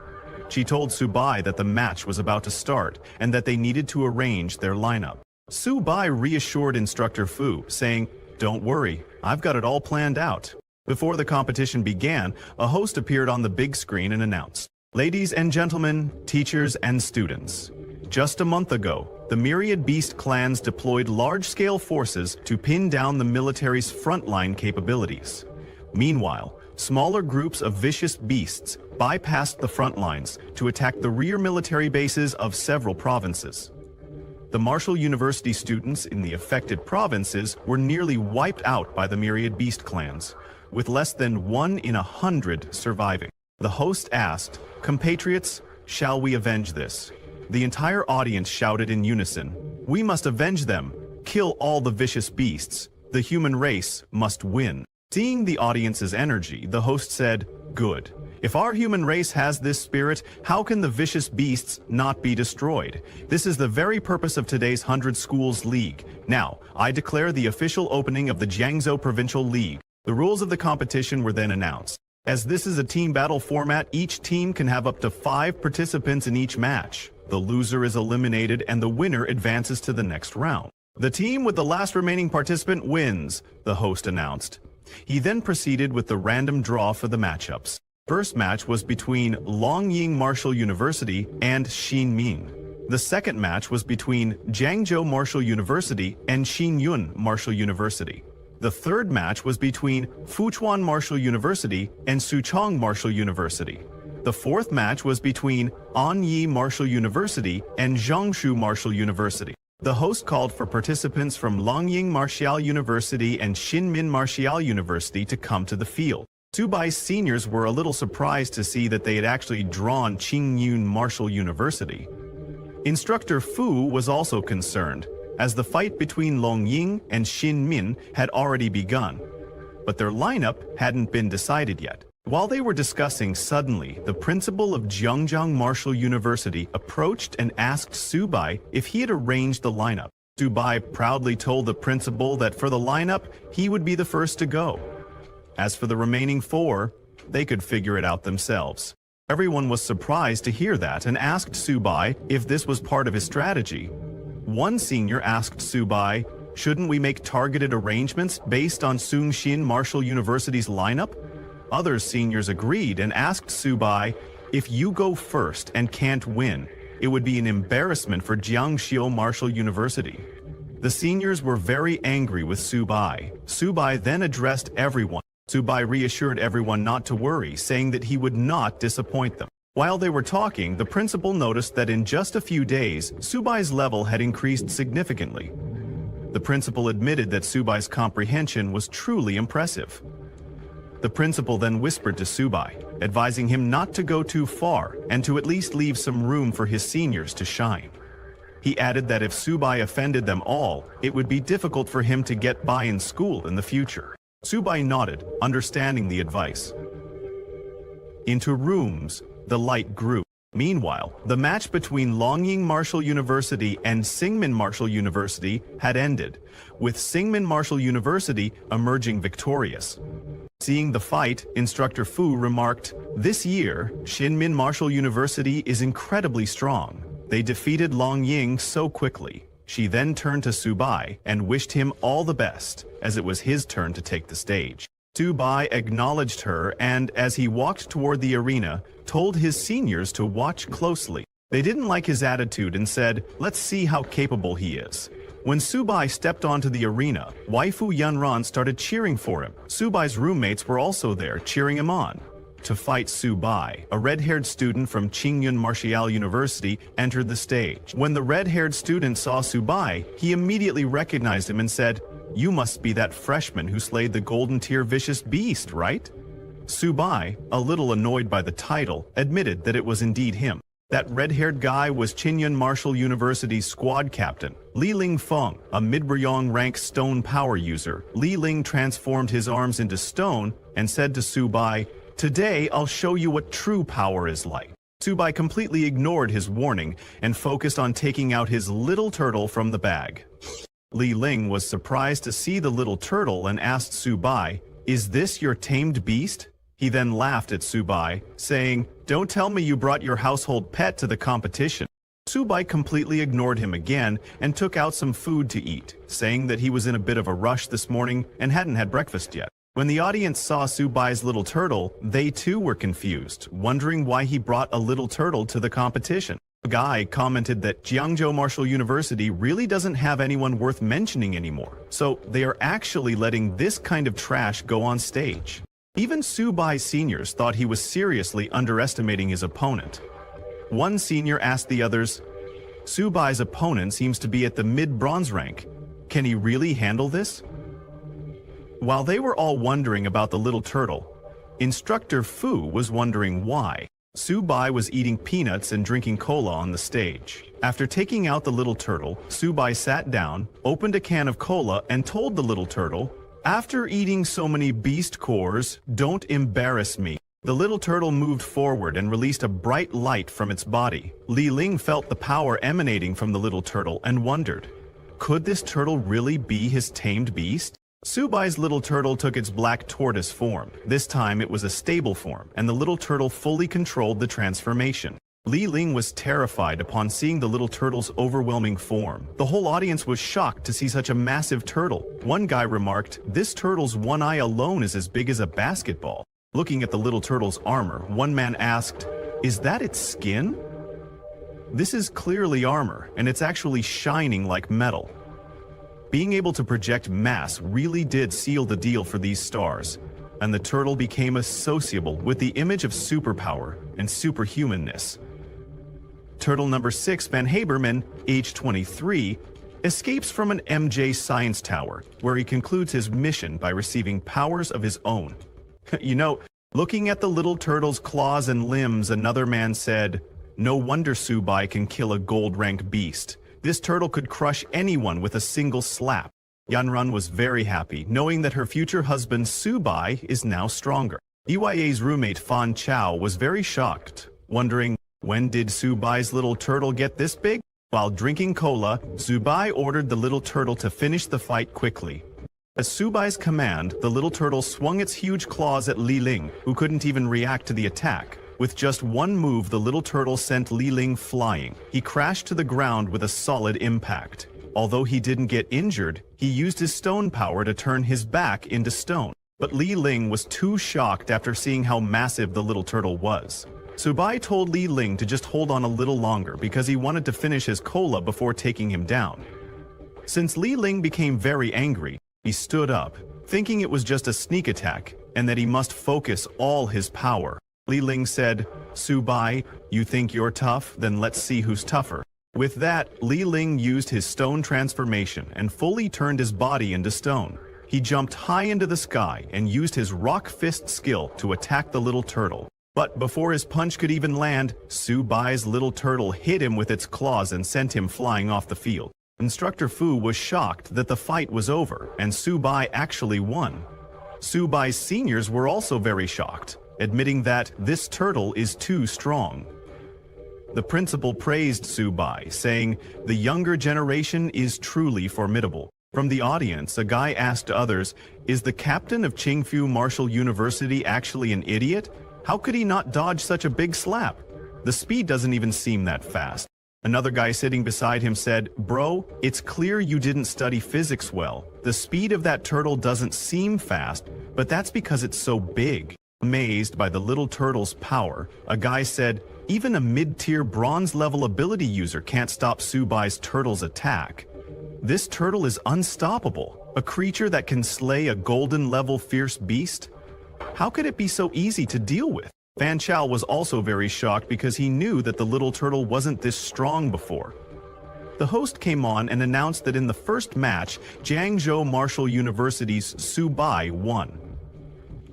She told Subai that the match was about to start and that they needed to arrange their lineup. Subai reassured Instructor Fu, saying, "Don't worry, I've got it all planned out." Before the competition began, a host appeared on the big screen and announced, "Ladies and gentlemen, teachers and students. Just a month ago, the myriad beast clans deployed large-scale forces to pin down the military's frontline capabilities. Meanwhile, smaller groups of vicious beasts bypassed the front lines to attack the rear military bases of several provinces. The Martial University students in the affected provinces were nearly wiped out by the myriad beast clans, with less than 1 in 100 surviving. The host asked, "Compatriots, shall we avenge this?" The entire audience shouted in unison, "We must avenge them! Kill all the vicious beasts! The human race must win!" Seeing the audience's energy, the host said, "Good. If our human race has this spirit, how can the vicious beasts not be destroyed? This is the very purpose of today's 100 Schools League. Now, I declare the official opening of the Jiangzhou Provincial League." The rules of the competition were then announced. As this is a team battle format, each team can have up to 5 participants in each match. The loser is eliminated and the winner advances to the next round. "The team with the last remaining participant wins," the host announced. He then proceeded with the random draw for the matchups. First match was between Longying Martial University and Xinmin. The second match was between Jiangzhou Martial University and Xinyun Martial University. The third match was between Fuchuan Martial University and Suchong Martial University. The fourth match was between Anyi Martial University and Zhongshu Martial University. The host called for participants from Longying Martial University and Xinmin Martial University to come to the field. Subai's seniors were a little surprised to see that they had actually drawn Qingyun Martial University. Instructor Fu was also concerned, as the fight between Longying and Xinmin had already begun, but their lineup hadn't been decided yet. While they were discussing, suddenly, the principal of Zhengzhou Martial University approached and asked Subai if he had arranged the lineup. Subai proudly told the principal that for the lineup, he would be the first to go. As for the remaining 4, they could figure it out themselves. Everyone was surprised to hear that and asked Subai if this was part of his strategy. One senior asked Subai, "Shouldn't we make targeted arrangements based on Sungshin Martial University's lineup?" Other seniors agreed and asked Subai, "If you go first and can't win, it would be an embarrassment for Jiangxiu Martial University." The seniors were very angry with Subai. Subai then addressed everyone. Subai reassured everyone not to worry, saying that he would not disappoint them. While they were talking, the principal noticed that in just a few days, Subai's level had increased significantly. The principal admitted that Subai's comprehension was truly impressive. The principal then whispered to Subai, advising him not to go too far and to at least leave some room for his seniors to shine. He added that if Subai offended them all, it would be difficult for him to get by in school in the future. Subai nodded, understanding the advice. Into rooms, the light grew. Meanwhile, the match between Longying Martial University and Xingmin Martial University had ended, with Xingmin Martial University emerging victorious. Seeing the fight, Instructor Fu remarked, "This year, Xinmin Martial University is incredibly strong. They defeated Longying so quickly." She then turned to Subai and wished him all the best, as it was his turn to take the stage. Subai acknowledged her and, as he walked toward the arena, told his seniors to watch closely. They didn't like his attitude and said, "Let's see how capable he is." When Subai stepped onto the arena, waifu Yunran started cheering for him. Subai's roommates were also there, cheering him on. to fight Subai. A red-haired student from Qingyun Martial University entered the stage. When the red-haired student saw Subai, he immediately recognized him and said, "You must be that freshman who slayed the golden tier vicious beast, right?" Subai, a little annoyed by the title, admitted that it was indeed him. That red-haired guy was Qingyun Martial University's squad captain, Li Ling Feng, a mid-Ryong rank stone power user. Li Ling transformed his arms into stone and said to Subai, "Today I'll show you what true power is like." Subai completely ignored his warning and focused on taking out his little turtle from the bag. Li Ling was surprised to see the little turtle and asked Subai, "Is this your tamed beast?" He then laughed at Subai, saying, "Don't tell me you brought your household pet to the competition." Subai completely ignored him again and took out some food to eat, saying that he was in a bit of a rush this morning and hadn't had breakfast yet. When the audience saw Subai's little turtle, they too were confused, wondering why he brought a little turtle to the competition. A guy commented that Jiangzhou Martial University really doesn't have anyone worth mentioning anymore, so they are actually letting this kind of trash go on stage. Even Subai seniors thought he was seriously underestimating his opponent. One senior asked the others, "Subai's opponent seems to be at the mid-bronze rank. Can he really handle this?" While they were all wondering about the little turtle, Instructor Fu was wondering why. Subai was eating peanuts and drinking cola on the stage. After taking out the little turtle, Subai sat down, opened a can of cola, and told the little turtle, "After eating so many beast cores, don't embarrass me." The little turtle moved forward and released a bright light from its body. Li Ling felt the power emanating from the little turtle and wondered, could this turtle really be his tamed beast? Subai's little turtle took its black tortoise form. This time it was a stable form, and the little turtle fully controlled the transformation. Li Ling was terrified upon seeing the little turtle's overwhelming form. The whole audience was shocked to see such a massive turtle. One guy remarked, "This turtle's one eye alone is as big as a basketball." Looking at the little turtle's armor, one man asked, "Is that its skin?" This is clearly armor, and it's actually shining like metal. Being able to project mass really did seal the deal for these stars, and the turtle became associable with the image of superpower and superhumanness. Turtle number 6, Van Haberman, age 23, escapes from an MJ science tower, where he concludes his mission by receiving powers of his own. You know, looking at the little turtle's claws and limbs, another man said, "No wonder Subai can kill a gold-rank beast. This turtle could crush anyone with a single slap." Yanran was very happy, knowing that her future husband Subai is now stronger. EYA's roommate Fan Chao was very shocked, wondering, when did Subai's little turtle get this big? While drinking cola, Subai ordered the little turtle to finish the fight quickly. At Subai's command, the little turtle swung its huge claws at Li Ling, who couldn't even react to the attack. With just one move, the little turtle sent Li Ling flying. He crashed to the ground with a solid impact. Although he didn't get injured, he used his stone power to turn his back into stone. But Li Ling was too shocked after seeing how massive the little turtle was. Subai told Li Ling to just hold on a little longer because he wanted to finish his cola before taking him down. Since Li Ling became very angry, he stood up, thinking it was just a sneak attack and that he must focus all his power. Li Ling said, "Subai, you think you're tough? Then let's see who's tougher." With that, Li Ling used his stone transformation and fully turned his body into stone. He jumped high into the sky and used his rock fist skill to attack the little turtle. But before his punch could even land, Subai's little turtle hit him with its claws and sent him flying off the field. Instructor Fu was shocked that the fight was over and Subai actually won. Subai's seniors were also very shocked, admitting that this turtle is too strong. The principal praised Subai, saying, "The younger generation is truly formidable." From the audience, a guy asked others, "Is the captain of Qingfu Martial University actually an idiot? How could he not dodge such a big slap? The speed doesn't even seem that fast." Another guy sitting beside him said, "Bro, it's clear you didn't study physics well. The speed of that turtle doesn't seem fast, but that's because it's so big." Amazed by the little turtle's power, a guy said, "Even a mid-tier bronze-level ability user can't stop Subai's turtle's attack. This turtle is unstoppable, a creature that can slay a golden-level fierce beast." How could it be so easy to deal with? Fan Chao was also very shocked because he knew that the little turtle wasn't this strong before. The host came on and announced that in the first match, Jiangzhou Martial University's Subai won.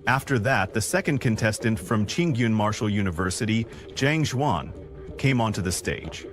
After that, the second contestant from Qingyun Martial University, Zhang Zhuan, came onto the stage.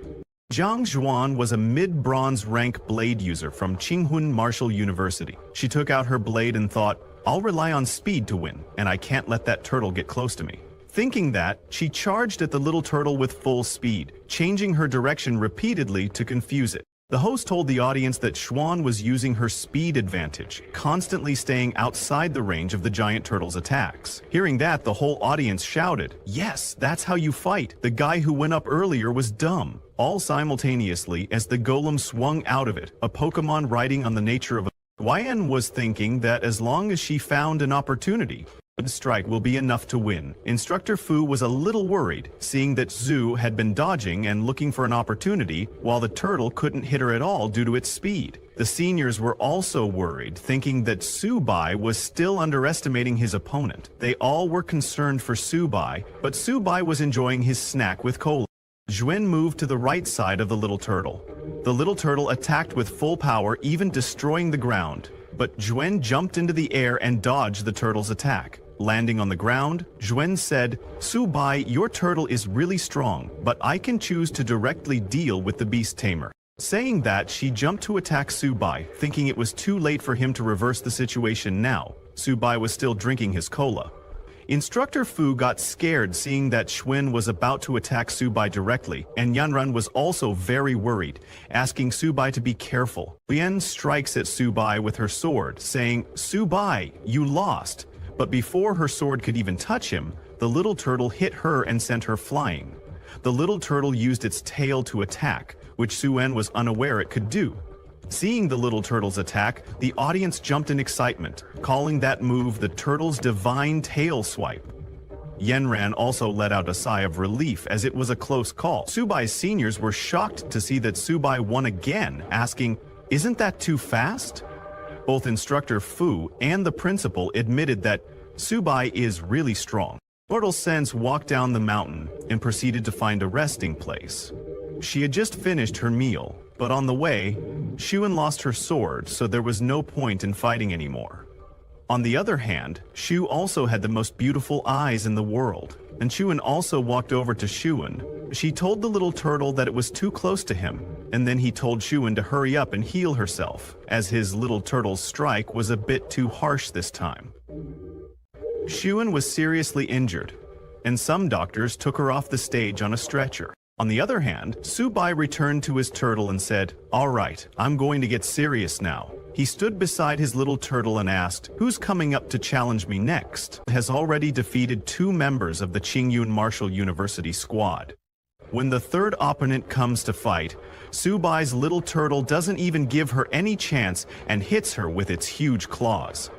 Zhang Zhuan was a mid-bronze rank blade user from Qinghun Martial University. She took out her blade and thought, I'll rely on speed to win, and I can't let that turtle get close to me. Thinking that, she charged at the little turtle with full speed, changing her direction repeatedly to confuse it. The host told the audience that Xuan was using her speed advantage, constantly staying outside the range of the giant turtle's attacks. Hearing that, the whole audience shouted, "Yes, that's how you fight. The guy who went up earlier was dumb." All simultaneously as the golem swung out of it, a Pokemon riding on the nature of a YN was thinking that as long as she found an opportunity, a strike will be enough to win. Instructor Fu was a little worried, seeing that Zhu had been dodging and looking for an opportunity, while the turtle couldn't hit her at all due to its speed. The seniors were also worried, thinking that Subai was still underestimating his opponent. They all were concerned for Subai, but Subai was enjoying his snack with cola. Zhuan moved to the right side of the little turtle. The little turtle attacked with full power, even destroying the ground. But Zhuan jumped into the air and dodged the turtle's attack. Landing on the ground, Zhuan said, "Subai, your turtle is really strong, but I can choose to directly deal with the beast Tamer." Saying that, she jumped to attack Subai, thinking it was too late for him to reverse the situation now. Subai was still drinking his cola. Instructor Fu got scared seeing that Xuan was about to attack Subai directly, and Yanran was also very worried, asking Subai to be careful. Lian strikes at Subai with her sword, saying, "Subai, you lost." But before her sword could even touch him, the little turtle hit her and sent her flying. The little turtle used its tail to attack, which Suen was unaware it could do. Seeing the little turtle's attack, the audience jumped in excitement, calling that move the turtle's divine tail swipe. Yenran also let out a sigh of relief as it was a close call. Subai's seniors were shocked to see that Subai won again, asking, "Isn't that too fast?" Both Instructor Fu and the principal admitted that Subai is really strong. Mortal Sense walked down the mountain and proceeded to find a resting place. She had just finished her meal, but on the way, Xuan lost her sword, so there was no point in fighting anymore. On the other hand, Shu also had the most beautiful eyes in the world, and Xuan also walked over to Xuan. She told the little turtle that it was too close to him, and then he told Xuan to hurry up and heal herself, as his little turtle's strike was a bit too harsh this time. Xuan was seriously injured, and some doctors took her off the stage on a stretcher. On the other hand, Subai returned to his turtle and said, "All right, I'm going to get serious now." He stood beside his little turtle and asked, "Who's coming up to challenge me next?" Has already defeated 2 members of the Qingyun Martial University squad. When the third opponent comes to fight, Subai's little turtle doesn't even give her any chance and hits her with its huge claws.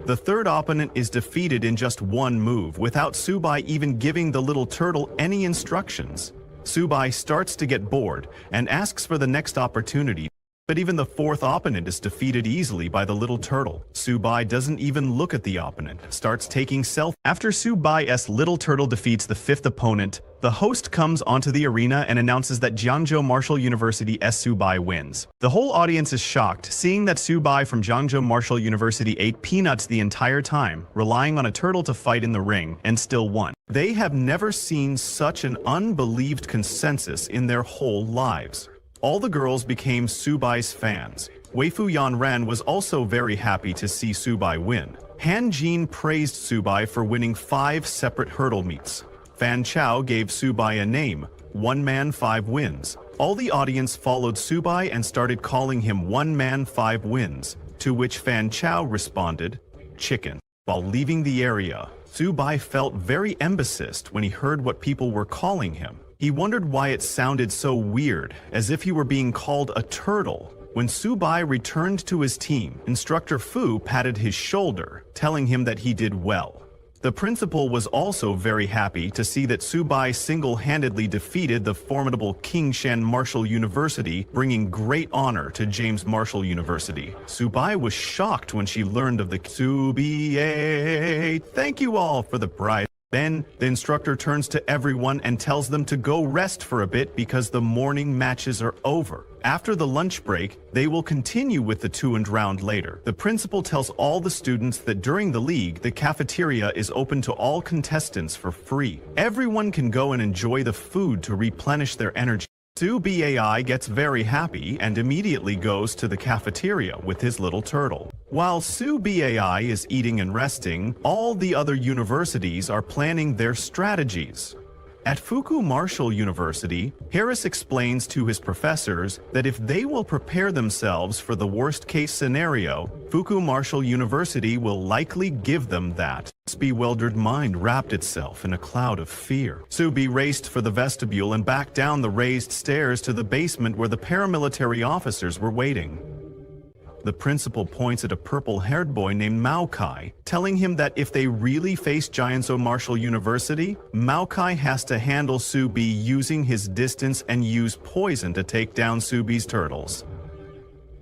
The third opponent is defeated in just 1 move, without Subai even giving the little turtle any instructions. Subai starts to get bored and asks for the next opportunity, but even the 4th opponent is defeated easily by the little turtle. Subai doesn't even look at the opponent, starts taking self. After Subai's little turtle defeats the 5th opponent, the host comes onto the arena and announces that Jiangzhou Martial University's Subai wins. The whole audience is shocked, seeing that Subai from Jiangzhou Martial University ate peanuts the entire time, relying on a turtle to fight in the ring, and still won. They have never seen such an unbelieved consensus in their whole lives. All the girls became Subai's fans. Weifu Yanran was also very happy to see Subai win. Han Jin praised Subai for winning 5 separate hurdle meets. Fan Chao gave Subai a name, 1 Man 5 Wins. All the audience followed Subai and started calling him 1 Man 5 Wins, to which Fan Chao responded, "Chicken." While leaving the area, Subai felt very embarrassed when he heard what people were calling him. He wondered why it sounded so weird, as if he were being called a turtle. When Subai returned to his team, Instructor Fu patted his shoulder, telling him that he did well. The principal was also very happy to see that Subai single-handedly defeated the formidable King Shan Martial University, bringing great honor to James Martial University. Subai was shocked when she learned of the Subai. Thank you all for the prize. Then, the instructor turns to everyone and tells them to go rest for a bit because the morning matches are over. After the lunch break, they will continue with the 2nd round later. The principal tells all the students that during the league, the cafeteria is open to all contestants for free. Everyone can go and enjoy the food to replenish their energy. Subai gets very happy and immediately goes to the cafeteria with his little turtle. While Subai is eating and resting, all the other universities are planning their strategies. At Fuku Martial University, Harris explains to his professors that if they will prepare themselves for the worst-case scenario, Fuku Martial University will likely give them that. His bewildered mind wrapped itself in a cloud of fear. Subi raced for the vestibule and back down the raised stairs to the basement where the paramilitary officers were waiting. The principal points at a purple-haired boy named Maokai, telling him that if they really face Jianzhou Martial University, Maokai has to handle Subi using his distance and use poison to take down Subi's turtles.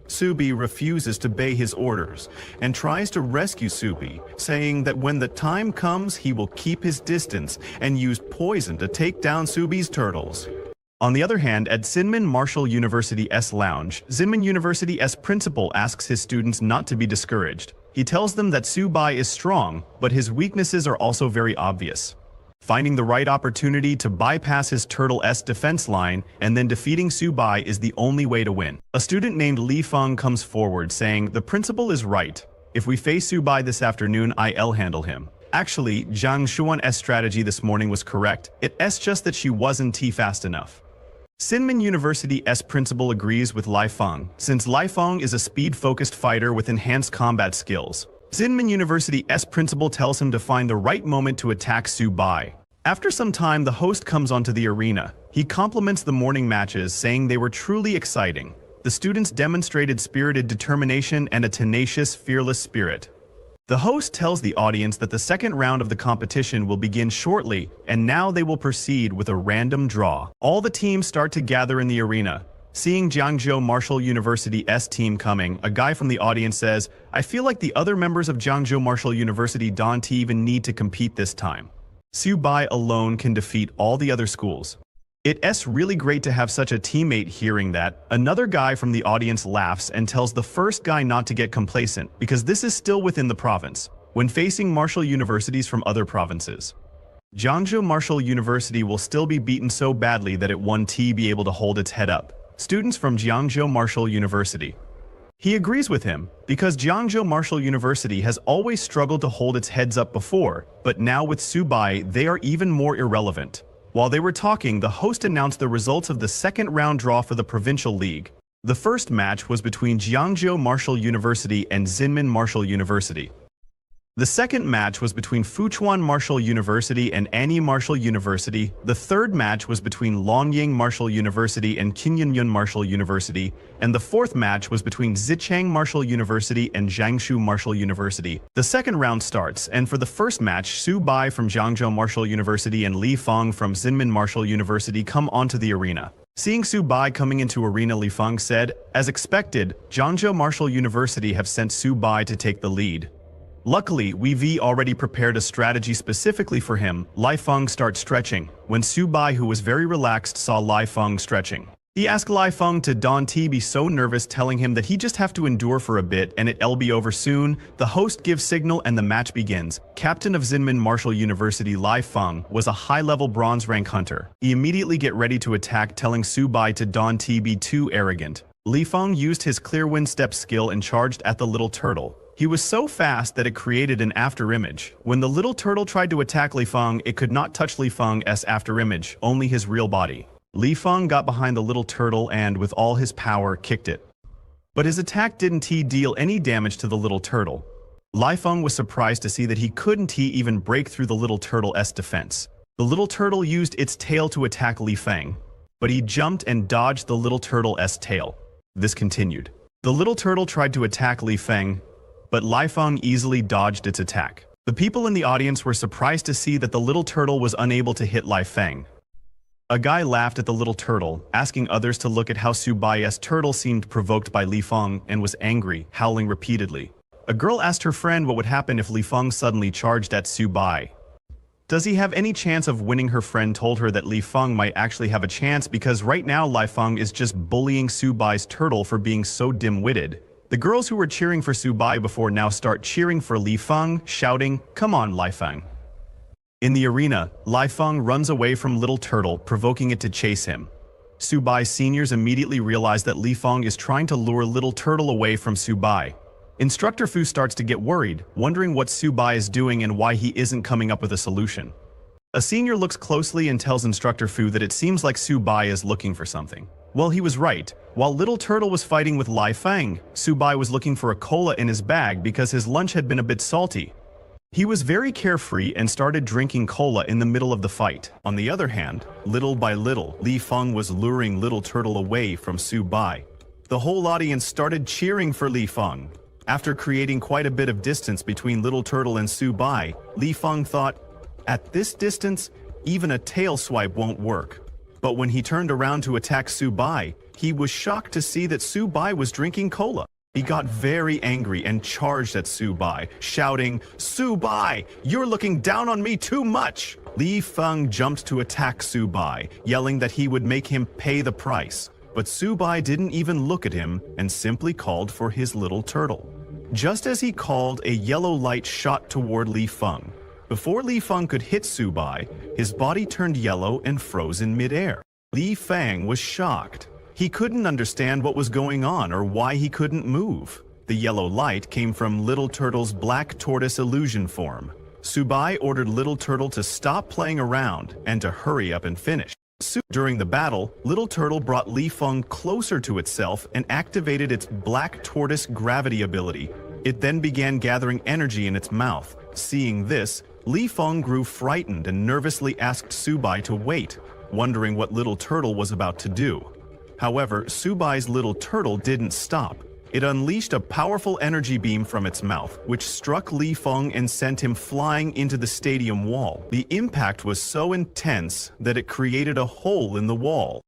Subi refuses to obey his orders and tries to rescue Subi, saying that when the time comes he will keep his distance and use poison to take down Subi's turtles. On the other hand, at Zinmin Martial University's lounge, Zinmin University's principal asks his students not to be discouraged. He tells them that Subai is strong, but his weaknesses are also very obvious. Finding the right opportunity to bypass his turtle's defense line and then defeating Subai is the only way to win. A student named Li Feng comes forward saying, "The principal is right. If we face Subai this afternoon, I'll handle him." Actually, Zhang Xuan's strategy this morning was correct. It's just that she wasn't fast enough. Zinmin University's principal agrees with Li Feng, since Li Feng is a speed-focused fighter with enhanced combat skills. Zinmin University's principal tells him to find the right moment to attack Subai. After some time, the host comes onto the arena. He compliments the morning matches, saying they were truly exciting. The students demonstrated spirited determination and a tenacious, fearless spirit. The host tells the audience that the 2nd round of the competition will begin shortly, and now they will proceed with a random draw. All the teams start to gather in the arena. Seeing Jiangzhou Martial University's team coming, a guy from the audience says, "I feel like the other members of Jiangzhou Martial University don't even need to compete this time. Subai alone can defeat all the other schools." It's really great to have such a teammate. Hearing that, another guy from the audience laughs and tells the first guy not to get complacent, because this is still within the province, when facing martial universities from other provinces. Jiangzhou Martial University will still be beaten so badly that it won't be able to hold its head up. Students from Jiangzhou Martial University. He agrees with him, because Jiangzhou Martial University has always struggled to hold its heads up before, but now with Subai, they are even more irrelevant. While they were talking, the host announced the results of the 2nd round draw for the Provincial League. The first match was between Jiangzhou Martial University and Zinmin Martial University. The second match was between Fuchuan Martial University and Annie Martial University. The third match was between Longying Martial University and Qinyunyun Martial University. And the fourth match was between Zichang Martial University and Jiangsu Martial University. The second round starts, and for the first match, Subai from Jiangzhou Martial University and Li Feng from Zinmin Martial University come onto the arena. Seeing Subai coming into arena, Li Feng said, "As expected, Jiangzhou Martial University have sent Subai to take the lead. Luckily, we've already prepared a strategy specifically for him." Li Feng starts stretching. When Subai, who was very relaxed, saw Li Feng stretching, he asked Li Feng to don't be so nervous, telling him that he just have to endure for a bit and it'll be over soon. The host gives signal and the match begins. Captain of Zinmin Martial University Li Feng was a high-level bronze rank hunter. He immediately get ready to attack, telling Subai to don't be too arrogant. Li Feng used his clear wind step skill and charged at the little turtle. He was so fast that it created an afterimage. When the little turtle tried to attack Li Feng, it could not touch Li Feng's afterimage, only his real body. Li Feng got behind the little turtle and, with all his power, kicked it. But his attack didn't deal any damage to the little turtle. Li Feng was surprised to see that he couldn't even break through the little turtle's defense. The little turtle used its tail to attack Li Feng, but he jumped and dodged the little turtle's tail. This continued. The little turtle tried to attack Li Feng, but Li Feng easily dodged its attack. The people in the audience were surprised to see that the little turtle was unable to hit Lai Feng. A guy laughed at the little turtle, asking others to look at how Subai's turtle seemed provoked by Li Feng and was angry, howling repeatedly. A girl asked her friend what would happen if Li Feng suddenly charged at Subai. Does he have any chance of winning? Her friend told her that Li Feng might actually have a chance because right now Li Feng is just bullying Subai's turtle for being so dim-witted. The girls who were cheering for Subai before now start cheering for Li Feng, shouting, "Come on, Li Feng." In the arena, Li Feng runs away from Little Turtle, provoking it to chase him. Subai's seniors immediately realize that Li Feng is trying to lure Little Turtle away from Subai. Instructor Fu starts to get worried, wondering what Subai is doing and why he isn't coming up with a solution. A senior looks closely and tells Instructor Fu that it seems like Subai is looking for something. Well, he was right. While Little Turtle was fighting with Li Feng, Subai was looking for a cola in his bag because his lunch had been a bit salty. He was very carefree and started drinking cola in the middle of the fight. On the other hand, little by little, Li Feng was luring Little Turtle away from Subai. The whole audience started cheering for Li Feng. After creating quite a bit of distance between Little Turtle and Subai, Li Feng thought, at this distance, even a tail swipe won't work. But when he turned around to attack Subai, he was shocked to see that Subai was drinking cola. He got very angry and charged at Subai, shouting, "Subai, you're looking down on me too much!" Li Feng jumped to attack Subai, yelling that he would make him pay the price. But Subai didn't even look at him and simply called for his Little Turtle. Just as he called, a yellow light shot toward Li Feng. Before Li Feng could hit Subai, his body turned yellow and froze in midair. Li Feng was shocked. He couldn't understand what was going on or why he couldn't move. The yellow light came from Little Turtle's black tortoise illusion form. Subai ordered Little Turtle to stop playing around and to hurry up and finish. During the battle, Little Turtle brought Li Feng closer to itself and activated its black tortoise gravity ability. It then began gathering energy in its mouth. Seeing this, Li Feng grew frightened and nervously asked Subai to wait, wondering what Little Turtle was about to do. However, Subai's Little Turtle didn't stop. It unleashed a powerful energy beam from its mouth, which struck Li Feng and sent him flying into the stadium wall. The impact was so intense that it created a hole in the wall.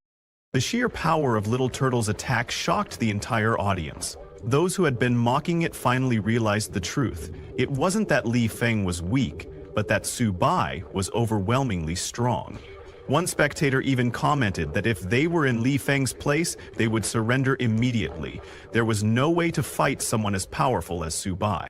The sheer power of Little Turtle's attack shocked the entire audience. Those who had been mocking it finally realized the truth. It wasn't that Li Feng was weak, but that Subai was overwhelmingly strong. One spectator even commented that if they were in Li Feng's place, they would surrender immediately. There was no way to fight someone as powerful as Subai.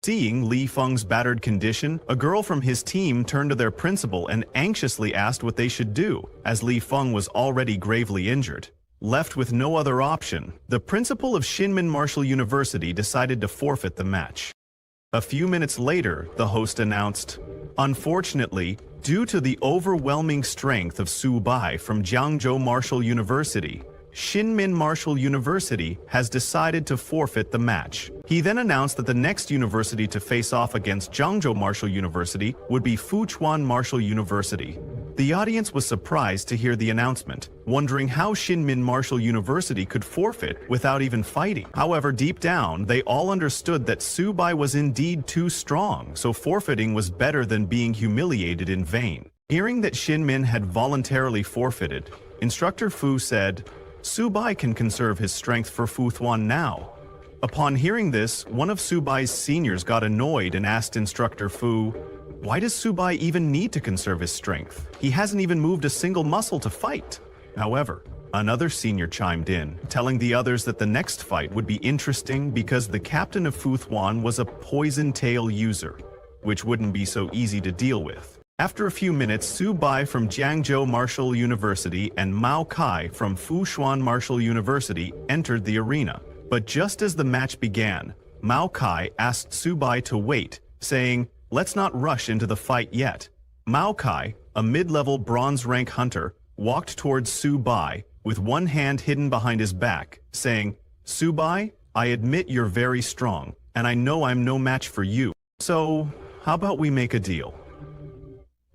Seeing Li Feng's battered condition, a girl from his team turned to their principal and anxiously asked what they should do, as Li Feng was already gravely injured. Left with no other option, the principal of Shinmin Martial University decided to forfeit the match. A few minutes later, the host announced, "Unfortunately, due to the overwhelming strength of Subai from Jiangzhou Martial University, Shinmin Martial University has decided to forfeit the match." He then announced that the next university to face off against Jiangzhou Martial University would be Fuchuan Martial University. The audience was surprised to hear the announcement, wondering how Shinmin Martial University could forfeit without even fighting. However, deep down, they all understood that Subai was indeed too strong, so forfeiting was better than being humiliated in vain. Hearing that Shinmin had voluntarily forfeited, Instructor Fu said, "Subai can conserve his strength for Fuchuan now." Upon hearing this, one of Subai's seniors got annoyed and asked Instructor Fu, "Why does Subai even need to conserve his strength? He hasn't even moved a single muscle to fight." However, another senior chimed in, telling the others that the next fight would be interesting because the captain of Fuchuan was a poison tail user, which wouldn't be so easy to deal with. After a few minutes, Subai from Jiangzhou Martial University and Mao Kai from Fuchuan Martial University entered the arena. But just as the match began, Mao Kai asked Subai to wait, saying, "Let's not rush into the fight yet." Mao Kai, a mid-level bronze rank hunter, walked towards Subai with one hand hidden behind his back, saying, "Subai, I admit you're very strong, and I know I'm no match for you. So, how about we make a deal?"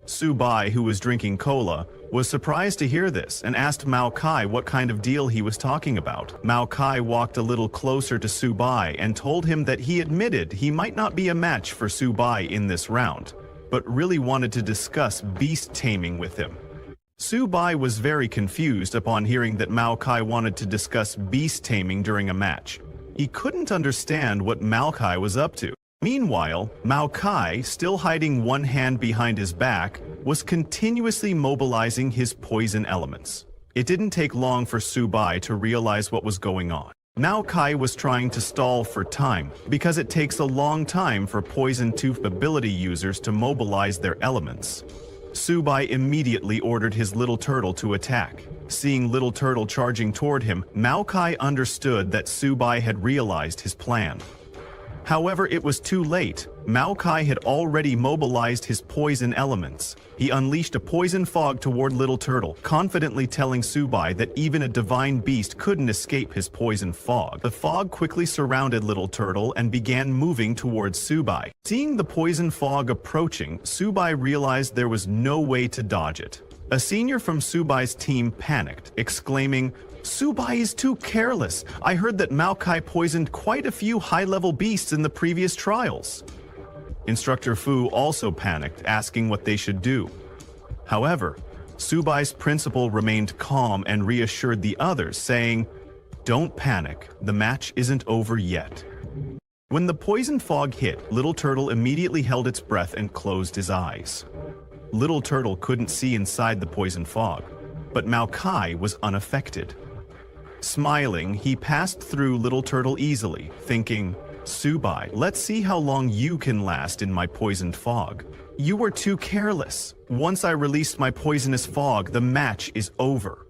Subai, who was drinking cola, was surprised to hear this and asked Mao Kai what kind of deal he was talking about. Mao Kai walked a little closer to Subai and told him that he admitted he might not be a match for Subai in this round, but really wanted to discuss beast taming with him. Subai was very confused upon hearing that Mao Kai wanted to discuss beast taming during a match. He couldn't understand what Mao Kai was up to. Meanwhile, Mao Kai, still hiding one hand behind his back, was continuously mobilizing his poison elements. It didn't take long for Subai to realize what was going on. Mao Kai was trying to stall for time, because it takes a long time for Poison Tooth ability users to mobilize their elements. Subai immediately ordered his little turtle to attack. Seeing little turtle charging toward him, Mao Kai understood that Subai had realized his plan. However, it was too late. Mao Kai had already mobilized his poison elements. He unleashed a poison fog toward Little Turtle, confidently telling Subai that even a divine beast couldn't escape his poison fog. The fog quickly surrounded Little Turtle and began moving towards Subai. Seeing the poison fog approaching, Subai realized there was no way to dodge it. A senior from Subai's team panicked, exclaiming, "Subai is too careless. I heard that Mao Kai poisoned quite a few high-level beasts in the previous trials." Instructor Fu also panicked, asking what they should do. However, Subai's principal remained calm and reassured the others, saying, "Don't panic, the match isn't over yet." When the poison fog hit, Little Turtle immediately held its breath and closed his eyes. Little Turtle couldn't see inside the poison fog, but Mao Kai was unaffected. Smiling, he passed through Little Turtle easily, thinking, "Subai, let's see how long you can last in my poisoned fog. You were too careless. Once I released my poisonous fog, the match is over."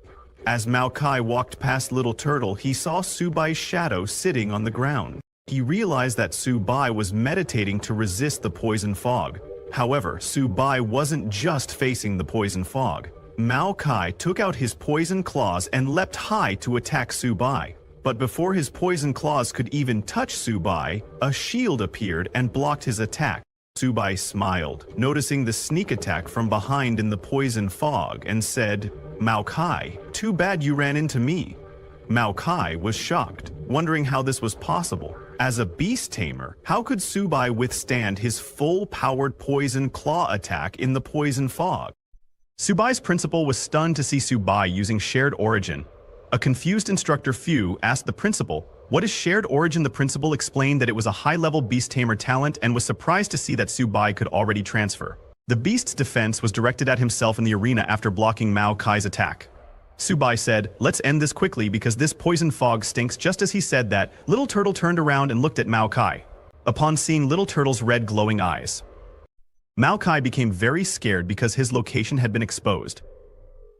As Mao Kai walked past Little Turtle, he saw Subai's shadow sitting on the ground. He realized that Subai was meditating to resist the poison fog. However, Subai wasn't just facing the poison fog. Mao Kai took out his poison claws and leapt high to attack Subai. But before his poison claws could even touch Subai, a shield appeared and blocked his attack. Subai smiled, noticing the sneak attack from behind in the poison fog, and said, "Mao Kai, too bad you ran into me." Mao Kai was shocked, wondering how this was possible. As a beast tamer, how could Subai withstand his full-powered poison claw attack in the poison fog? Subai's principal was stunned to see Subai using shared origin. A confused instructor Fu asked the principal, "What is shared origin?" The principal explained that it was a high-level beast tamer talent and was surprised to see that Subai could already transfer. The beast's defense was directed at himself in the arena after blocking Mao Kai's attack. Subai said, "Let's end this quickly because this poison fog stinks." Just as he said that, Little Turtle turned around and looked at Mao Kai. Upon seeing Little Turtle's red glowing eyes, Mao Kai became very scared because his location had been exposed.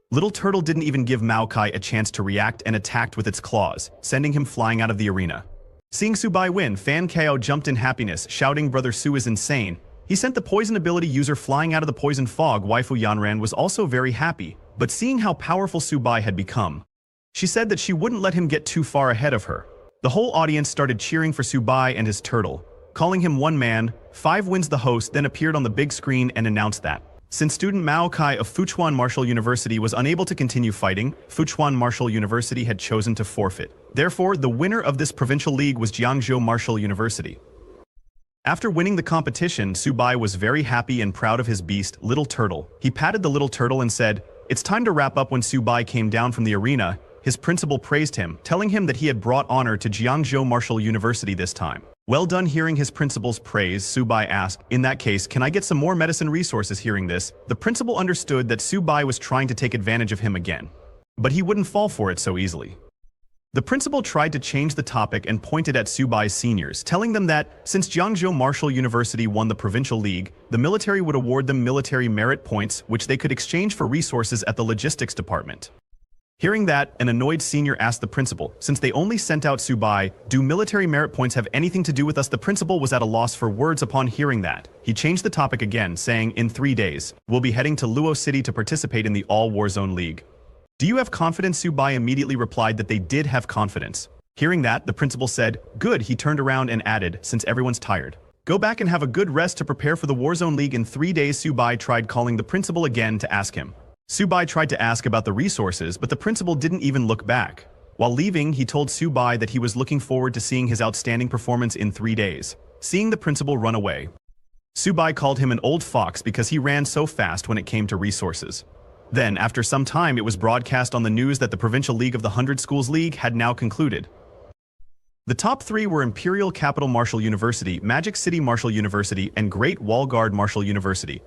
Little Turtle didn't even give Mao Kai a chance to react and attacked with its claws, sending him flying out of the arena. Seeing Subai win, Fan Kao jumped in happiness, shouting, "Brother Su is insane." He sent the poison ability user flying out of the poison fog. Waifu Yanran was also very happy, but seeing how powerful Subai had become, she said that she wouldn't let him get too far ahead of her. The whole audience started cheering for Subai and his turtle, calling him one man. 5 Wins the host then appeared on the big screen and announced that since student Mao Kai of Fuchuan Martial University was unable to continue fighting, Fuchuan Martial University had chosen to forfeit. Therefore, the winner of this provincial league was Jiangzhou Martial University. After winning the competition, Subai was very happy and proud of his beast, Little Turtle. He patted the little turtle and said, "It's time to wrap up." When Subai came down from the arena, his principal praised him, telling him that he had brought honor to Jiangzhou Martial University this time. Well done. Hearing his principal's praise, Subai asked, "In that case, can I get some more medicine resources?" Hearing this, the principal understood that Subai was trying to take advantage of him again. But he wouldn't fall for it so easily. The principal tried to change the topic and pointed at Subai's seniors, telling them that, since Jiangzhou Martial University won the provincial league, the military would award them military merit points, which they could exchange for resources at the logistics department. Hearing that, an annoyed senior asked the principal, "Since they only sent out Subai, do military merit points have anything to do with us?" The principal was at a loss for words upon hearing that. He changed the topic again, saying, "In 3 days, we'll be heading to Luo City to participate in the All Warzone League. Do you have confidence?" Subai immediately replied that they did have confidence. Hearing that, the principal said, "Good." He turned around and added, "Since everyone's tired, Go back and have a good rest to prepare for the Warzone League in 3 days. Subai tried calling the principal again to ask him. Subai tried to ask about the resources, but the principal didn't even look back. While leaving, he told Subai that he was looking forward to seeing his outstanding performance in 3 days. Seeing the principal run away, Subai called him an old fox because he ran so fast when it came to resources. Then, after some time, it was broadcast on the news that the Provincial League of the 100 Schools League had now concluded. The top 3 were Imperial Capital Martial University, Magic City Martial University, and Great Wall Guard Martial University.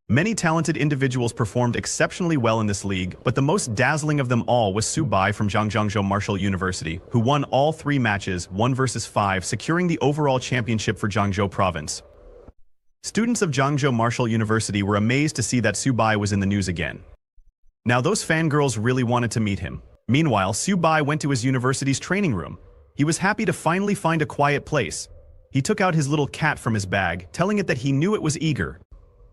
Many talented individuals performed exceptionally well in this league, but the most dazzling of them all was Subai from Zhangjiangzhou Martial University, who won all 3 matches, 1 versus 5, securing the overall championship for Zhangjiou Province. Students of Zhangjiou Martial University were amazed to see that Subai was in the news again. Now those fangirls really wanted to meet him. Meanwhile, Subai went to his university's training room. He was happy to finally find a quiet place. He took out his little cat from his bag, telling it that he knew it was eager.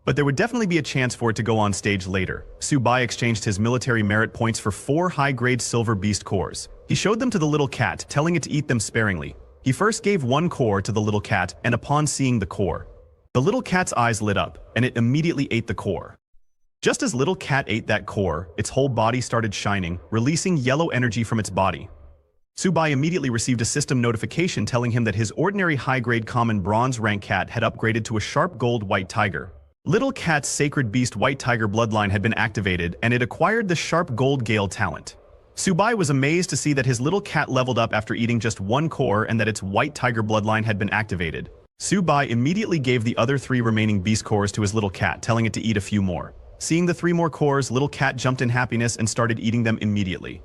But there would definitely be a chance for it to go on stage later. Subai exchanged his military merit points for 4 high-grade silver beast cores. He showed them to the little cat, telling it to eat them sparingly. He first gave 1 core to the little cat, and upon seeing the core, the little cat's eyes lit up, and it immediately ate the core. Just as little cat ate that core, its whole body started shining, releasing yellow energy from its body. Subai immediately received a system notification telling him that his ordinary high-grade common bronze rank cat had upgraded to a sharp gold white tiger. Little Cat's Sacred Beast White Tiger bloodline had been activated, and it acquired the Sharp Gold Gale talent. Subai was amazed to see that his little cat leveled up after eating just 1 core and that its White Tiger bloodline had been activated. Subai immediately gave the other 3 remaining beast cores to his little cat, telling it to eat a few more. Seeing the 3 more cores, little cat jumped in happiness and started eating them immediately.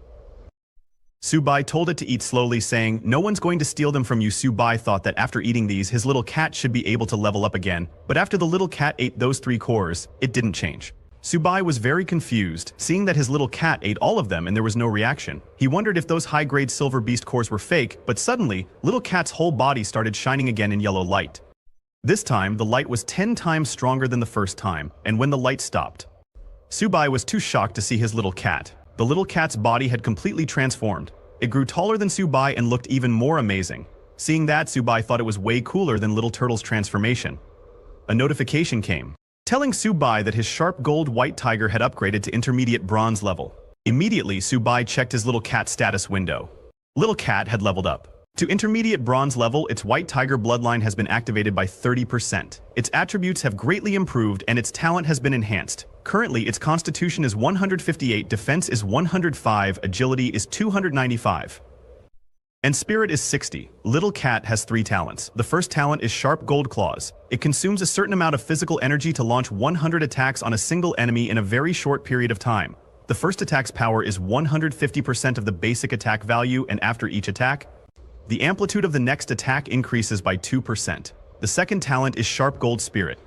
Subai told it to eat slowly, saying, "No one's going to steal them from you." Subai thought that after eating these, his little cat should be able to level up again, but after the little cat ate those 3 cores, it didn't change. Subai was very confused, seeing that his little cat ate all of them and there was no reaction. He wondered if those high-grade silver beast cores were fake, but suddenly, little cat's whole body started shining again in yellow light. This time, the light was 10 times stronger than the first time, and when the light stopped, Subai was too shocked to see his little cat. The little cat's body had completely transformed. It grew taller than Subai and looked even more amazing. Seeing that, Subai thought it was way cooler than Little Turtle's transformation. A notification came, telling Subai that his sharp gold white tiger had upgraded to intermediate bronze level. Immediately, Subai checked his little cat status window. Little cat had leveled up. To intermediate bronze level, its white tiger bloodline has been activated by 30%. Its attributes have greatly improved and its talent has been enhanced. Currently, its constitution is 158, defense is 105, agility is 295, and spirit is 60. Little cat has 3 talents. The first talent is sharp gold claws. It consumes a certain amount of physical energy to launch 100 attacks on a single enemy in a very short period of time. The first attack's power is 150% of the basic attack value, and after each attack, the amplitude of the next attack increases by 2%. The second talent is Sharp Gold Spirit.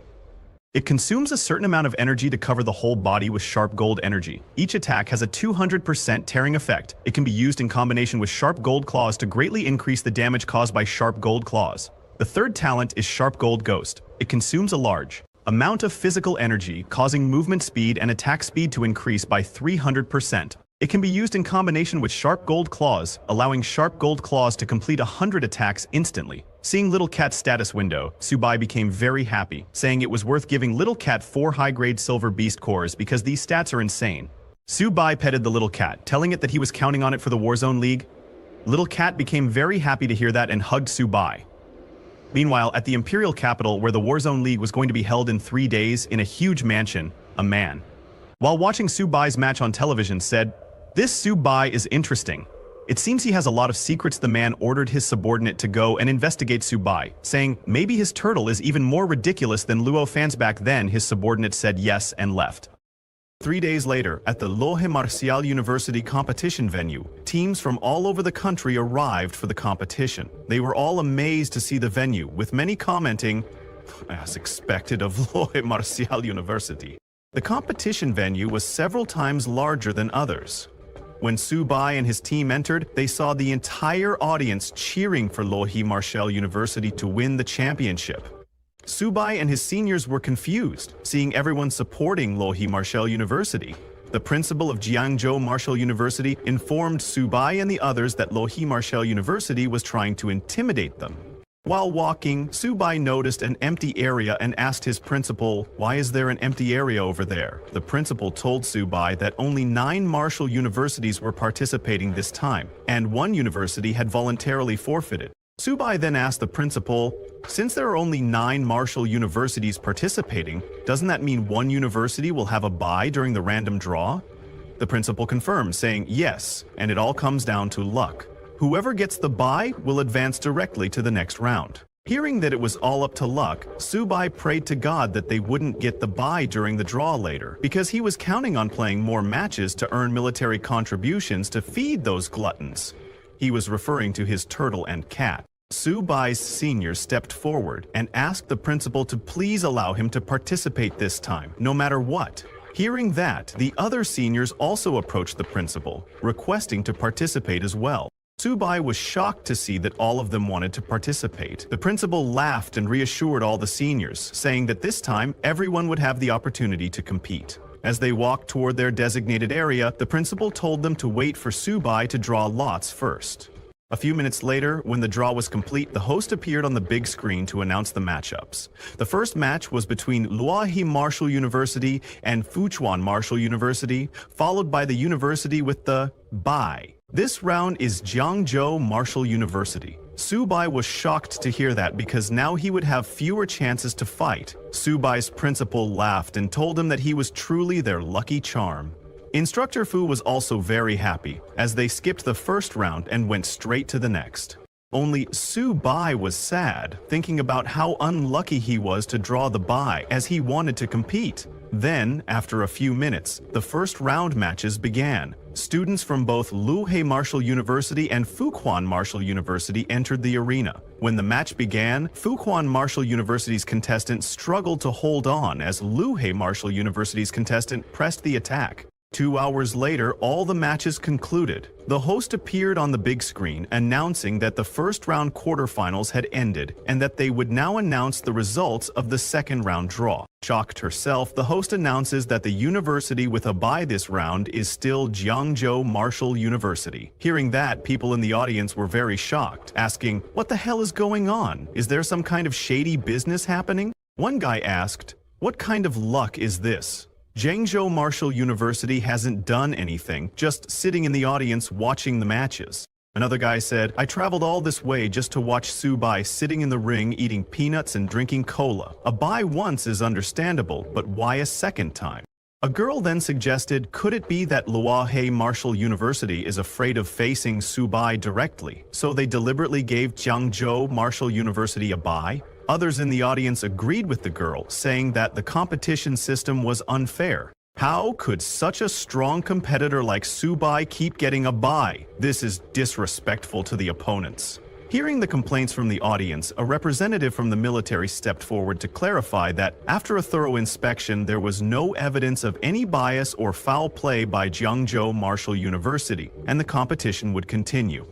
It consumes a certain amount of energy to cover the whole body with sharp gold energy. Each attack has a 200% tearing effect. It can be used in combination with Sharp Gold Claws to greatly increase the damage caused by Sharp Gold Claws. The third talent is Sharp Gold Ghost. It consumes a large amount of physical energy, causing movement speed and attack speed to increase by 300%. It can be used in combination with Sharp Gold Claws, allowing Sharp Gold Claws to complete 100 attacks instantly. Seeing Little Cat's status window, Subai became very happy, saying it was worth giving Little Cat 4 high-grade silver beast cores because these stats are insane. Subai petted the little cat, telling it that he was counting on it for the Warzone League. Little Cat became very happy to hear that and hugged Subai. Meanwhile, at the Imperial capital, where the Warzone League was going to be held in 3 days in a huge mansion, a man, while watching Subai's match on television, said, "This Subai is interesting. It seems he has a lot of secrets." The man ordered his subordinate to go and investigate Subai, saying maybe his turtle is even more ridiculous than Luo fans back then. His subordinate said yes and left. 3 days later, at the Lohe Martial University competition venue, teams from all over the country arrived for the competition. They were all amazed to see the venue, with many commenting, "As expected of Lohe Martial University." The competition venue was several times larger than others. When Subai and his team entered, they saw the entire audience cheering for Lohe Martial University to win the championship. Subai and his seniors were confused, seeing everyone supporting Lohe Martial University. The principal of Jiangzhou Martial University informed Subai and the others that Lohe Martial University was trying to intimidate them. While walking, Subai noticed an empty area and asked his principal, "Why is there an empty area over there?" The principal told Subai that only 9 martial universities were participating this time, and 1 university had voluntarily forfeited. Subai then asked the principal, "Since there are only 9 martial universities participating, doesn't that mean 1 university will have a bye during the random draw?" The principal confirmed, saying yes, and it all comes down to luck. Whoever gets the bye will advance directly to the next round. Hearing that it was all up to luck, Subai prayed to God that they wouldn't get the bye during the draw later, because he was counting on playing more matches to earn military contributions to feed those gluttons. He was referring to his turtle and cat. Subai's senior stepped forward and asked the principal to please allow him to participate this time, no matter what. Hearing that, the other seniors also approached the principal, requesting to participate as well. Subai was shocked to see that all of them wanted to participate. The principal laughed and reassured all the seniors, saying that this time everyone would have the opportunity to compete. As they walked toward their designated area, the principal told them to wait for Subai to draw lots first. A few minutes later, when the draw was complete, the host appeared on the big screen to announce the matchups. The first match was between Luohe Martial University and Fuchuan Martial University, followed by the university with the bye. This round is Jiangzhou Martial University. Subai was shocked to hear that because now he would have fewer chances to fight. Subai's principal laughed and told him that he was truly their lucky charm. Instructor Fu was also very happy, as they skipped the first round and went straight to the next. Only Subai was sad, thinking about how unlucky he was to draw the bye, as he wanted to compete. Then, after a few minutes, the first round matches began. Students from both Luohe Martial University and Fuquan Martial University entered the arena. When the match began, Fuquan Martial University's contestant struggled to hold on as Luohe Martial University's contestant pressed the attack. 2 hours later, all the matches concluded. The host appeared on the big screen, announcing that the first round quarterfinals had ended and that they would now announce the results of the second round draw. Shocked herself, the host announces that the university with a bye this round is still Jiangzhou Martial University. Hearing that, people in the audience were very shocked, asking, "What the hell is going on? Is there some kind of shady business happening?" One guy asked, "What kind of luck is this? Jiangzhou Martial University hasn't done anything, just sitting in the audience watching the matches." Another guy said, "I traveled all this way just to watch Subai sitting in the ring eating peanuts and drinking cola. A bye once is understandable, but why a second time?" A girl then suggested, could it be that Luohe Martial University is afraid of facing Subai directly, so they deliberately gave Jiangzhou Martial University a bye? Others in the audience agreed with the girl, saying that the competition system was unfair. How could such a strong competitor like Subai keep getting a bye? This is disrespectful to the opponents. Hearing the complaints from the audience, a representative from the military stepped forward to clarify that after a thorough inspection, there was no evidence of any bias or foul play by Jiangzhou Martial University, and the competition would continue.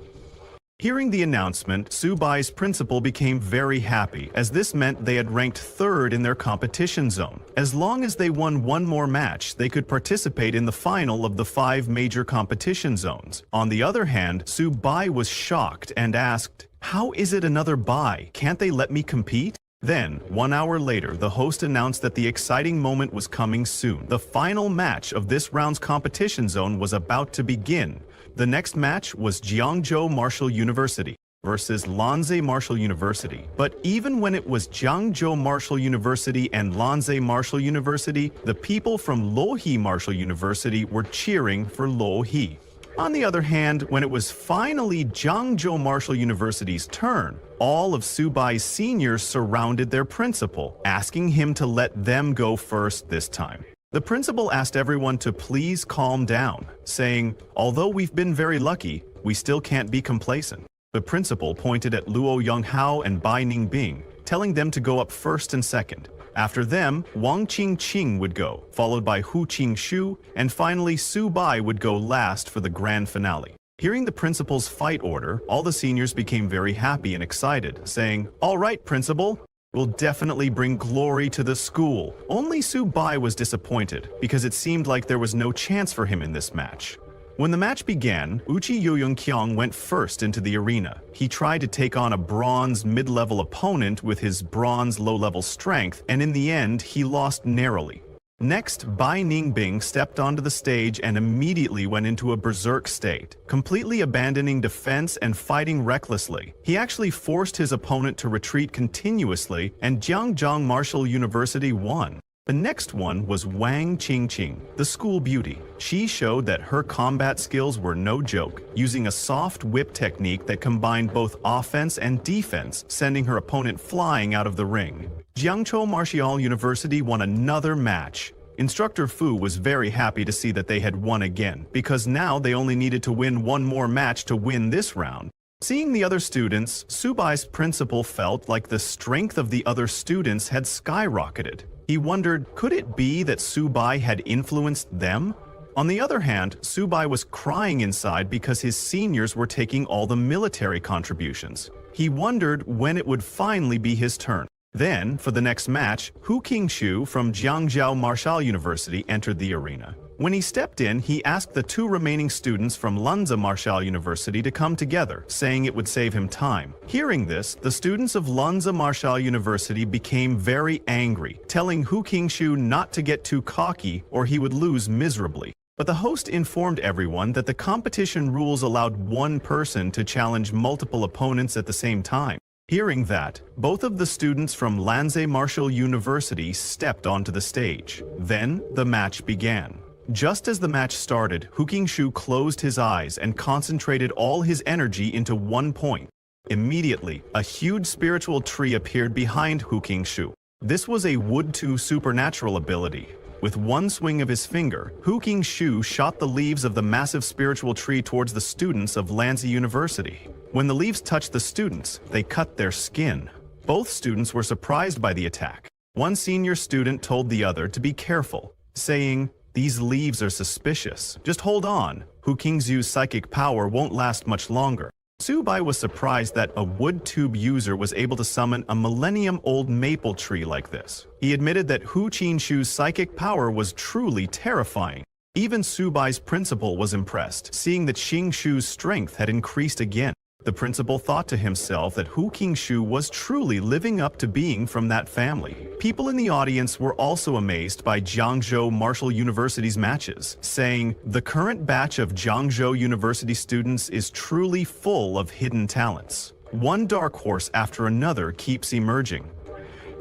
Hearing the announcement, Subai's principal became very happy, as this meant they had ranked 3rd in their competition zone. As long as they won one more match, they could participate in the final of the 5 major competition zones. On the other hand, Subai was shocked and asked, "How is it another bye? Can't they let me compete?" Then, 1 hour later, the host announced that the exciting moment was coming soon. The final match of this round's competition zone was about to begin. The next match was Jiangzhou Martial University versus Lanzhou Martial University. But even when it was Jiangzhou Martial University and Lanzhou Martial University, the people from Luohe Martial University were cheering for Luohe. On the other hand, when it was finally Jiangzhou Martial University's turn, all of Subai's seniors surrounded their principal, asking him to let them go first this time. The principal asked everyone to please calm down, saying, "Although we've been very lucky, we still can't be complacent." The principal pointed at Luo Yonghao and Bai Ningbing, telling them to go up first and second. After them, Wang Qingqing would go, followed by Hu Qingshu, and finally Subai would go last for the grand finale. Hearing the principal's fight order, all the seniors became very happy and excited, saying, "All right, principal, we'll definitely bring glory to the school." Only Subai was disappointed, because it seemed like there was no chance for him in this match. When the match began, Uchi Yoyoung-kyung went first into the arena. He tried to take on a bronze mid-level opponent with his bronze low-level strength, and in the end, he lost narrowly. Next, Bai Ningbing stepped onto the stage and immediately went into a berserk state, completely abandoning defense and fighting recklessly. He actually forced his opponent to retreat continuously, and Jiangzhou Martial University won. The next one was Wang Qingqing, the school beauty. She showed that her combat skills were no joke, using a soft whip technique that combined both offense and defense, sending her opponent flying out of the ring. Jiangzhou Martial University won another match. Instructor Fu was very happy to see that they had won again, because now they only needed to win one more match to win this round. Seeing the other students, Subai's principal felt like the strength of the other students had skyrocketed. He wondered, could it be that Subai had influenced them? On the other hand, Subai was crying inside because his seniors were taking all the military contributions. He wondered when it would finally be his turn. Then, for the next match, Hu Qingshu from Jiangzhou Martial University entered the arena. When he stepped in, he asked the two remaining students from Lanza Martial University to come together, saying it would save him time. Hearing this, the students of Lanza Martial University became very angry, telling Hu Qingshu not to get too cocky or he would lose miserably. But the host informed everyone that the competition rules allowed one person to challenge multiple opponents at the same time. Hearing that, both of the students from Lanze Martial University stepped onto the stage. Then, the match began. Just as the match started, Hu Qingshu closed his eyes and concentrated all his energy into one point. Immediately, a huge spiritual tree appeared behind Hu Qingshu. This was a Wood 2 supernatural ability. With one swing of his finger, Hu Qingshu shot the leaves of the massive spiritual tree towards the students of Lanze University. When the leaves touched the students, they cut their skin. Both students were surprised by the attack. One senior student told the other to be careful, saying, "These leaves are suspicious. Just hold on. Hu Qingshu's psychic power won't last much longer." Subai was surprised that a wood tube user was able to summon a millennium-old maple tree like this. He admitted that Hu Qingshu's psychic power was truly terrifying. Even Subai's principal was impressed, seeing that Qingshu's strength had increased again. The principal thought to himself that Hu Qingshu was truly living up to being from that family. People in the audience were also amazed by Jiangzhou Martial University's matches, saying, "The current batch of Jiangzhou University students is truly full of hidden talents. One dark horse after another keeps emerging."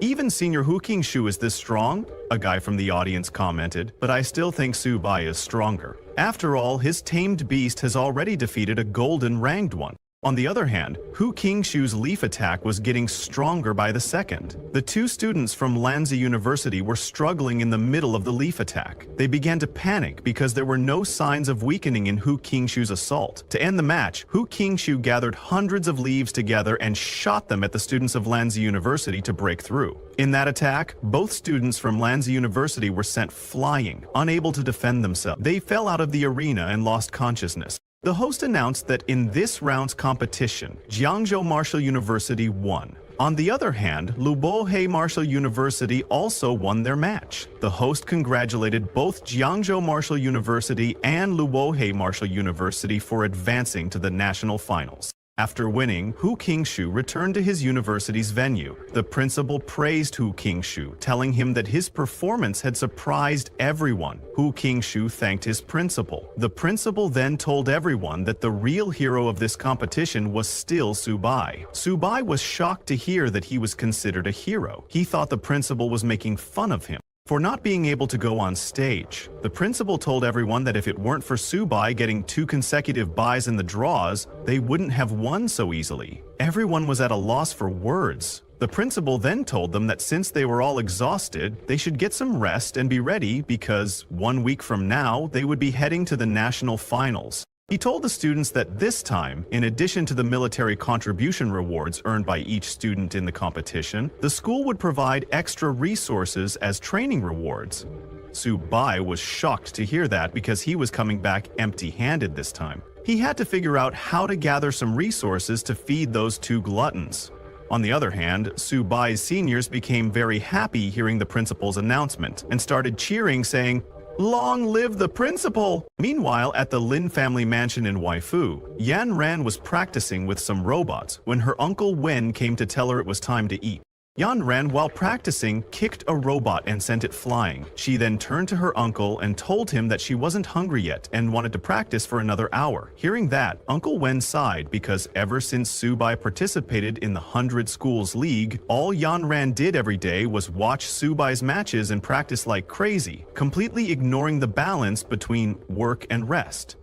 "Even senior Hu Qingshu is this strong?" a guy from the audience commented, "but I still think Subai is stronger. After all, his tamed beast has already defeated a golden ranged one." On the other hand, Hu Qingshu's leaf attack was getting stronger by the second. The two students from Lanze University were struggling in the middle of the leaf attack. They began to panic because there were no signs of weakening in Hu Qingshu's assault. To end the match, Hu Qingshu gathered hundreds of leaves together and shot them at the students of Lanze University to break through. In that attack, both students from Lanze University were sent flying, unable to defend themselves. They fell out of the arena and lost consciousness. The host announced that in this round's competition, Jiangzhou Martial University won. On the other hand, Lubohe Martial University also won their match. The host congratulated both Jiangzhou Martial University and Lubohe Martial University for advancing to the national finals. After winning, Hu Qingshu returned to his university's venue. The principal praised Hu Qingshu, telling him that his performance had surprised everyone. Hu Qingshu thanked his principal. The principal then told everyone that the real hero of this competition was still Subai. Subai was shocked to hear that he was considered a hero. He thought the principal was making fun of him for not being able to go on stage. The principal told everyone that if it weren't for Subai getting 2 consecutive buys in the draws, they wouldn't have won so easily. Everyone was at a loss for words. The principal then told them that since they were all exhausted, they should get some rest and be ready because 1 week from now, they would be heading to the national finals. He told the students that this time, in addition to the military contribution rewards earned by each student in the competition, the school would provide extra resources as training rewards. Subai was shocked to hear that because he was coming back empty-handed this time. He had to figure out how to gather some resources to feed those 2 gluttons. On the other hand, Subai's seniors became very happy hearing the principal's announcement and started cheering, saying, "Long live the principal!" Meanwhile, at the Lin family mansion in Waifu, Yan Ran was practicing with some robots when her uncle Wen came to tell her it was time to eat. Yan Ran, while practicing, kicked a robot and sent it flying. She then turned to her uncle and told him that she wasn't hungry yet and wanted to practice for another hour. Hearing that, Uncle Wen sighed because ever since Subai participated in the 100 Schools League, all Yan Ran did every day was watch Subai's matches and practice like crazy, completely ignoring the balance between work and rest.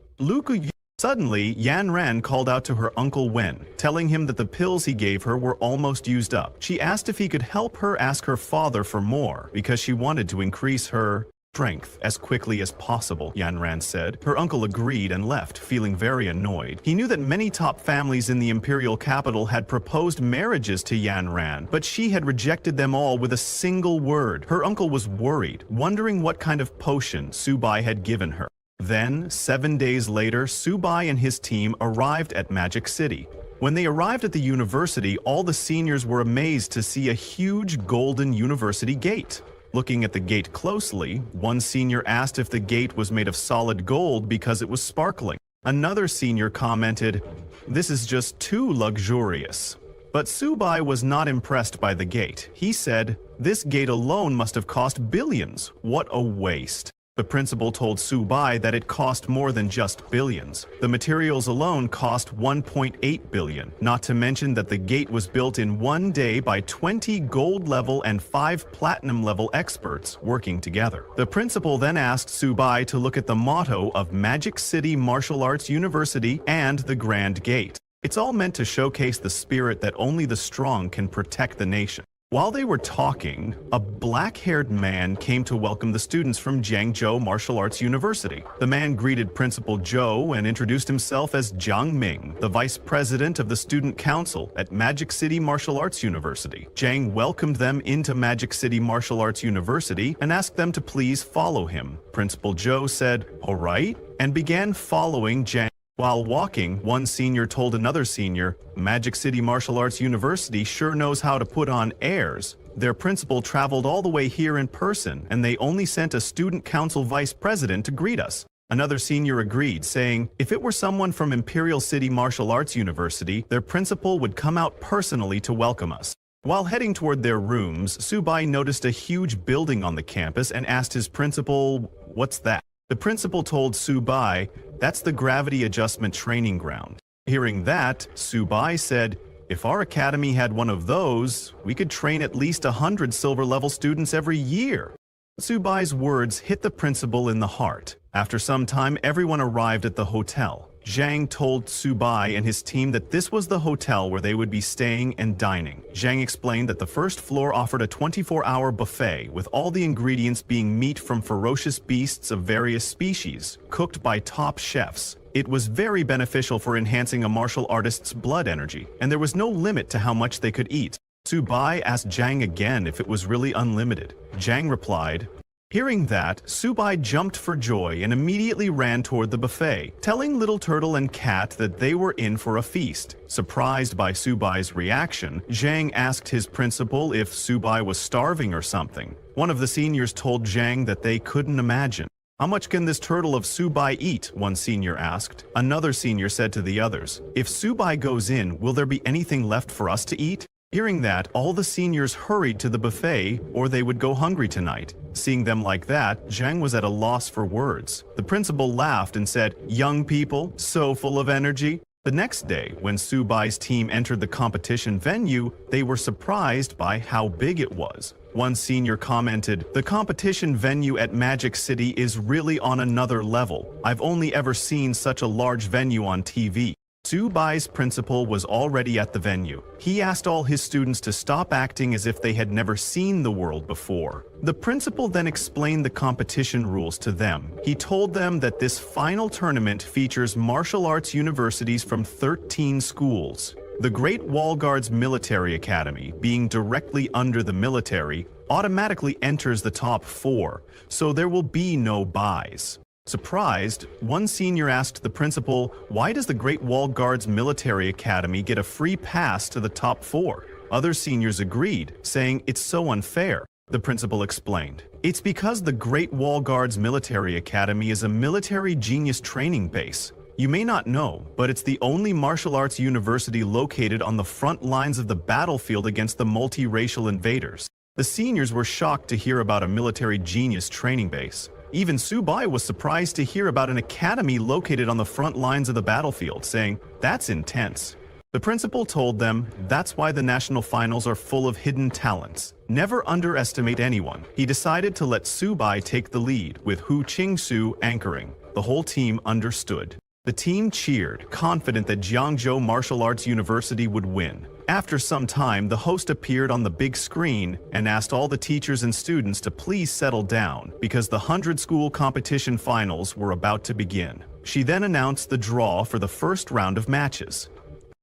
Suddenly, Yan Ran called out to her Uncle Wen, telling him that the pills he gave her were almost used up. She asked if he could help her ask her father for more, because she wanted to increase her strength as quickly as possible, Yan Ran said. Her uncle agreed and left, feeling very annoyed. He knew that many top families in the imperial capital had proposed marriages to Yan Ran, but she had rejected them all with a single word. Her uncle was worried, wondering what kind of potion Subai had given her. Then, 7 days later, Subai and his team arrived at Magic City. When they arrived at the university, all the seniors were amazed to see a huge golden university gate. Looking at the gate closely, one senior asked if the gate was made of solid gold because it was sparkling. Another senior commented, "This is just too luxurious." But Subai was not impressed by the gate. He said, "This gate alone must have cost billions. What a waste." The principal told Subai that it cost more than just billions. The materials alone cost 1.8 billion, not to mention that the gate was built in 1 day by 20 gold level and 5 platinum level experts working together. The principal then asked Subai to look at the motto of Magic City Martial Arts University and the Grand Gate. It's all meant to showcase the spirit that only the strong can protect the nation. While they were talking, a black-haired man came to welcome the students from Jiangzhou Martial Arts University. The man greeted Principal Zhou and introduced himself as Jiang Ming, the vice president of the student council at Magic City Martial Arts University. Jiang welcomed them into Magic City Martial Arts University and asked them to please follow him. Principal Zhou said, "All right," and began following Jiang. While walking, one senior told another senior, "Magic City Martial Arts University sure knows how to put on airs. Their principal traveled all the way here in person, and they only sent a student council vice president to greet us." Another senior agreed, saying, "If it were someone from Imperial City Martial Arts University, their principal would come out personally to welcome us." While heading toward their rooms, Subai noticed a huge building on the campus and asked his principal, "What's that?" The principal told Subai, "That's the gravity adjustment training ground." Hearing that, Subai said, "If our academy had one of those, we could train at least 100 silver-level students every year." Subai's words hit the principal in the heart. After some time, everyone arrived at the hotel. Zhang told Subai and his team that this was the hotel where they would be staying and dining. Zhang explained that the first floor offered a 24-hour buffet, with all the ingredients being meat from ferocious beasts of various species, cooked by top chefs. It was very beneficial for enhancing a martial artist's blood energy, and there was no limit to how much they could eat. Subai asked Zhang again if it was really unlimited. Zhang replied. Hearing that, Subai jumped for joy and immediately ran toward the buffet, telling Little Turtle and Cat that they were in for a feast. Surprised by Subai's reaction, Zhang asked his principal if Subai was starving or something. One of the seniors told Zhang that they couldn't imagine. "How much can this turtle of Subai eat?" one senior asked. Another senior said to the others, "If Subai goes in, will there be anything left for us to eat?" Hearing that, all the seniors hurried to the buffet, or they would go hungry tonight. Seeing them like that, Zhang was at a loss for words. The principal laughed and said, "Young people, so full of energy." The next day, when Subai's team entered the competition venue, they were surprised by how big it was. One senior commented, "The competition venue at Magic City is really on another level. I've only ever seen such a large venue on TV." Subai's principal was already at the venue. He asked all his students to stop acting as if they had never seen the world before. The principal then explained the competition rules to them. He told them that this final tournament features martial arts universities from 13 schools. The Great Wall Guard's military academy, being directly under the military, automatically enters the top 4, so there will be no buys. Surprised, one senior asked the principal, "Why does the Great Wall Guard's military academy get a free pass to the top 4? Other seniors agreed, saying it's so unfair. The principal explained. It's because the Great Wall Guard's military academy is a military genius training base. You may not know, but it's the only martial arts university located on the front lines of the battlefield against the multiracial invaders. The seniors were shocked to hear about a military genius training base. Even Subai was surprised to hear about an academy located on the front lines of the battlefield, saying, "That's intense." The principal told them, that's why the national finals are full of hidden talents. Never underestimate anyone. He decided to let Subai take the lead, with Hu Qingsu anchoring. The whole team understood. The team cheered, confident that Jiangzhou Martial Arts University would win. After some time, the host appeared on the big screen and asked all the teachers and students to please settle down because the 100-school competition finals were about to begin. She then announced the draw for the first round of matches.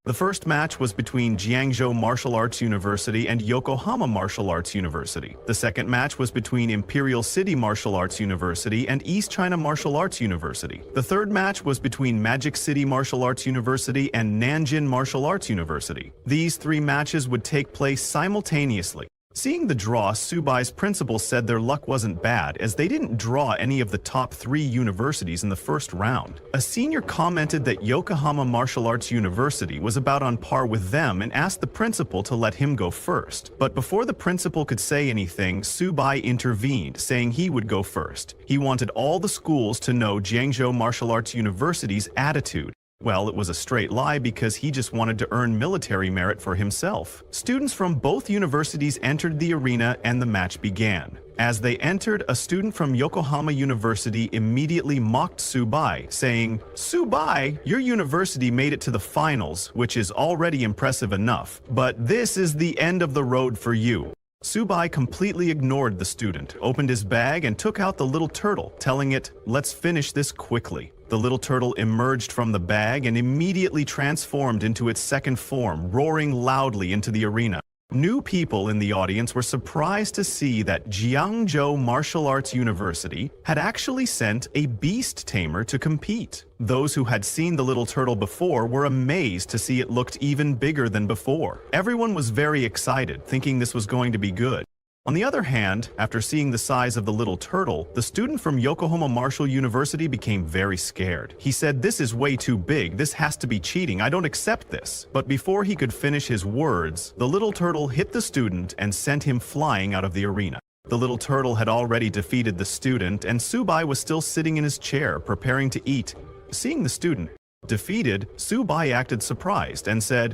The first match was between Jiangzhou Martial Arts University and Yokohama Martial Arts University. The second match was between Imperial City Martial Arts University and East China Martial Arts University. The third match was between Magic City Martial Arts University and Nanjing Martial Arts University. These three matches would take place simultaneously. Seeing the draw, Subai's principal said their luck wasn't bad, as they didn't draw any of the top 3 universities in the first round. A senior commented that Yokohama Martial Arts University was about on par with them and asked the principal to let him go first. But before the principal could say anything, Subai intervened, saying he would go first. He wanted all the schools to know Jiangzhou Martial Arts University's attitude. Well, it was a straight lie because he just wanted to earn military merit for himself. Students from both universities entered the arena and the match began. As they entered, a student from Yokohama University immediately mocked Subai, saying, "Subai, your university made it to the finals, which is already impressive enough, but this is the end of the road for you." Subai completely ignored the student, opened his bag and took out the little turtle, telling it, "Let's finish this quickly." The little turtle emerged from the bag and immediately transformed into its second form, roaring loudly into the arena. New people in the audience were surprised to see that Jiangzhou Martial Arts University had actually sent a beast tamer to compete. Those who had seen the little turtle before were amazed to see it looked even bigger than before. Everyone was very excited, thinking this was going to be good. On the other hand, after seeing the size of the little turtle, the student from Yokohama Martial University became very scared. He said, "This is way too big, this has to be cheating, I don't accept this." But before he could finish his words, the little turtle hit the student and sent him flying out of the arena. The little turtle had already defeated the student, and Subai was still sitting in his chair, preparing to eat. Seeing the student defeated, Subai acted surprised and said,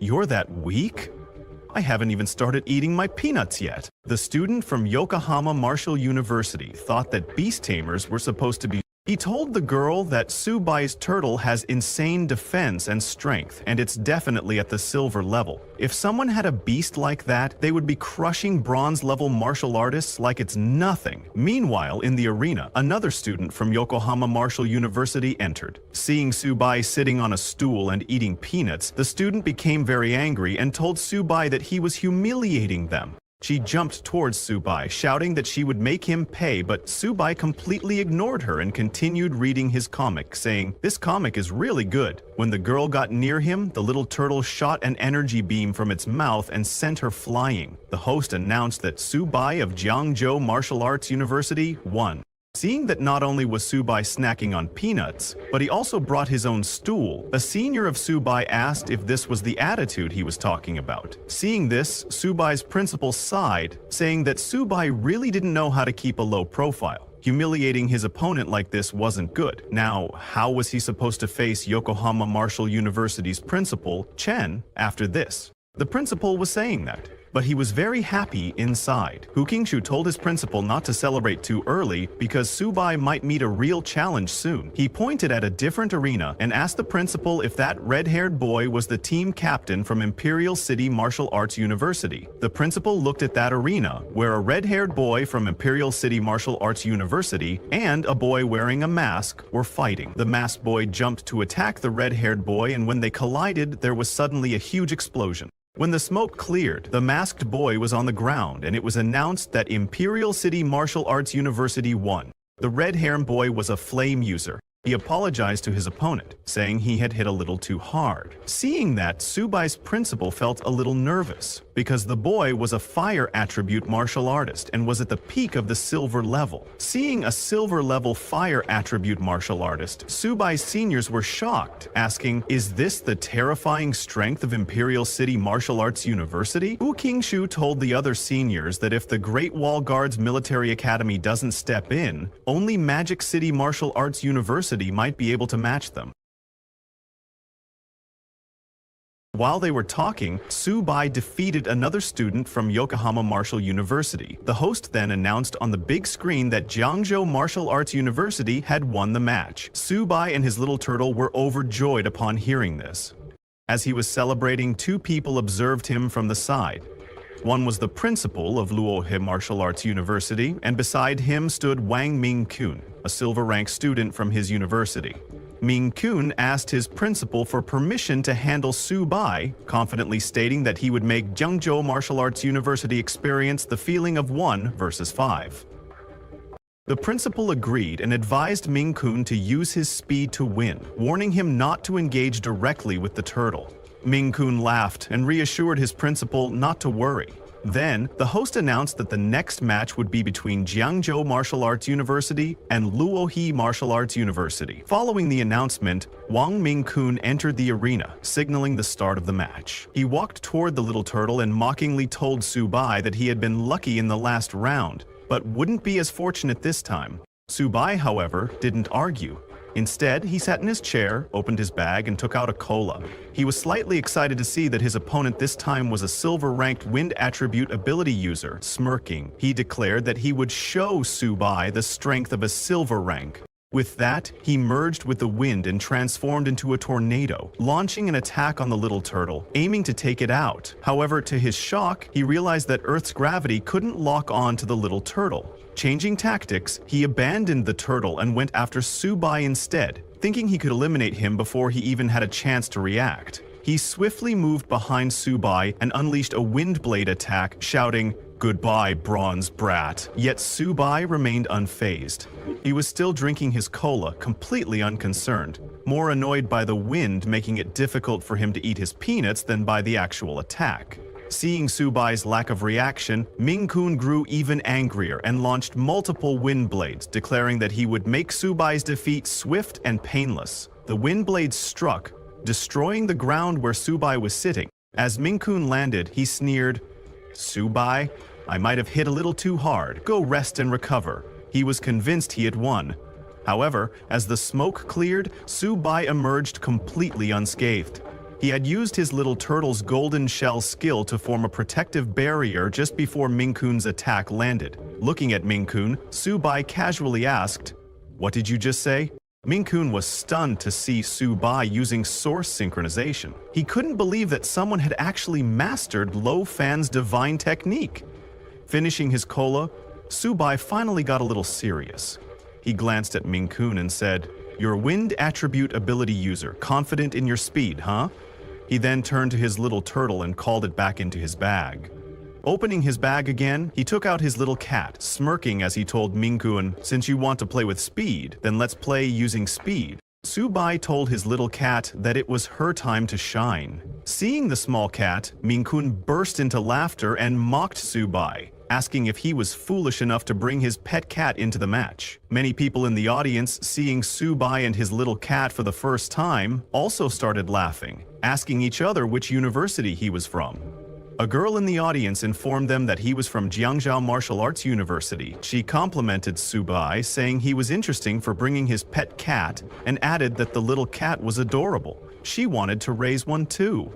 "You're that weak? I haven't even started eating my peanuts yet." The student from Yokohama Martial University thought that beast tamers were supposed to be. He told the girl that Subai's turtle has insane defense and strength, and it's definitely at the silver level. If someone had a beast like that, they would be crushing bronze-level martial artists like it's nothing. Meanwhile, in the arena, another student from Yokohama Martial University entered. Seeing Subai sitting on a stool and eating peanuts, the student became very angry and told Subai that he was humiliating them. She jumped towards Subai, shouting that she would make him pay, but Subai completely ignored her and continued reading his comic, saying, "This comic is really good." When the girl got near him, the little turtle shot an energy beam from its mouth and sent her flying. The host announced that Subai of Jiangzhou Martial Arts University won. Seeing that not only was Subai snacking on peanuts, but he also brought his own stool, a senior of Subai asked if this was the attitude he was talking about. Seeing this, Subai's principal sighed, saying that Subai really didn't know how to keep a low profile. Humiliating his opponent like this wasn't good. Now, how was he supposed to face Yokohama Martial University's principal, Chen, after this? The principal was saying that, but he was very happy inside. Hu Qingshu told his principal not to celebrate too early because Subai might meet a real challenge soon. He pointed at a different arena and asked the principal if that red-haired boy was the team captain from Imperial City Martial Arts University. The principal looked at that arena, where a red-haired boy from Imperial City Martial Arts University and a boy wearing a mask were fighting. The masked boy jumped to attack the red-haired boy, and when they collided, there was suddenly a huge explosion. When the smoke cleared, the masked boy was on the ground, and it was announced that Imperial City Martial Arts University won. The red-haired boy was a flame user. He apologized to his opponent, saying he had hit a little too hard. Seeing that, Subai's principal felt a little nervous, because the boy was a fire attribute martial artist and was at the peak of the silver level. Seeing a silver level fire attribute martial artist, Subai's seniors were shocked, asking, "Is this the terrifying strength of Imperial City Martial Arts University?" Wu Qingshu told the other seniors that if the Great Wall Guard's military academy doesn't step in, only Magic City Martial Arts University might be able to match them. While they were talking, Subai defeated another student from Yokohama Martial University. The host then announced on the big screen that Jiangzhou Martial Arts University had won the match. Subai and his little turtle were overjoyed upon hearing this. As he was celebrating, two people observed him from the side. One was the principal of Luohe Martial Arts University, and beside him stood Wang Ming-kun, a silver-rank student from his university. Ming-kun asked his principal for permission to handle Subai, confidently stating that he would make Jiangzhou Martial Arts University experience the feeling of 1 versus 5. The principal agreed and advised Ming-kun to use his speed to win, warning him not to engage directly with the turtle. Ming-kun laughed and reassured his principal not to worry. Then, the host announced that the next match would be between Jiangzhou Martial Arts University and Luohe Martial Arts University. Following the announcement, Wang Ming-kun entered the arena, signaling the start of the match. He walked toward the little turtle and mockingly told Subai that he had been lucky in the last round, but wouldn't be as fortunate this time. Subai, however, didn't argue. Instead, he sat in his chair, opened his bag, and took out a cola. He was slightly excited to see that his opponent this time was a silver-ranked wind attribute ability user. Smirking, he declared that he would show Subai the strength of a silver rank. With that, he merged with the wind and transformed into a tornado, launching an attack on the little turtle, aiming to take it out. However, to his shock, he realized that Earth's gravity couldn't lock on to the little turtle. Changing tactics, he abandoned the turtle and went after Subai instead, thinking he could eliminate him before he even had a chance to react. He swiftly moved behind Subai and unleashed a wind blade attack, shouting, "Goodbye, bronze brat." Yet Subai remained unfazed. He was still drinking his cola, completely unconcerned, more annoyed by the wind making it difficult for him to eat his peanuts than by the actual attack. Seeing Subai's lack of reaction, Ming-kun grew even angrier and launched multiple wind blades, declaring that he would make Subai's defeat swift and painless. The wind blades struck, destroying the ground where Subai was sitting. As Ming-kun landed, he sneered, "Subai, I might have hit a little too hard. Go rest and recover." He was convinced he had won. However, as the smoke cleared, Subai emerged completely unscathed. He had used his little turtle's golden shell skill to form a protective barrier just before Ming-kun's attack landed. Looking at Ming-kun, Subai casually asked, "What did you just say?" Ming-kun was stunned to see Subai using source synchronization. He couldn't believe that someone had actually mastered Lo Fan's divine technique. Finishing his cola, Subai finally got a little serious. He glanced at Ming-kun and said, "You're a wind attribute ability user, confident in your speed, huh?" He then turned to his little turtle and called it back into his bag. Opening his bag again, he took out his little cat, smirking as he told Ming-kun, "Since you want to play with speed, then let's play using speed." Subai told his little cat that it was her time to shine. Seeing the small cat, Ming-kun burst into laughter and mocked Subai, asking if he was foolish enough to bring his pet cat into the match. Many people in the audience, seeing Subai and his little cat for the first time, also started laughing, asking each other which university he was from. A girl in the audience informed them that he was from Jiangzhou Martial Arts University. She complimented Subai, saying he was interesting for bringing his pet cat, and added that the little cat was adorable. She wanted to raise one too.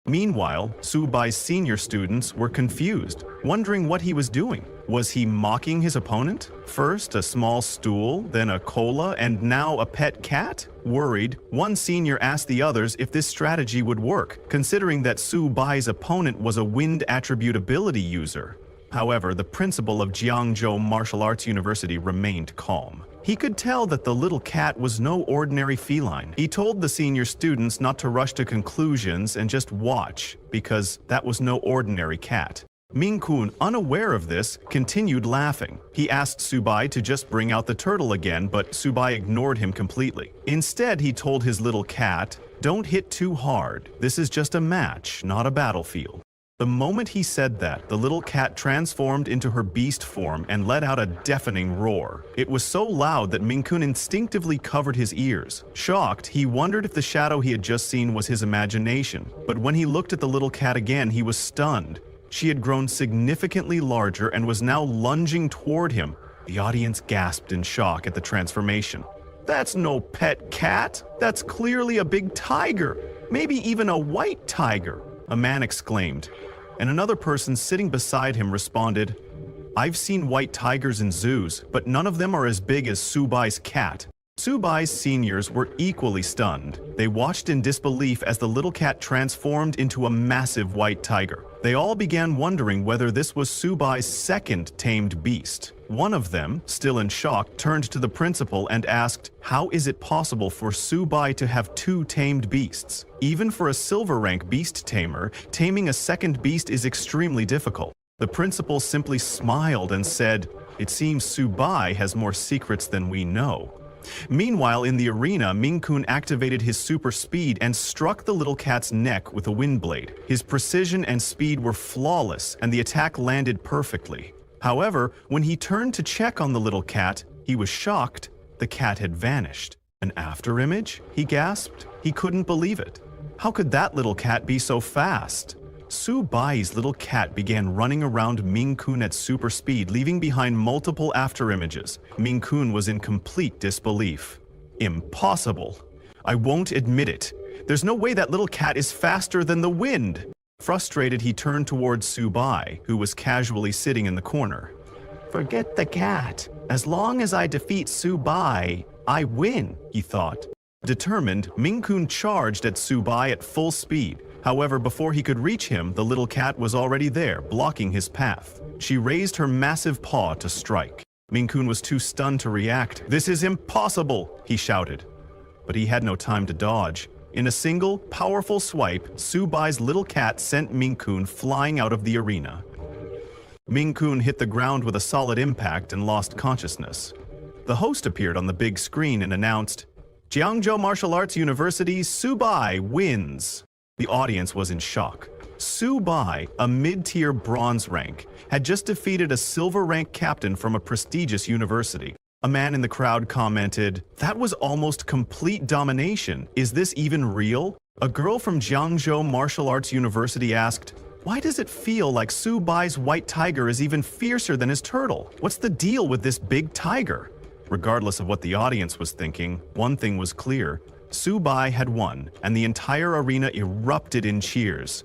Meanwhile, Subai's senior students were confused, wondering what he was doing. Was he mocking his opponent? First a small stool, then a cola, and now a pet cat? Worried, one senior asked the others if this strategy would work, considering that Subai's opponent was a wind attribute ability user. However, the principal of Jiangzhou Martial Arts University remained calm. He could tell that the little cat was no ordinary feline. He told the senior students not to rush to conclusions and just watch, because that was no ordinary cat. Ming-kun, unaware of this, continued laughing. He asked Subai to just bring out the turtle again, but Subai ignored him completely. Instead, he told his little cat, "Don't hit too hard. This is just a match, not a battlefield." The moment he said that, the little cat transformed into her beast form and let out a deafening roar. It was so loud that Ming-kun instinctively covered his ears. Shocked, he wondered if the shadow he had just seen was his imagination. But when he looked at the little cat again, he was stunned. She had grown significantly larger and was now lunging toward him. The audience gasped in shock at the transformation. "That's no pet cat. That's clearly a big tiger. Maybe even a white tiger," a man exclaimed. And another person sitting beside him responded, "I've seen white tigers in zoos, but none of them are as big as Subai's cat." Subai's seniors were equally stunned. They watched in disbelief as the little cat transformed into a massive white tiger. They all began wondering whether this was Subai's second tamed beast. One of them, still in shock, turned to the principal and asked, "How is it possible for Subai to have two tamed beasts? Even for a silver rank beast tamer, taming a second beast is extremely difficult." The principal simply smiled and said, "It seems Subai has more secrets than we know." Meanwhile, in the arena, Ming-kun activated his super speed and struck the little cat's neck with a wind blade. His precision and speed were flawless, and the attack landed perfectly. However, when he turned to check on the little cat, he was shocked. The cat had vanished. "An afterimage?" he gasped. He couldn't believe it. How could that little cat be so fast? Subai's little cat began running around Ming-kun at super speed, leaving behind multiple afterimages. Ming-kun was in complete disbelief. "Impossible. I won't admit it. There's no way that little cat is faster than the wind." Frustrated, he turned towards Subai, who was casually sitting in the corner. "Forget the cat. As long as I defeat Subai, I win," he thought. Determined, Ming-kun charged at Subai at full speed. However, before he could reach him, the little cat was already there, blocking his path. She raised her massive paw to strike. Ming-kun was too stunned to react. "This is impossible!" he shouted. But he had no time to dodge. In a single, powerful swipe, Subai's little cat sent Ming-kun flying out of the arena. Ming-kun hit the ground with a solid impact and lost consciousness. The host appeared on the big screen and announced, "Jiangzhou Martial Arts University's Subai wins." The audience was in shock. Subai, a mid-tier bronze rank, had just defeated a silver rank captain from a prestigious university. A man in the crowd commented, "That was almost complete domination. Is this even real?" A girl from Jiangzhou Martial Arts University asked, "Why does it feel like Subai's white tiger is even fiercer than his turtle? What's the deal with this big tiger?" Regardless of what the audience was thinking, one thing was clear. Subai had won, and the entire arena erupted in cheers.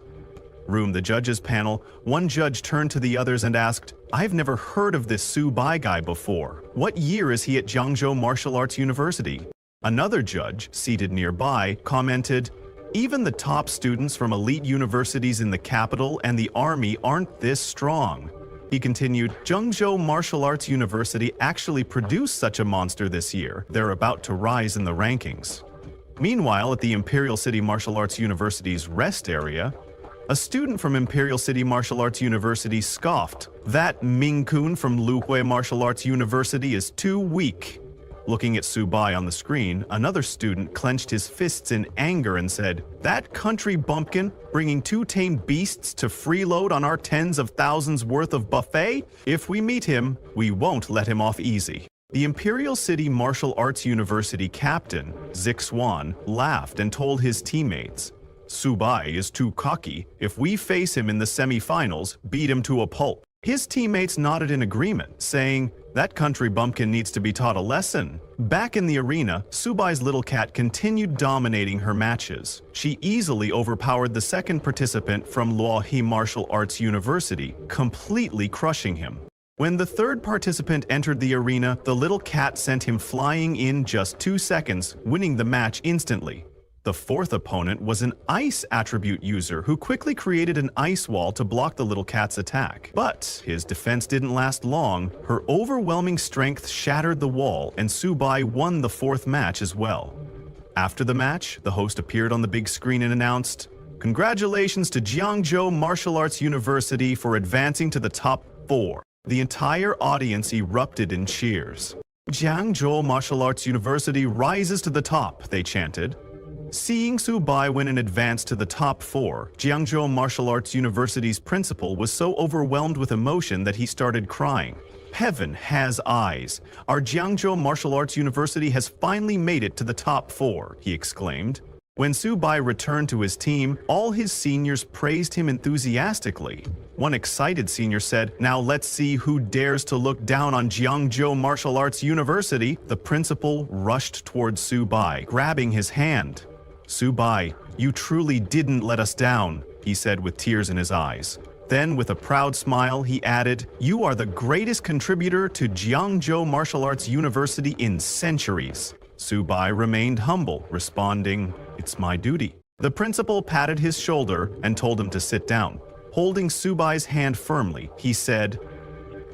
The judges panel, one judge turned to the others and asked, "I've never heard of this Subai guy before. What year is he at Jiangzhou Martial Arts University?" Another judge, seated nearby, commented, "Even the top students from elite universities in the capital and the army aren't this strong." He continued, "Jiangzhou Martial Arts University actually produced such a monster this year. They're about to rise in the rankings." Meanwhile, at the Imperial City Martial Arts University's rest area, a student from Imperial City Martial Arts University scoffed, "That Ming-kun from Luhui Martial Arts University is too weak." Looking at Subai on the screen, another student clenched his fists in anger and said, "That country bumpkin bringing two tamed beasts to freeload on our tens of thousands worth of buffet? If we meet him, we won't let him off easy." The Imperial City Martial Arts University captain, Zixuan, laughed and told his teammates, "Subai is too cocky. If we face him in the semifinals, beat him to a pulp." His teammates nodded in agreement, saying, "That country bumpkin needs to be taught a lesson." Back in the arena, Subai's little cat continued dominating her matches. She easily overpowered the second participant from Luohe Martial Arts University, completely crushing him. When the third participant entered the arena, the little cat sent him flying in just 2 seconds, winning the match instantly. The fourth opponent was an ice attribute user who quickly created an ice wall to block the little cat's attack. But his defense didn't last long. Her overwhelming strength shattered the wall, and Subai won the fourth match as well. After the match, the host appeared on the big screen and announced, Congratulations to Jiangzhou Martial Arts University for advancing to the top 4. The entire audience erupted in cheers. Jiangzhou Martial Arts University rises to the top, they chanted. Seeing Subai win and advance to the top 4, Jiangzhou Martial Arts University's principal was so overwhelmed with emotion that he started crying. Heaven has eyes. Our Jiangzhou Martial Arts University has finally made it to the top 4, he exclaimed. When Subai returned to his team, all his seniors praised him enthusiastically. One excited senior said, "Now let's see who dares to look down on Jiangzhou Martial Arts University." The principal rushed towards Subai, grabbing his hand. "Subai, you truly didn't let us down," he said with tears in his eyes. Then, with a proud smile, he added, "You are the greatest contributor to Jiangzhou Martial Arts University in centuries." Subai remained humble, responding, "It's my duty." The principal patted his shoulder and told him to sit down. Holding Subai's hand firmly, he said,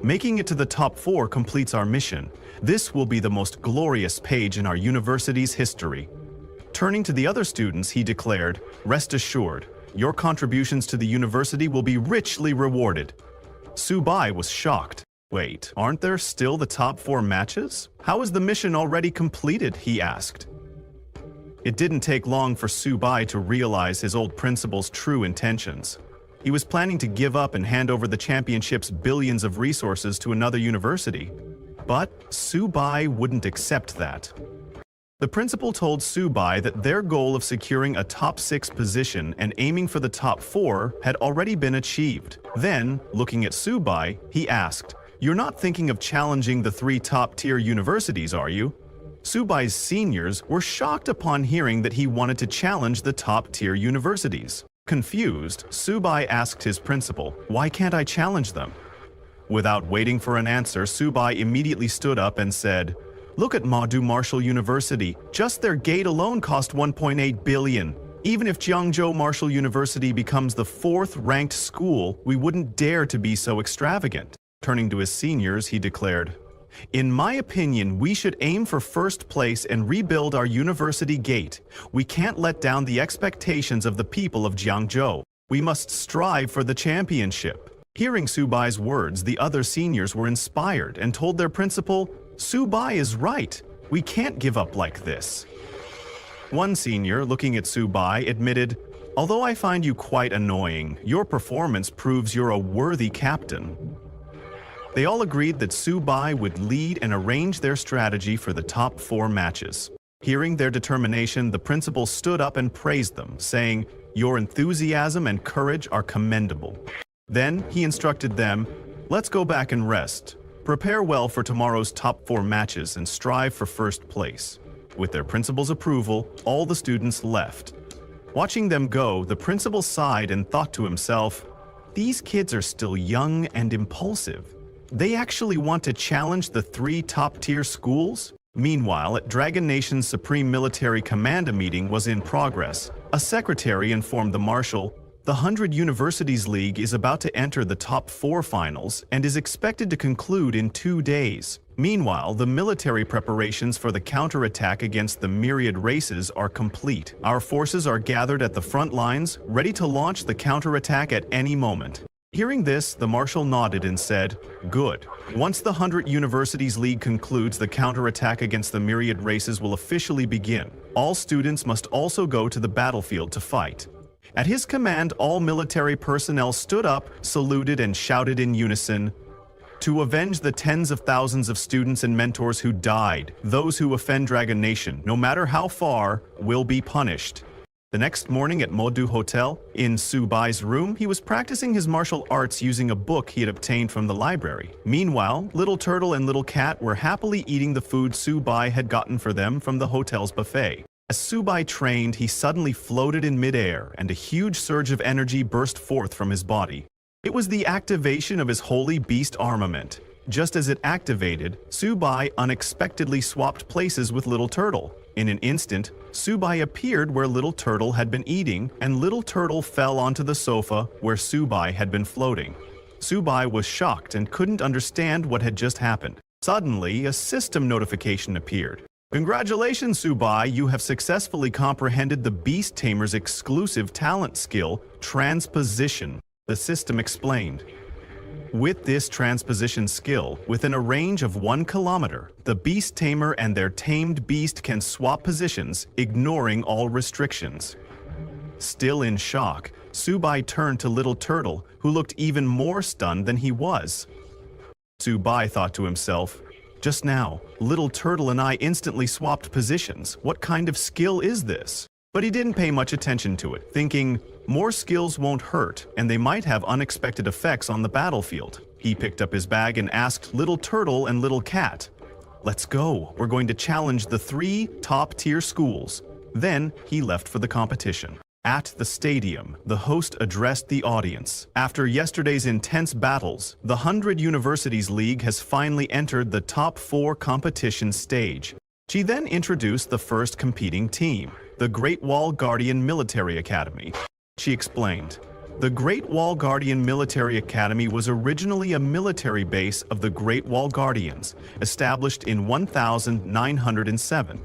"Making it to the top 4 completes our mission. This will be the most glorious page in our university's history." Turning to the other students, he declared, "Rest assured, your contributions to the university will be richly rewarded." Subai was shocked. "Wait, aren't there still the top 4 matches? How is the mission already completed?" he asked. It didn't take long for Subai to realize his old principal's true intentions. He was planning to give up and hand over the championship's billions of resources to another university. But Subai wouldn't accept that. The principal told Subai that their goal of securing a top 6 position and aiming for the top 4 had already been achieved. Then, looking at Subai, he asked, "You're not thinking of challenging the 3 top-tier universities, are you?" Subai's seniors were shocked upon hearing that he wanted to challenge the top-tier universities. Confused, Subai asked his principal, "Why can't I challenge them?" Without waiting for an answer, Subai immediately stood up and said, "Look at Madu Martial University. Just their gate alone cost 1.8 billion. Even if Jiangzhou Martial University becomes the 4th-ranked school, we wouldn't dare to be so extravagant." Turning to his seniors, he declared, "In my opinion, we should aim for 1st place and rebuild our university gate. We can't let down the expectations of the people of Jiangzhou. We must strive for the championship." Hearing Subai's words, the other seniors were inspired and told their principal, "Subai is right. We can't give up like this." One senior, looking at Subai, admitted, "Although I find you quite annoying, your performance proves you're a worthy captain." They all agreed that Subai would lead and arrange their strategy for the top 4 matches. Hearing their determination, the principal stood up and praised them, saying, "Your enthusiasm and courage are commendable." Then he instructed them, "Let's go back and rest. Prepare well for tomorrow's top 4 matches and strive for 1st place." With their principal's approval, all the students left. Watching them go, the principal sighed and thought to himself, "These kids are still young and impulsive. They actually want to challenge the 3 top-tier schools?" Meanwhile, at Dragon Nation's Supreme Military Command, meeting was in progress. A secretary informed the Marshal, "The 100 Universities League is about to enter the top 4 finals and is expected to conclude in 2 days. Meanwhile, the military preparations for the counterattack against the myriad races are complete. Our forces are gathered at the front lines, ready to launch the counterattack at any moment." Hearing this, the Marshal nodded and said, "Good. Once the 100 Universities League concludes, the counterattack against the myriad races will officially begin. All students must also go to the battlefield to fight." At his command, all military personnel stood up, saluted, and shouted in unison, "To avenge the tens of thousands of students and mentors who died, those who offend Dragon Nation, no matter how far, will be punished." The next morning at Modu Hotel, in Subai's room, he was practicing his martial arts using a book he had obtained from the library. Meanwhile, Little Turtle and Little Cat were happily eating the food Subai had gotten for them from the hotel's buffet. As Subai trained, he suddenly floated in midair, and a huge surge of energy burst forth from his body. It was the activation of his Holy Beast armament. Just as it activated, Subai unexpectedly swapped places with Little Turtle. In an instant, Subai appeared where Little Turtle had been eating, and Little Turtle fell onto the sofa where Subai had been floating. Subai was shocked and couldn't understand what had just happened. Suddenly, a system notification appeared. Congratulations, Subai, you have successfully comprehended the Beast Tamer's exclusive talent skill, transposition, the system explained. With this transposition skill, within a range of 1 kilometer, the Beast Tamer and their tamed beast can swap positions, ignoring all restrictions. Still in shock, Subai turned to Little Turtle, who looked even more stunned than he was. Subai thought to himself, just now, Little Turtle and I instantly swapped positions. What kind of skill is this? But he didn't pay much attention to it, thinking, more skills won't hurt, and they might have unexpected effects on the battlefield. He picked up his bag and asked Little Turtle and Little Cat, "Let's go, we're going to challenge the 3 top-tier schools." Then he left for the competition. At the stadium, the host addressed the audience. After yesterday's intense battles, the 100 Universities League has finally entered the top 4 competition stage. She then introduced the first competing team, the Great Wall Guardian Military Academy. She explained, the Great Wall Guardian Military Academy was originally a military base of the Great Wall Guardians, established in 1907.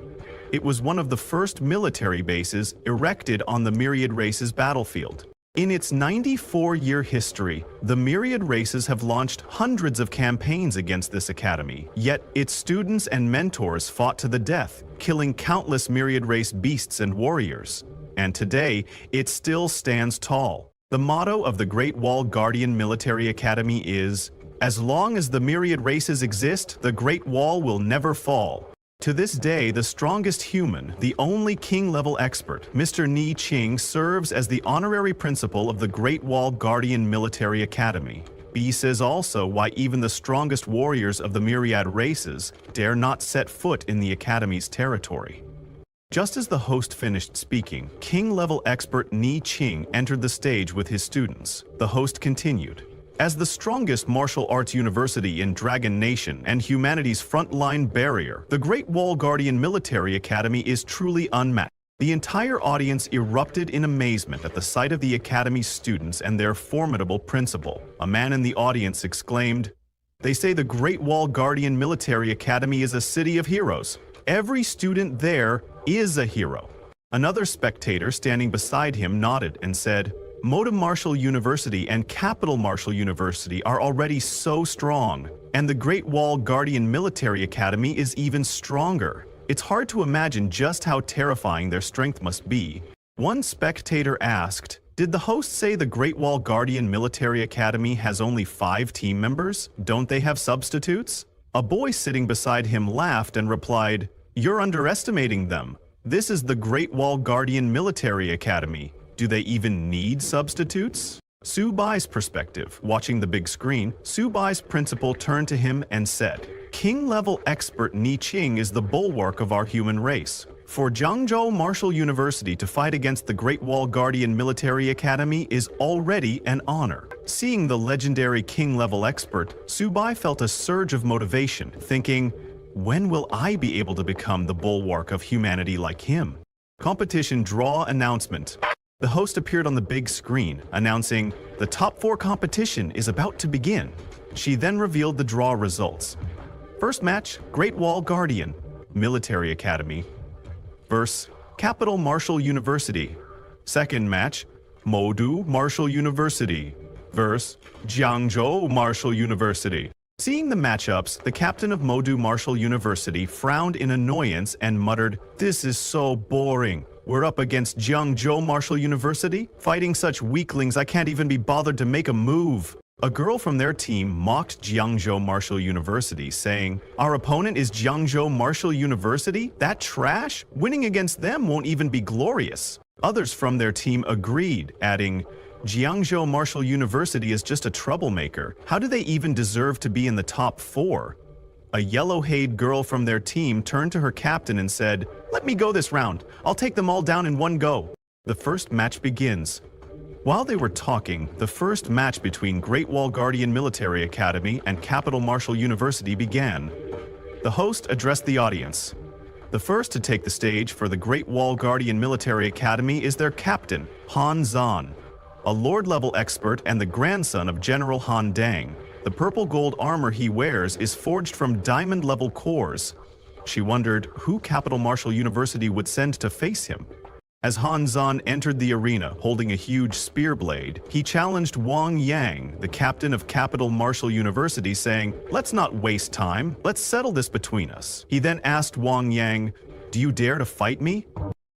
It was one of the first military bases erected on the Myriad Races battlefield. In its 94-year history, the Myriad Races have launched hundreds of campaigns against this academy, yet its students and mentors fought to the death, killing countless Myriad Race beasts and warriors. And today, it still stands tall. The motto of the Great Wall Guardian Military Academy is, "As long as the Myriad Races exist, the Great Wall will never fall." To this day, the strongest human, the only king-level expert, Mr. Ni Qing, serves as the honorary principal of the Great Wall Guardian Military Academy. B says also why even the strongest warriors of the Myriad Races dare not set foot in the Academy's territory. Just as the host finished speaking, king-level expert Ni Qing entered the stage with his students. The host continued, "As the strongest martial arts university in Dragon Nation and humanity's frontline barrier, the Great Wall Guardian Military Academy is truly unmatched." The entire audience erupted in amazement at the sight of the Academy's students and their formidable principal. A man in the audience exclaimed, "They say the Great Wall Guardian Military Academy is a city of heroes. Every student there is a hero." Another spectator standing beside him nodded and said, "Moda Martial University and Capital Martial University are already so strong, and the Great Wall Guardian Military Academy is even stronger. It's hard to imagine just how terrifying their strength must be." One spectator asked, "Did the host say the Great Wall Guardian Military Academy has only 5 team members? Don't they have substitutes?" A boy sitting beside him laughed and replied, "You're underestimating them. This is the Great Wall Guardian Military Academy. Do they even need substitutes?" Subai's perspective. Watching the big screen, Subai's principal turned to him and said, "King-level expert Ni Qing is the bulwark of our human race. For Jiangzhou Martial University to fight against the Great Wall Guardian Military Academy is already an honor." Seeing the legendary king-level expert, Subai felt a surge of motivation, thinking, when will I be able to become the bulwark of humanity like him? Competition draw announcement. The host appeared on the big screen, announcing, "The top 4 competition is about to begin." She then revealed the draw results. First match, Great Wall Guardian Military Academy vs. Capital Martial University. Second match, Modu Martial University vs. Jiangzhou Martial University. Seeing the matchups, the captain of Modu Martial University frowned in annoyance and muttered, "This is so boring. We're up against Jiangzhou Martial University, fighting such weaklings I can't even be bothered to make a move." A girl from their team mocked Jiangzhou Martial University, saying, "Our opponent is Jiangzhou Martial University? That trash? Winning against them won't even be glorious." Others from their team agreed, adding, "Jiangzhou Martial University is just a troublemaker. How do they even deserve to be in the top 4? A yellow-haired girl from their team turned to her captain and said, "Let me go this round. I'll take them all down in one go." The first match begins. While they were talking, the first match between Great Wall Guardian Military Academy and Capital Martial University began. The host addressed the audience. The first to take the stage for the Great Wall Guardian Military Academy is their captain, Han Zan, a Lord-level expert and the grandson of General Han Dang. The purple-gold armor he wears is forged from diamond-level cores. She wondered who Capital Martial University would send to face him. As Han Zhan entered the arena holding a huge spear blade, he challenged Wang Yang, the captain of Capital Martial University, saying, "Let's not waste time, let's settle this between us." He then asked Wang Yang, "Do you dare to fight me?"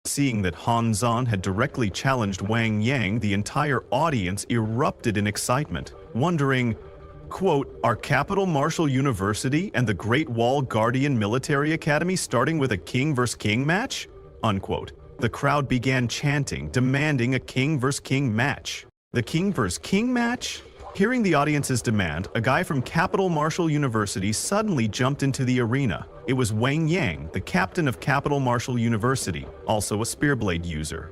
Seeing that Han Zhan had directly challenged Wang Yang, the entire audience erupted in excitement, wondering, quote, "Are Capital Martial University and the Great Wall Guardian Military Academy starting with a king vs. king match?" Unquote. The crowd began chanting, demanding a king vs. king match. The king vs. king match? Hearing the audience's demand, a guy from Capital Martial University suddenly jumped into the arena. It was Wang Yang, the captain of Capital Martial University, also a spearblade user.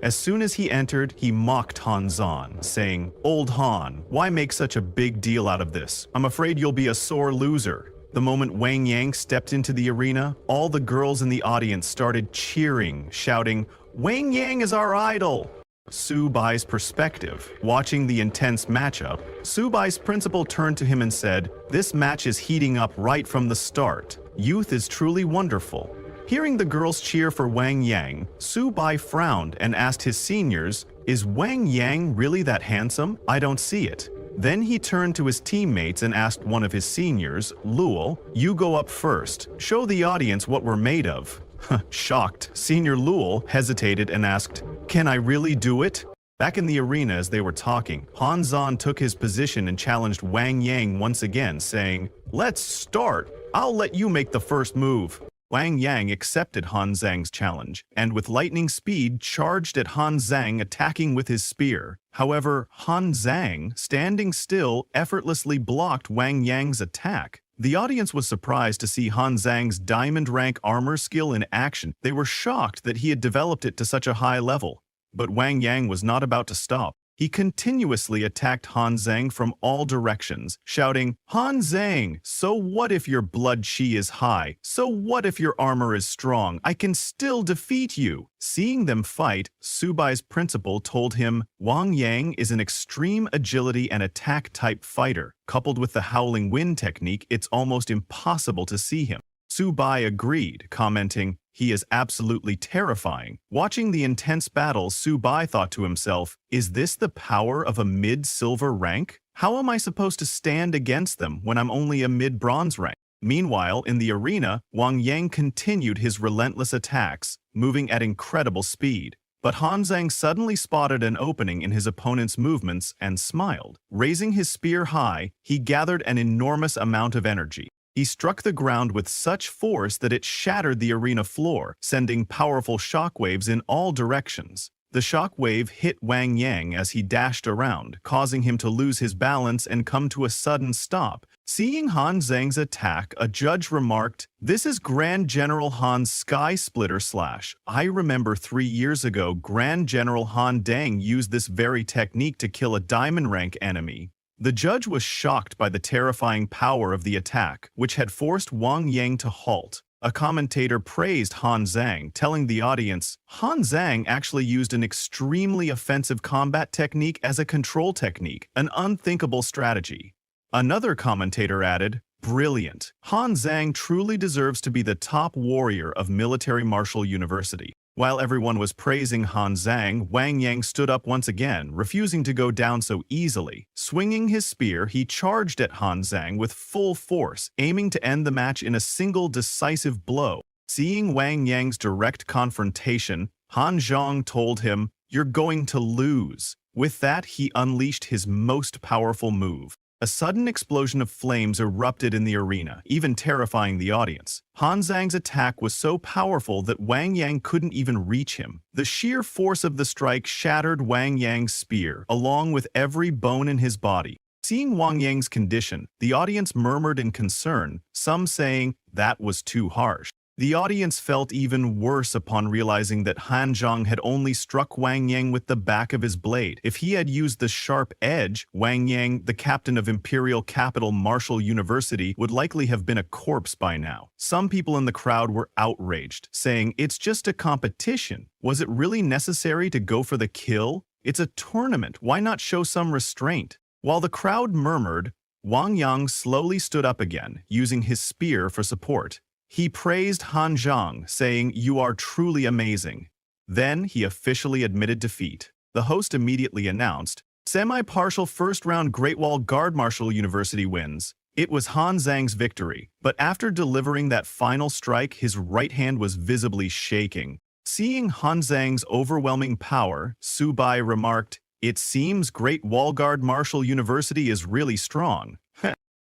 As soon as he entered, he mocked Han Zhan, saying, "Old Han, why make such a big deal out of this? I'm afraid you'll be a sore loser." The moment Wang Yang stepped into the arena, all the girls in the audience started cheering, shouting, "Wang Yang is our idol!" Subai's perspective. Watching the intense matchup, Subai's principal turned to him and said, "This match is heating up right from the start. Youth is truly wonderful." Hearing the girls cheer for Wang Yang, Subai frowned and asked his seniors, "Is Wang Yang really that handsome? I don't see it." Then he turned to his teammates and asked one of his seniors, Luol, "You go up first. Show the audience what we're made of." Shocked, Senior Luol hesitated and asked, "Can I really do it?" Back in the arena as they were talking, Han Zhan took his position and challenged Wang Yang once again, saying, "Let's start. I'll let you make the first move." Wang Yang accepted Han Zhang's challenge, and with lightning speed charged at Han Zhang, attacking with his spear. However, Han Zhang, standing still, effortlessly blocked Wang Yang's attack. The audience was surprised to see Han Zhang's diamond rank armor skill in action. They were shocked that he had developed it to such a high level. But Wang Yang was not about to stop. He continuously attacked Han Zhang from all directions, shouting, "Han Zhang, so what if your blood chi is high? So what if your armor is strong? I can still defeat you." Seeing them fight, Subai's principal told him, Wang Yang is an extreme agility and attack-type fighter. Coupled with the howling wind technique, it's almost impossible to see him. Subai agreed, commenting, "He is absolutely terrifying." Watching the intense battle, Subai thought to himself, "Is this the power of a mid-silver rank? How am I supposed to stand against them when I'm only a mid-bronze rank?" Meanwhile, in the arena, Wang Yang continued his relentless attacks, moving at incredible speed. But Han Zhang suddenly spotted an opening in his opponent's movements and smiled. Raising his spear high, he gathered an enormous amount of energy. He struck the ground with such force that it shattered the arena floor, sending powerful shockwaves in all directions. The shockwave hit Wang Yang as he dashed around, causing him to lose his balance and come to a sudden stop. Seeing Han Zhang's attack, a judge remarked, "This is Grand General Han's Sky Splitter Slash. I remember 3 years ago Grand General Han Dang used this very technique to kill a diamond rank enemy." The judge was shocked by the terrifying power of the attack, which had forced Wang Yang to halt. A commentator praised Han Zhang, telling the audience, Han Zhang actually used an extremely offensive combat technique as a control technique, an unthinkable strategy. Another commentator added, "Brilliant. Han Zhang truly deserves to be the top warrior of Military Martial University." While everyone was praising Han Zhang, Wang Yang stood up once again, refusing to go down so easily. Swinging his spear, he charged at Han Zhang with full force, aiming to end the match in a single decisive blow. Seeing Wang Yang's direct confrontation, Han Zhang told him, "You're going to lose." With that, he unleashed his most powerful move. A sudden explosion of flames erupted in the arena, even terrifying the audience. Han Zhang's attack was so powerful that Wang Yang couldn't even reach him. The sheer force of the strike shattered Wang Yang's spear, along with every bone in his body. Seeing Wang Yang's condition, the audience murmured in concern, some saying, "That was too harsh." The audience felt even worse upon realizing that Han Zhang had only struck Wang Yang with the back of his blade. If he had used the sharp edge, Wang Yang, the captain of Imperial Capital Martial University, would likely have been a corpse by now. Some people in the crowd were outraged, saying, "It's just a competition. Was it really necessary to go for the kill? It's a tournament. Why not show some restraint?" While the crowd murmured, Wang Yang slowly stood up again, using his spear for support. He praised Han Zhang, saying, "You are truly amazing." Then he officially admitted defeat. The host immediately announced, "Semi-partial first-round Great Wall Guard Marshal University wins." It was Han Zhang's victory, but after delivering that final strike, his right hand was visibly shaking. Seeing Han Zhang's overwhelming power, Subai remarked, "It seems Great Wall Guard Marshal University is really strong."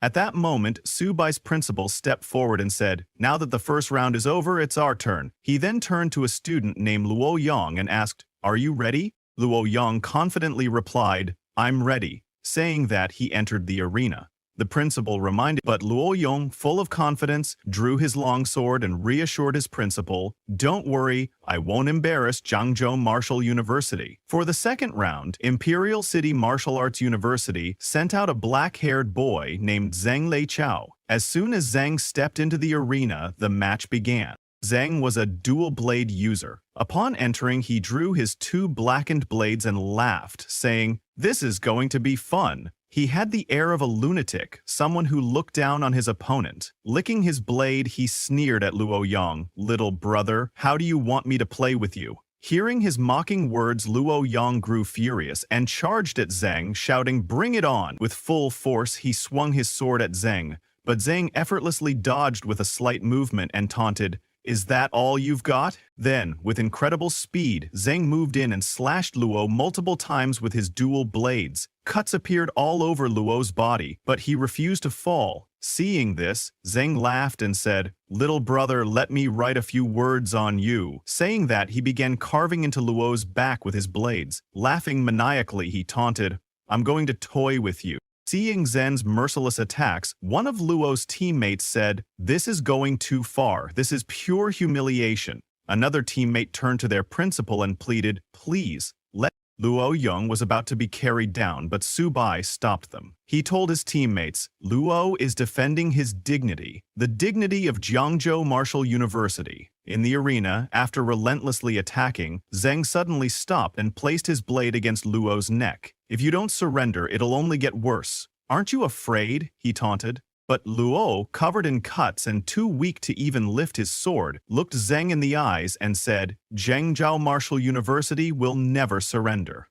At that moment, Subai's principal stepped forward and said, "Now that the first round is over, it's our turn." He then turned to a student named Luo Yang and asked, "Are you ready?" Luo Yang confidently replied, "I'm ready," saying that he entered the arena. The principal reminded, but Luo Yang, full of confidence, drew his longsword and reassured his principal, "Don't worry, I won't embarrass Jiangzhou Martial University." For the second round, Imperial City Martial Arts University sent out a black-haired boy named Zhang Leiqiao. As soon as Zhang stepped into the arena, the match began. Zhang was a dual blade user. Upon entering, he drew his two blackened blades and laughed, saying, "This is going to be fun." He had the air of a lunatic, someone who looked down on his opponent. Licking his blade, he sneered at Luo Yang, "Little brother, how do you want me to play with you?" Hearing his mocking words, Luo Yang grew furious and charged at Zhang, shouting, "Bring it on!" With full force, he swung his sword at Zhang, but Zhang effortlessly dodged with a slight movement and taunted, "Is that all you've got?" Then, with incredible speed, Zhang moved in and slashed Luo multiple times with his dual blades. Cuts appeared all over Luo's body, but he refused to fall. Seeing this, Zhang laughed and said, "Little brother, let me write a few words on you." Saying that, he began carving into Luo's back with his blades. Laughing maniacally, he taunted, "I'm going to toy with you." Seeing Zhen's merciless attacks, one of Luo's teammates said, "This is going too far. This is pure humiliation." Another teammate turned to their principal and pleaded, "Please, let..." Luo Yang was about to be carried down, but Subai stopped them. He told his teammates, "Luo is defending his dignity, the dignity of Jiangzhou Martial University." In the arena, after relentlessly attacking, Zhang suddenly stopped and placed his blade against Luo's neck. "If you don't surrender, it'll only get worse. Aren't you afraid?" he taunted. But Luo, covered in cuts and too weak to even lift his sword, looked Zhang in the eyes and said, "Jiangzhou Martial University will never surrender."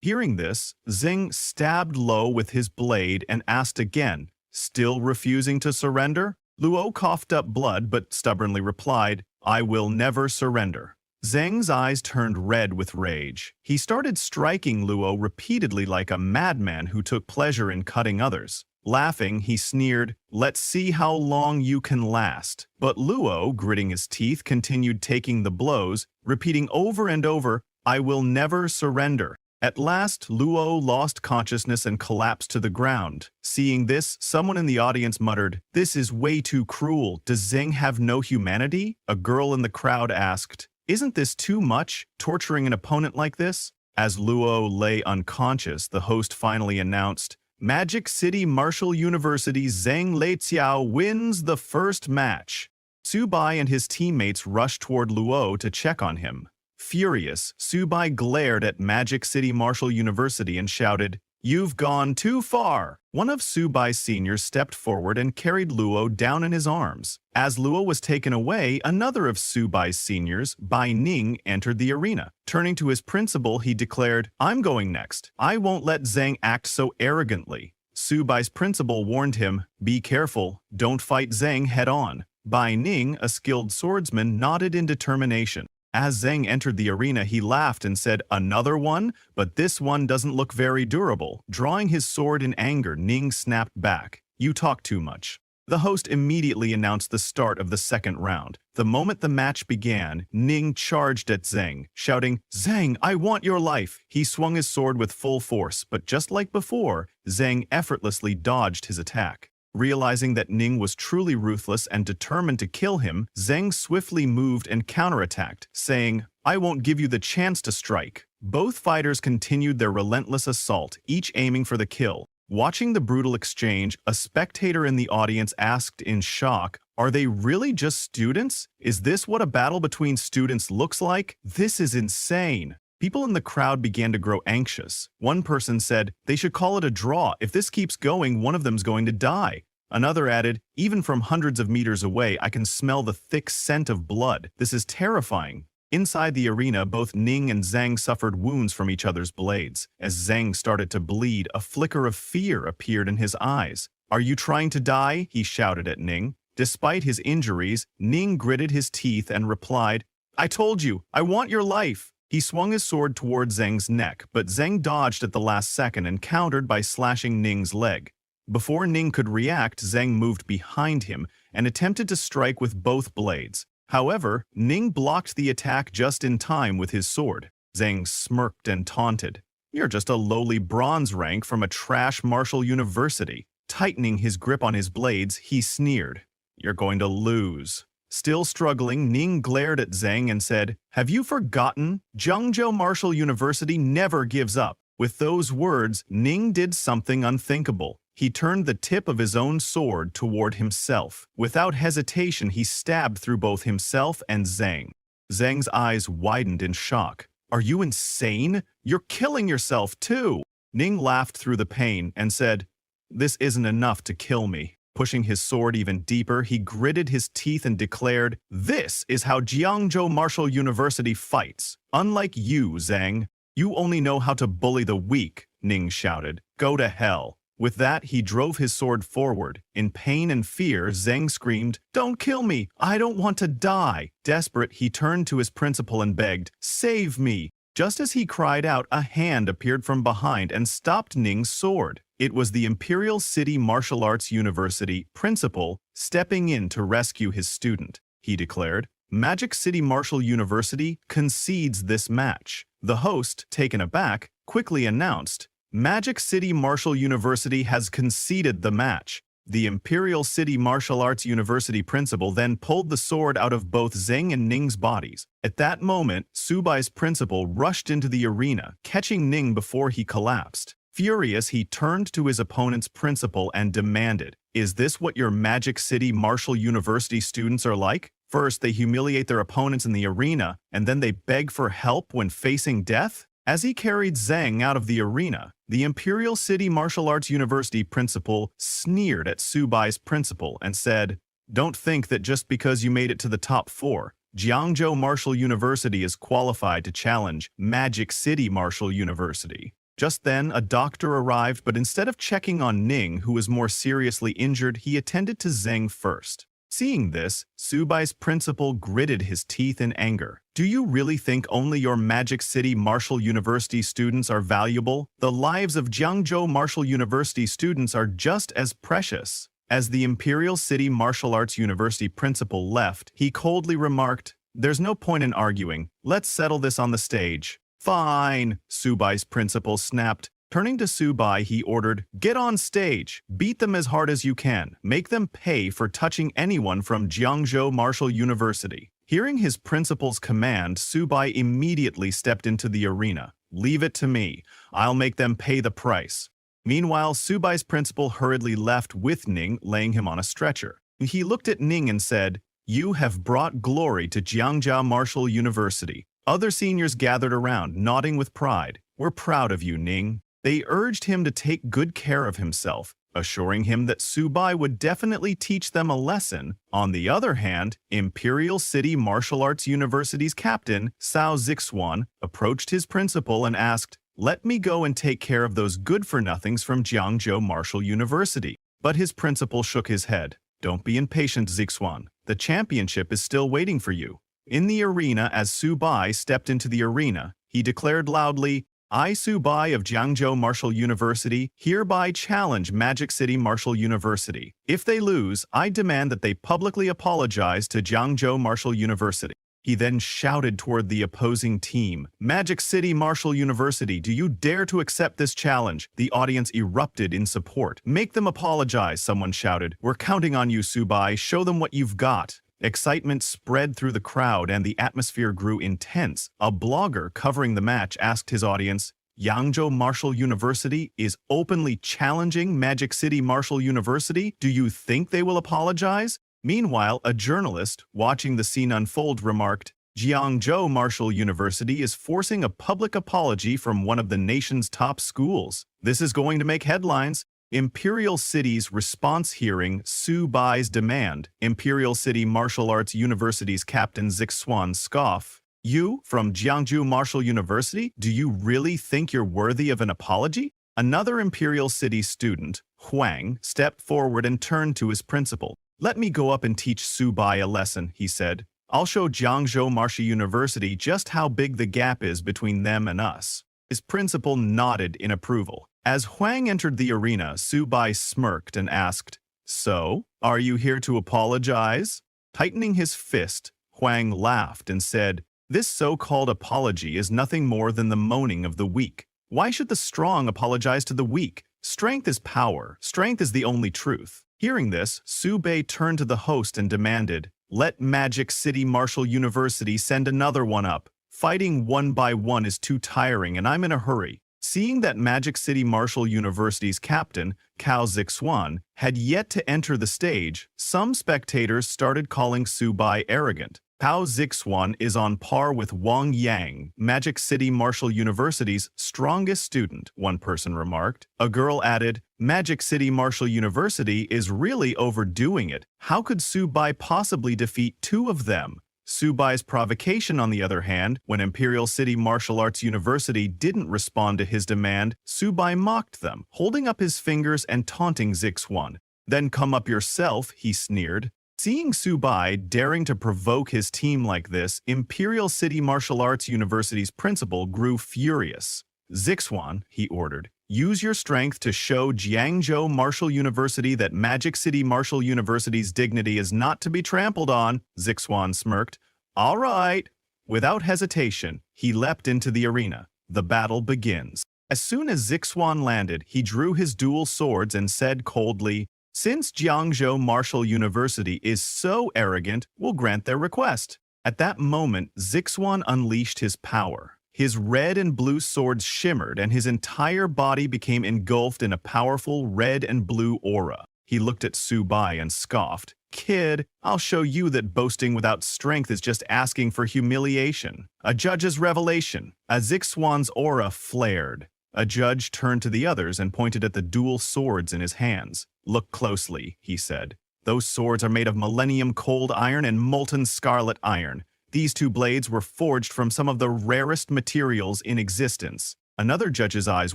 Hearing this, Zhang stabbed Luo with his blade and asked again, "Still refusing to surrender?" Luo coughed up blood but stubbornly replied, "I will never surrender." Zhang's eyes turned red with rage. He started striking Luo repeatedly like a madman who took pleasure in cutting others. Laughing, he sneered, "Let's see how long you can last." But Luo, gritting his teeth, continued taking the blows, repeating over and over, "I will never surrender." At last, Luo lost consciousness and collapsed to the ground. Seeing this, someone in the audience muttered, "This is way too cruel. Does Zhang have no humanity?" A girl in the crowd asked, "Isn't this too much, torturing an opponent like this?" As Luo lay unconscious, the host finally announced, "Magic City Martial University's Zhang Leiqiao wins the first match." Subai and his teammates rushed toward Luo to check on him. Furious, Subai glared at Magic City Martial University and shouted, "You've gone too far!" One of Subai's seniors stepped forward and carried Luo down in his arms. As Luo was taken away, another of Subai's seniors, Bai Ning, entered the arena. Turning to his principal, he declared, "I'm going next. I won't let Zhang act so arrogantly." Subai's principal warned him, "Be careful, don't fight Zhang head-on." Bai Ning, a skilled swordsman, nodded in determination. As Zhang entered the arena, he laughed and said, "Another one? But this one doesn't look very durable." Drawing his sword in anger, Ning snapped back, "You talk too much." The host immediately announced the start of the second round. The moment the match began, Ning charged at Zhang, shouting, "Zhang, I want your life!" He swung his sword with full force, but just like before, Zhang effortlessly dodged his attack. Realizing that Ning was truly ruthless and determined to kill him, Zhang swiftly moved and counterattacked, saying, "I won't give you the chance to strike." Both fighters continued their relentless assault, each aiming for the kill. Watching the brutal exchange, a spectator in the audience asked in shock, "Are they really just students? Is this what a battle between students looks like? This is insane." People in the crowd began to grow anxious. One person said, "They should call it a draw. If this keeps going, one of them's going to die." Another added, even from hundreds of meters away, I can smell the thick scent of blood. This is terrifying. Inside the arena, both Ning and Zhang suffered wounds from each other's blades. As Zhang started to bleed, a flicker of fear appeared in his eyes. Are you trying to die? He shouted at Ning. Despite his injuries, Ning gritted his teeth and replied, I told you, I want your life. He swung his sword toward Zhang's neck, but Zhang dodged at the last second and countered by slashing Ning's leg. Before Ning could react, Zhang moved behind him and attempted to strike with both blades. However, Ning blocked the attack just in time with his sword. Zhang smirked and taunted. You're just a lowly bronze rank from a trash martial university. Tightening his grip on his blades, he sneered. You're going to lose. Still struggling, Ning glared at Zhang and said, Have you forgotten? Jiangzhou Martial University never gives up. With those words, Ning did something unthinkable. He turned the tip of his own sword toward himself. Without hesitation, he stabbed through both himself and Zhang. Zhang's eyes widened in shock. Are you insane? You're killing yourself too. Ning laughed through the pain and said, This isn't enough to kill me. Pushing his sword even deeper, he gritted his teeth and declared, This is how Jiangzhou Martial University fights. Unlike you, Zhang. You only know how to bully the weak, Ning shouted. Go to hell. With that, he drove his sword forward. In pain and fear, Zhang screamed, Don't kill me! I don't want to die! Desperate, he turned to his principal and begged, Save me! Just as he cried out, a hand appeared from behind and stopped Ning's sword. It was the Imperial City Martial Arts University principal stepping in to rescue his student. He declared, Magic City Martial University concedes this match. The host, taken aback, quickly announced, Magic City Martial University has conceded the match. The Imperial City Martial Arts University principal then pulled the sword out of both Zhang and Ning's bodies. At that moment, Subai's principal rushed into the arena, catching Ning before he collapsed. Furious, he turned to his opponent's principal and demanded, Is this what your Magic City Martial University students are like? First, they humiliate their opponents in the arena, and then they beg for help when facing death? As he carried Zhang out of the arena, the Imperial City Martial Arts University principal sneered at Subai's principal and said, Don't think that just because you made it to the top 4, Jiangzhou Martial University is qualified to challenge Magic City Martial University. Just then, a doctor arrived, but instead of checking on Ning, who was more seriously injured, he attended to Zhang first. Seeing this, Subai's principal gritted his teeth in anger. Do you really think only your Magic City Martial University students are valuable? The lives of Jiangzhou Martial University students are just as precious. As the Imperial City Martial Arts University principal left, he coldly remarked, There's no point in arguing. Let's settle this on the stage. Fine, Subai's principal snapped. Turning to Subai, he ordered, Get on stage, beat them as hard as you can, make them pay for touching anyone from Jiangzhou Martial University. Hearing his principal's command, Subai immediately stepped into the arena. Leave it to me, I'll make them pay the price. Meanwhile, Subai's principal hurriedly left with Ning, laying him on a stretcher. He looked at Ning and said, You have brought glory to Jiangzhou Martial University. Other seniors gathered around, nodding with pride. We're proud of you, Ning. They urged him to take good care of himself, assuring him that Subai would definitely teach them a lesson. On the other hand, Imperial City Martial Arts University's captain, Cao Zixuan, approached his principal and asked, Let me go and take care of those good-for-nothings from Jiangzhou Martial University. But his principal shook his head. Don't be impatient, Zixuan. The championship is still waiting for you. In the arena, as Subai stepped into the arena, he declared loudly, I, Subai of Jiangzhou Martial University, hereby challenge Magic City Martial University. If they lose, I demand that they publicly apologize to Jiangzhou Martial University. He then shouted toward the opposing team, Magic City Martial University, do you dare to accept this challenge? The audience erupted in support. Make them apologize, someone shouted. We're counting on you, Subai. Show them what you've got. Excitement spread through the crowd and the atmosphere grew intense. A blogger covering the match asked his audience, Jiangzhou Martial University is openly challenging Magic City Martial University? Do you think they will apologize? Meanwhile, a journalist, watching the scene unfold, remarked, Jiangzhou Martial University is forcing a public apology from one of the nation's top schools. This is going to make headlines. Imperial City's response hearing Subai's demand. Imperial City Martial Arts University's Captain Zixuan scoff. You, from Jiangju Martial University, do you really think you're worthy of an apology? Another Imperial City student, Huang, stepped forward and turned to his principal. Let me go up and teach Subai a lesson, he said. I'll show Jiangzhou Martial University just how big the gap is between them and us. His principal nodded in approval. As Huang entered the arena, Subai smirked and asked, "So, are you here to apologize?" Tightening his fist, Huang laughed and said, "This so-called apology is nothing more than the moaning of the weak. Why should the strong apologize to the weak? Strength is power. Strength is the only truth." Hearing this, Subai turned to the host and demanded, "Let Magic City Martial University send another one up. Fighting one by one is too tiring and I'm in a hurry." Seeing that Magic City Martial University's captain, Cao Zixuan, had yet to enter the stage, some spectators started calling Subai arrogant. Cao Zixuan is on par with Wang Yang, Magic City Martial University's strongest student, one person remarked. A girl added, "Magic City Martial University is really overdoing it. How could Subai possibly defeat two of them?" Subai's provocation, on the other hand, when Imperial City Martial Arts University didn't respond to his demand, Subai mocked them, holding up his fingers and taunting Zixuan. "Then come up yourself," he sneered. Seeing Subai daring to provoke his team like this, Imperial City Martial Arts University's principal grew furious. "Zixuan," he ordered, "use your strength to show Jiangzhou Martial University that Magic City Martial University's dignity is not to be trampled on." Zixuan smirked. "All right." Without hesitation, he leapt into the arena. The battle begins. As soon as Zixuan landed, he drew his dual swords and said coldly, "Since Jiangzhou Martial University is so arrogant, we'll grant their request." At that moment, Zixuan unleashed his power. His red and blue swords shimmered, and his entire body became engulfed in a powerful red and blue aura. He looked at Subai and scoffed, "Kid, I'll show you that boasting without strength is just asking for humiliation." A judge's revelation. As Zixuan's aura flared, a judge turned to the others and pointed at the dual swords in his hands. "Look closely," he said. "Those swords are made of millennium cold iron and molten scarlet iron. These two blades were forged from some of the rarest materials in existence." Another judge's eyes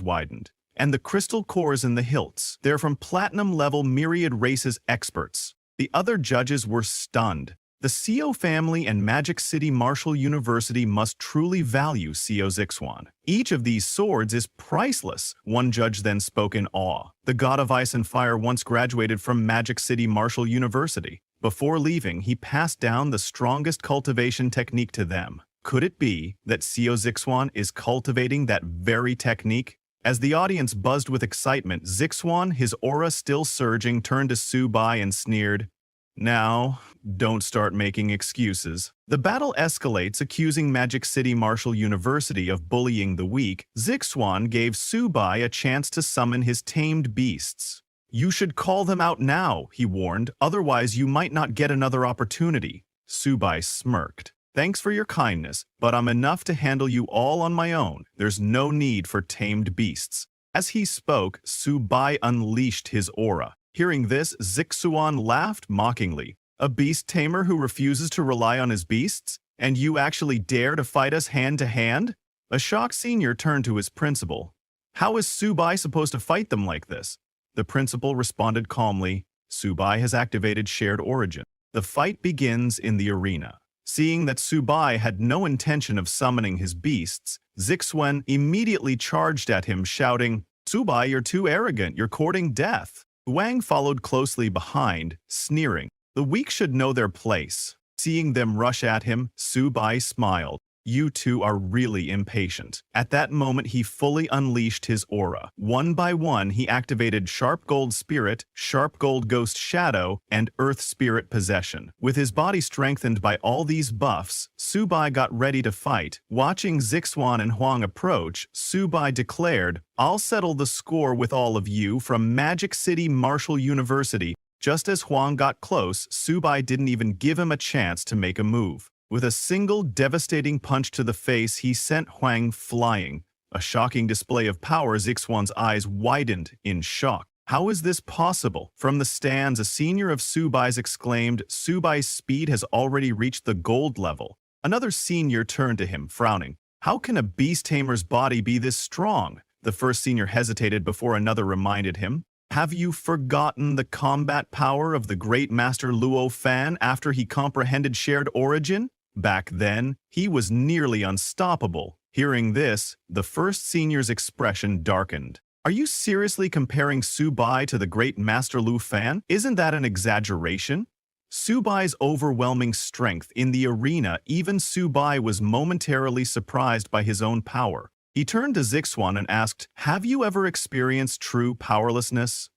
widened. "And the crystal cores in the hilts, they're from platinum-level myriad races experts." The other judges were stunned. The Seo family and Magic City Martial University must truly value Seo Zixuan. "Each of these swords is priceless," one judge then spoke in awe. "The God of Ice and Fire once graduated from Magic City Martial University. Before leaving, he passed down the strongest cultivation technique to them. Could it be that Seo Zixuan is cultivating that very technique?" As the audience buzzed with excitement, Zixuan, his aura still surging, turned to Subai and sneered, "Now, don't start making excuses." The battle escalates, accusing Magic City Martial University of bullying the weak. Zixuan gave Subai a chance to summon his tamed beasts. "You should call them out now," he warned, "otherwise you might not get another opportunity." Subai smirked. "Thanks for your kindness, but I'm enough to handle you all on my own. There's no need for tamed beasts." As he spoke, Subai unleashed his aura. Hearing this, Zixuan laughed mockingly. "A beast tamer who refuses to rely on his beasts? And you actually dare to fight us hand to hand?" A shocked senior turned to his principal. "How is Subai supposed to fight them like this?" The principal responded calmly, "Subai has activated shared origin." The fight begins in the arena. Seeing that Subai had no intention of summoning his beasts, Zixuan immediately charged at him, shouting, "Subai, you're too arrogant, you're courting death." Wang followed closely behind, sneering, "The weak should know their place." Seeing them rush at him, Subai smiled. "You two are really impatient." At that moment, he fully unleashed his aura. One by one, he activated Sharp Gold Spirit, Sharp Gold Ghost Shadow, and Earth Spirit Possession. With his body strengthened by all these buffs, Subai got ready to fight. Watching Zixuan and Huang approach, Subai declared, "I'll settle the score with all of you from Magic City Martial University." Just as Huang got close, Subai didn't even give him a chance to make a move. With a single devastating punch to the face, he sent Huang flying. A shocking display of power, Zixuan's eyes widened in shock. How is this possible? From the stands, a senior of Subai's exclaimed, Subai's speed has already reached the gold level. Another senior turned to him, frowning. How can a beast tamer's body be this strong? The first senior hesitated before another reminded him. Have you forgotten the combat power of the great master Luo Fan after he comprehended shared origin? Back then, he was nearly unstoppable. Hearing this, the first senior's expression darkened. Are you seriously comparing Subai to the great master Lu Fan? Isn't that an exaggeration? Subai's overwhelming strength in the arena, even Subai was momentarily surprised by his own power. He turned to Zixuan and asked, have you ever experienced true powerlessness?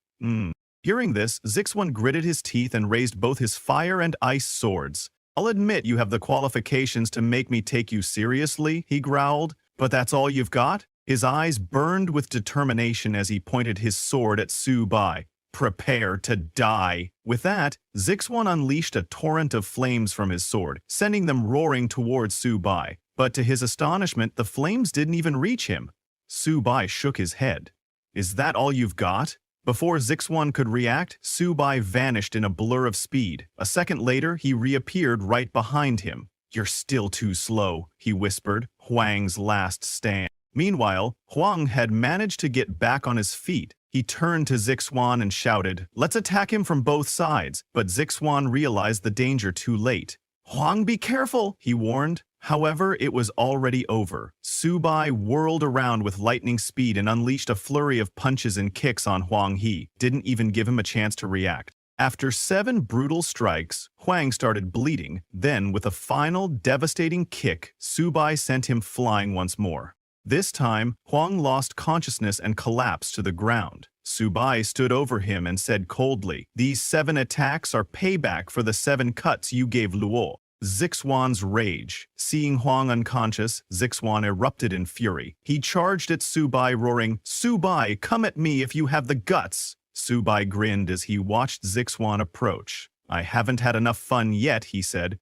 Hearing this, Zixuan gritted his teeth and raised both his fire and ice swords. I'll admit you have the qualifications to make me take you seriously, he growled, but that's all you've got? His eyes burned with determination as he pointed his sword at Subai. Prepare to die. With that, Zixuan unleashed a torrent of flames from his sword, sending them roaring towards Subai. But to his astonishment, the flames didn't even reach him. Subai shook his head. Is that all you've got? Before Zixuan could react, Subai vanished in a blur of speed. A second later, he reappeared right behind him. You're still too slow, he whispered, Huang's last stand. Meanwhile, Huang had managed to get back on his feet. He turned to Zixuan and shouted, let's attack him from both sides, but Zixuan realized the danger too late. Huang, be careful, he warned. However, it was already over. Subai whirled around with lightning speed and unleashed a flurry of punches and kicks on Huang. He didn't even give him a chance to react. After 7 brutal strikes, Huang started bleeding. Then, with a final devastating kick, Subai sent him flying once more. This time, Huang lost consciousness and collapsed to the ground. Subai stood over him and said coldly, these 7 attacks are payback for the 7 cuts you gave Luo. Zixuan's rage. Seeing Huang unconscious, Zixuan erupted in fury. He charged at Subai, roaring, Subai, come at me if you have the guts. Subai grinned as he watched Zixuan approach. I haven't had enough fun yet, he said.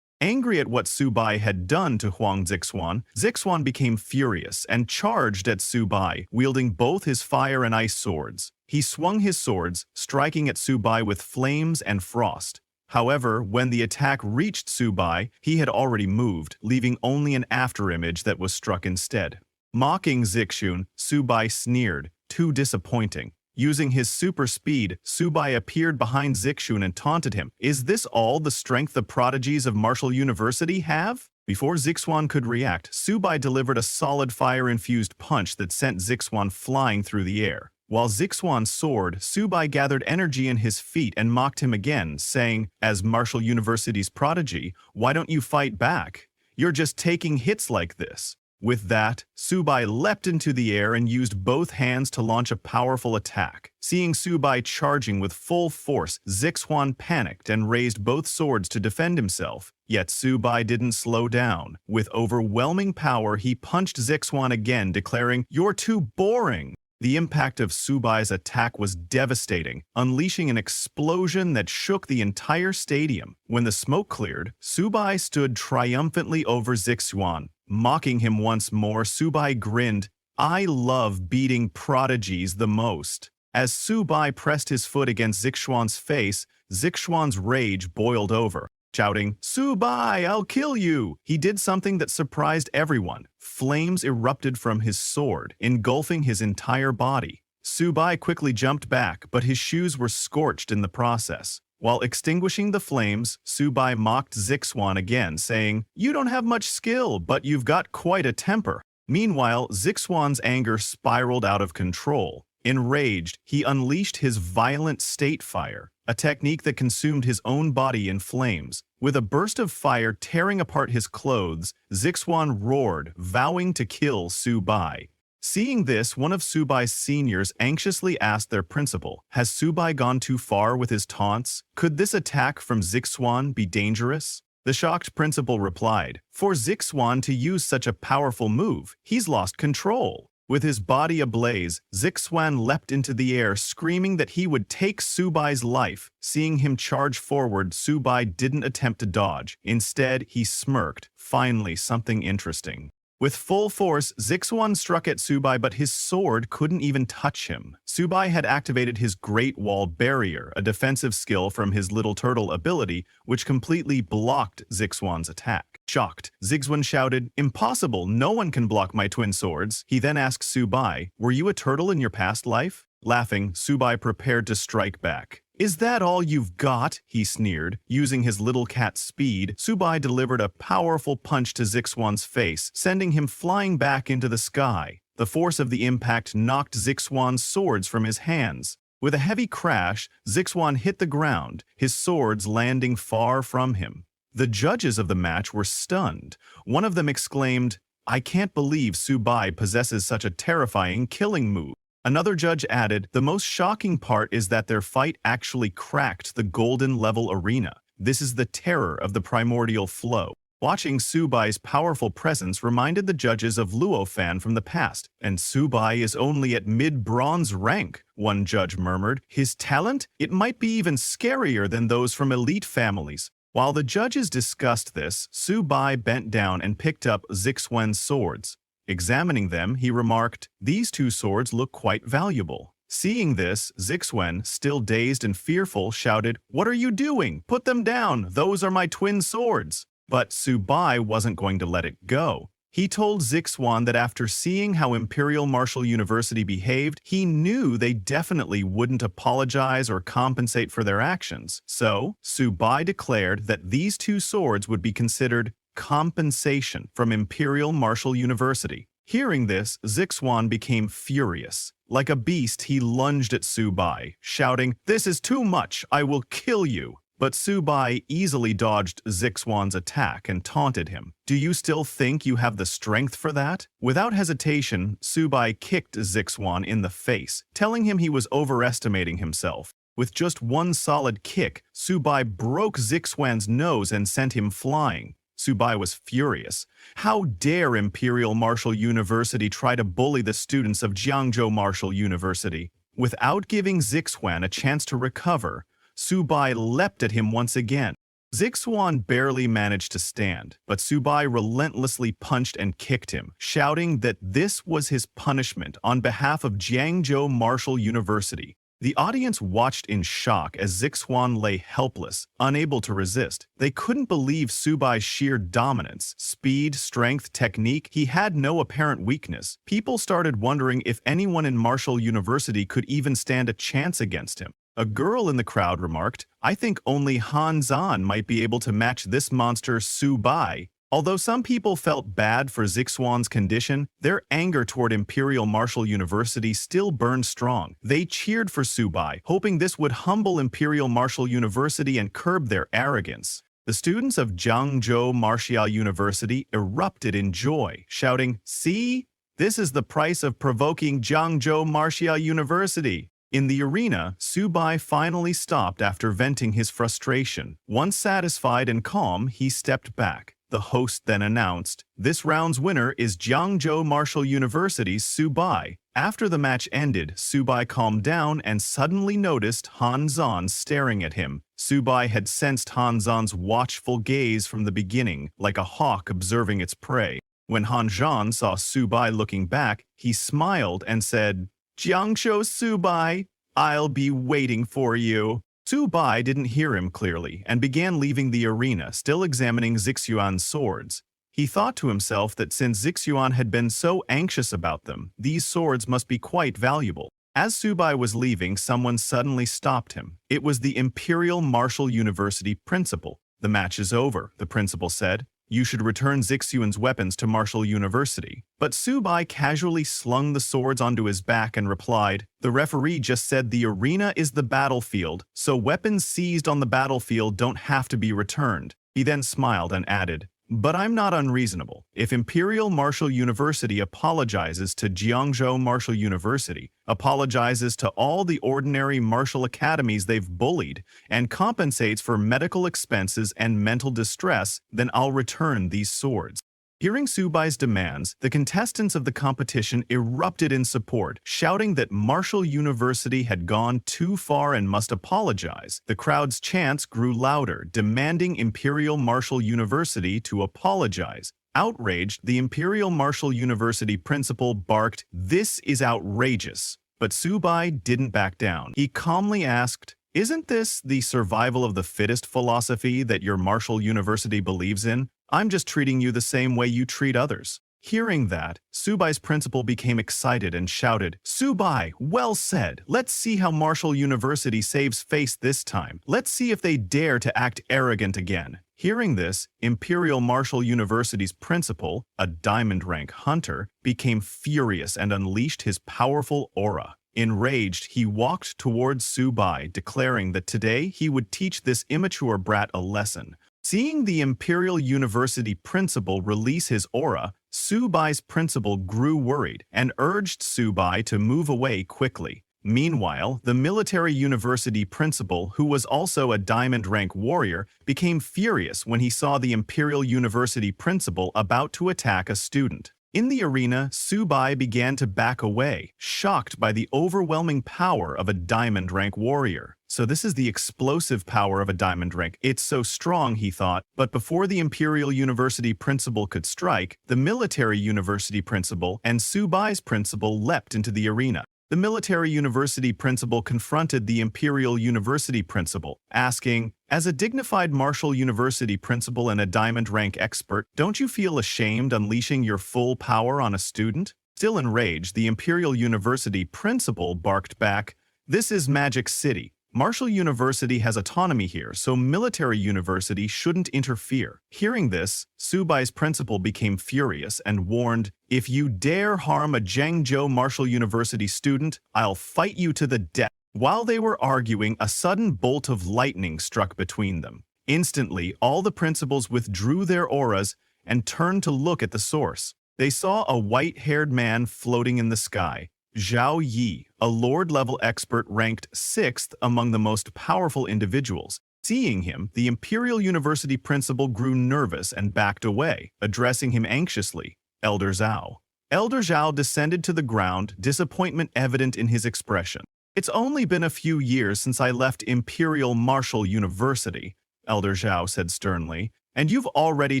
Angry at what Subai had done to Huang Zixuan, Zixuan became furious and charged at Subai, wielding both his fire and ice swords. He swung his swords, striking at Subai with flames and frost. However, when the attack reached Subai, he had already moved, leaving only an afterimage that was struck instead. Mocking Zixuan, Subai sneered, too disappointing. Using his super speed, Subai appeared behind Zixuan and taunted him. Is this all the strength the prodigies of Martial University have? Before Zixuan could react, Subai delivered a solid fire-infused punch that sent Zixuan flying through the air. While Zixuan soared, Subai gathered energy in his feet and mocked him again, saying, as Martial University's prodigy, why don't you fight back? You're just taking hits like this. With that, Subai leapt into the air and used both hands to launch a powerful attack. Seeing Subai charging with full force, Zixuan panicked and raised both swords to defend himself. Yet Subai didn't slow down. With overwhelming power, he punched Zixuan again, declaring, "You're too boring." The impact of Subai's attack was devastating, unleashing an explosion that shook the entire stadium. When the smoke cleared, Subai stood triumphantly over Zixuan. Mocking him once more, Subai grinned, "I love beating prodigies the most." As Subai pressed his foot against Zixuan's face, Zixuan's rage boiled over. Shouting, "Subai, I'll kill you!" He did something that surprised everyone. Flames erupted from his sword, engulfing his entire body. Subai quickly jumped back, but his shoes were scorched in the process. While extinguishing the flames, Subai mocked Zixuan again, saying, "You don't have much skill, but you've got quite a temper." Meanwhile, Zixuan's anger spiraled out of control. Enraged, he unleashed his violent state fire, a technique that consumed his own body in flames. With a burst of fire tearing apart his clothes, Zixuan roared, vowing to kill Subai. Seeing this, one of Subai's seniors anxiously asked their principal, "Has Subai gone too far with his taunts? Could this attack from Zixuan be dangerous?" The shocked principal replied, "For Zixuan to use such a powerful move, he's lost control." With his body ablaze, Zixuan leapt into the air, screaming that he would take Subai's life. Seeing him charge forward, Subai didn't attempt to dodge. Instead, he smirked. Finally, something interesting. With full force, Zixuan struck at Subai, but his sword couldn't even touch him. Subai had activated his Great Wall Barrier, a defensive skill from his Little Turtle ability, which completely blocked Zixuan's attack. Shocked, Zixuan shouted, "Impossible! No one can block my twin swords." He then asked Subai, "Were you a turtle in your past life?" Laughing, Subai prepared to strike back. "Is that all you've got?" he sneered. Using his little cat speed, Subai delivered a powerful punch to Zixuan's face, sending him flying back into the sky. The force of the impact knocked Zixuan's swords from his hands. With a heavy crash, Zixuan hit the ground, his swords landing far from him. The judges of the match were stunned. One of them exclaimed, "I can't believe Subai possesses such a terrifying killing move." Another judge added, "The most shocking part is that their fight actually cracked the golden level arena. This is the terror of the primordial flow." Watching Subai's powerful presence reminded the judges of Luofan from the past. "And Subai is only at mid-bronze rank," one judge murmured. "His talent? It might be even scarier than those from elite families." While the judges discussed this, Subai bent down and picked up Zixuan's swords. Examining them, he remarked, "These two swords look quite valuable." Seeing this, Zixuan, still dazed and fearful, shouted, "What are you doing? Put them down! Those are my twin swords!" But Subai wasn't going to let it go. He told Zixuan that after seeing how Imperial Martial University behaved, he knew they definitely wouldn't apologize or compensate for their actions. So, Subai declared that these two swords would be considered compensation from Imperial Martial University. Hearing this, Zixuan became furious. Like a beast, he lunged at Subai, shouting, "This is too much! I will kill you!" But Subai easily dodged Zixuan's attack and taunted him. "Do you still think you have the strength for that?" Without hesitation, Subai kicked Zixuan in the face, telling him he was overestimating himself. With just one solid kick, Subai broke Zixuan's nose and sent him flying. Subai was furious. How dare Imperial Martial University try to bully the students of Jiangzhou Martial University? Without giving Zixuan a chance to recover, Subai leapt at him once again. Zixuan barely managed to stand, but Subai relentlessly punched and kicked him, shouting that this was his punishment on behalf of Jiangzhou Martial University. The audience watched in shock as Zixuan lay helpless, unable to resist. They couldn't believe Subai's sheer dominance, speed, strength, technique. He had no apparent weakness. People started wondering if anyone in Martial University could even stand a chance against him. A girl in the crowd remarked, "I think only Han Zan might be able to match this monster Subai." Although some people felt bad for Zixuan's condition, their anger toward Imperial Martial University still burned strong. They cheered for Subai, hoping this would humble Imperial Martial University and curb their arrogance. The students of Jiangzhou Martial University erupted in joy, shouting, "See? This is the price of provoking Jiangzhou Martial University." In the arena, Subai finally stopped after venting his frustration. Once satisfied and calm, he stepped back. The host then announced, "This round's winner is Jiangzhou Martial University's Subai." After the match ended, Subai calmed down and suddenly noticed Han Zan staring at him. Subai had sensed Han Zan's watchful gaze from the beginning, like a hawk observing its prey. When Han Zan saw Subai looking back, he smiled and said, "Jiangzhou Subai, I'll be waiting for you." Subai didn't hear him clearly and began leaving the arena, still examining Zixuan's swords. He thought to himself that since Zixuan had been so anxious about them, these swords must be quite valuable. As Subai was leaving, someone suddenly stopped him. It was the Imperial Martial University principal. "The match is over," the principal said. "You should return Zixuan's weapons to Martial University." But Subai casually slung the swords onto his back and replied, "The referee just said the arena is the battlefield, so weapons seized on the battlefield don't have to be returned." He then smiled and added, "But I'm not unreasonable. If Imperial Martial University apologizes to Jiangzhou Martial University, apologizes to all the ordinary martial academies they've bullied, and compensates for medical expenses and mental distress, then I'll return these swords." Hearing Subai's demands, the contestants of the competition erupted in support, shouting that Martial University had gone too far and must apologize. The crowd's chants grew louder, demanding Imperial Martial University to apologize. Outraged, the Imperial Martial University principal barked, "This is outrageous." But Subai didn't back down. He calmly asked, "Isn't this the survival of the fittest philosophy that your martial university believes in? I'm just treating you the same way you treat others." Hearing that, Subai's principal became excited and shouted, "Subai, well said. Let's see how Martial University saves face this time. Let's see if they dare to act arrogant again." Hearing this, Imperial Martial University's principal, a diamond rank hunter, became furious and unleashed his powerful aura. Enraged, he walked towards Subai, declaring that today he would teach this immature brat a lesson. Seeing the Imperial University principal release his aura, Subai's principal grew worried and urged Subai to move away quickly. Meanwhile, the military university principal, who was also a diamond rank warrior, became furious when he saw the Imperial University principal about to attack a student. In the arena, Subai began to back away, shocked by the overwhelming power of a diamond rank warrior. So this is the explosive power of a diamond rank. It's so strong, he thought. But before the Imperial University principal could strike, the military university principal and Subai's principal leapt into the arena. The military university principal confronted the Imperial University principal, asking, "As a dignified martial university principal and a diamond rank expert, don't you feel ashamed unleashing your full power on a student?" Still enraged, the Imperial University principal barked back, "This is Magic City. Martial University has autonomy here, so military university shouldn't interfere." Hearing this, Subai's principal became furious and warned, "If you dare harm a Zhengzhou Martial University student, I'll fight you to the death." While they were arguing, a sudden bolt of lightning struck between them. Instantly, all the principals withdrew their auras and turned to look at the source. They saw a white-haired man floating in the sky. Zhao Yi, a Lord-level expert ranked 6th among the most powerful individuals. Seeing him, the Imperial University principal grew nervous and backed away, addressing him anxiously, "Elder Zhao." Elder Zhao descended to the ground, disappointment evident in his expression. "It's only been a few years since I left Imperial Martial University," Elder Zhao said sternly, "and you've already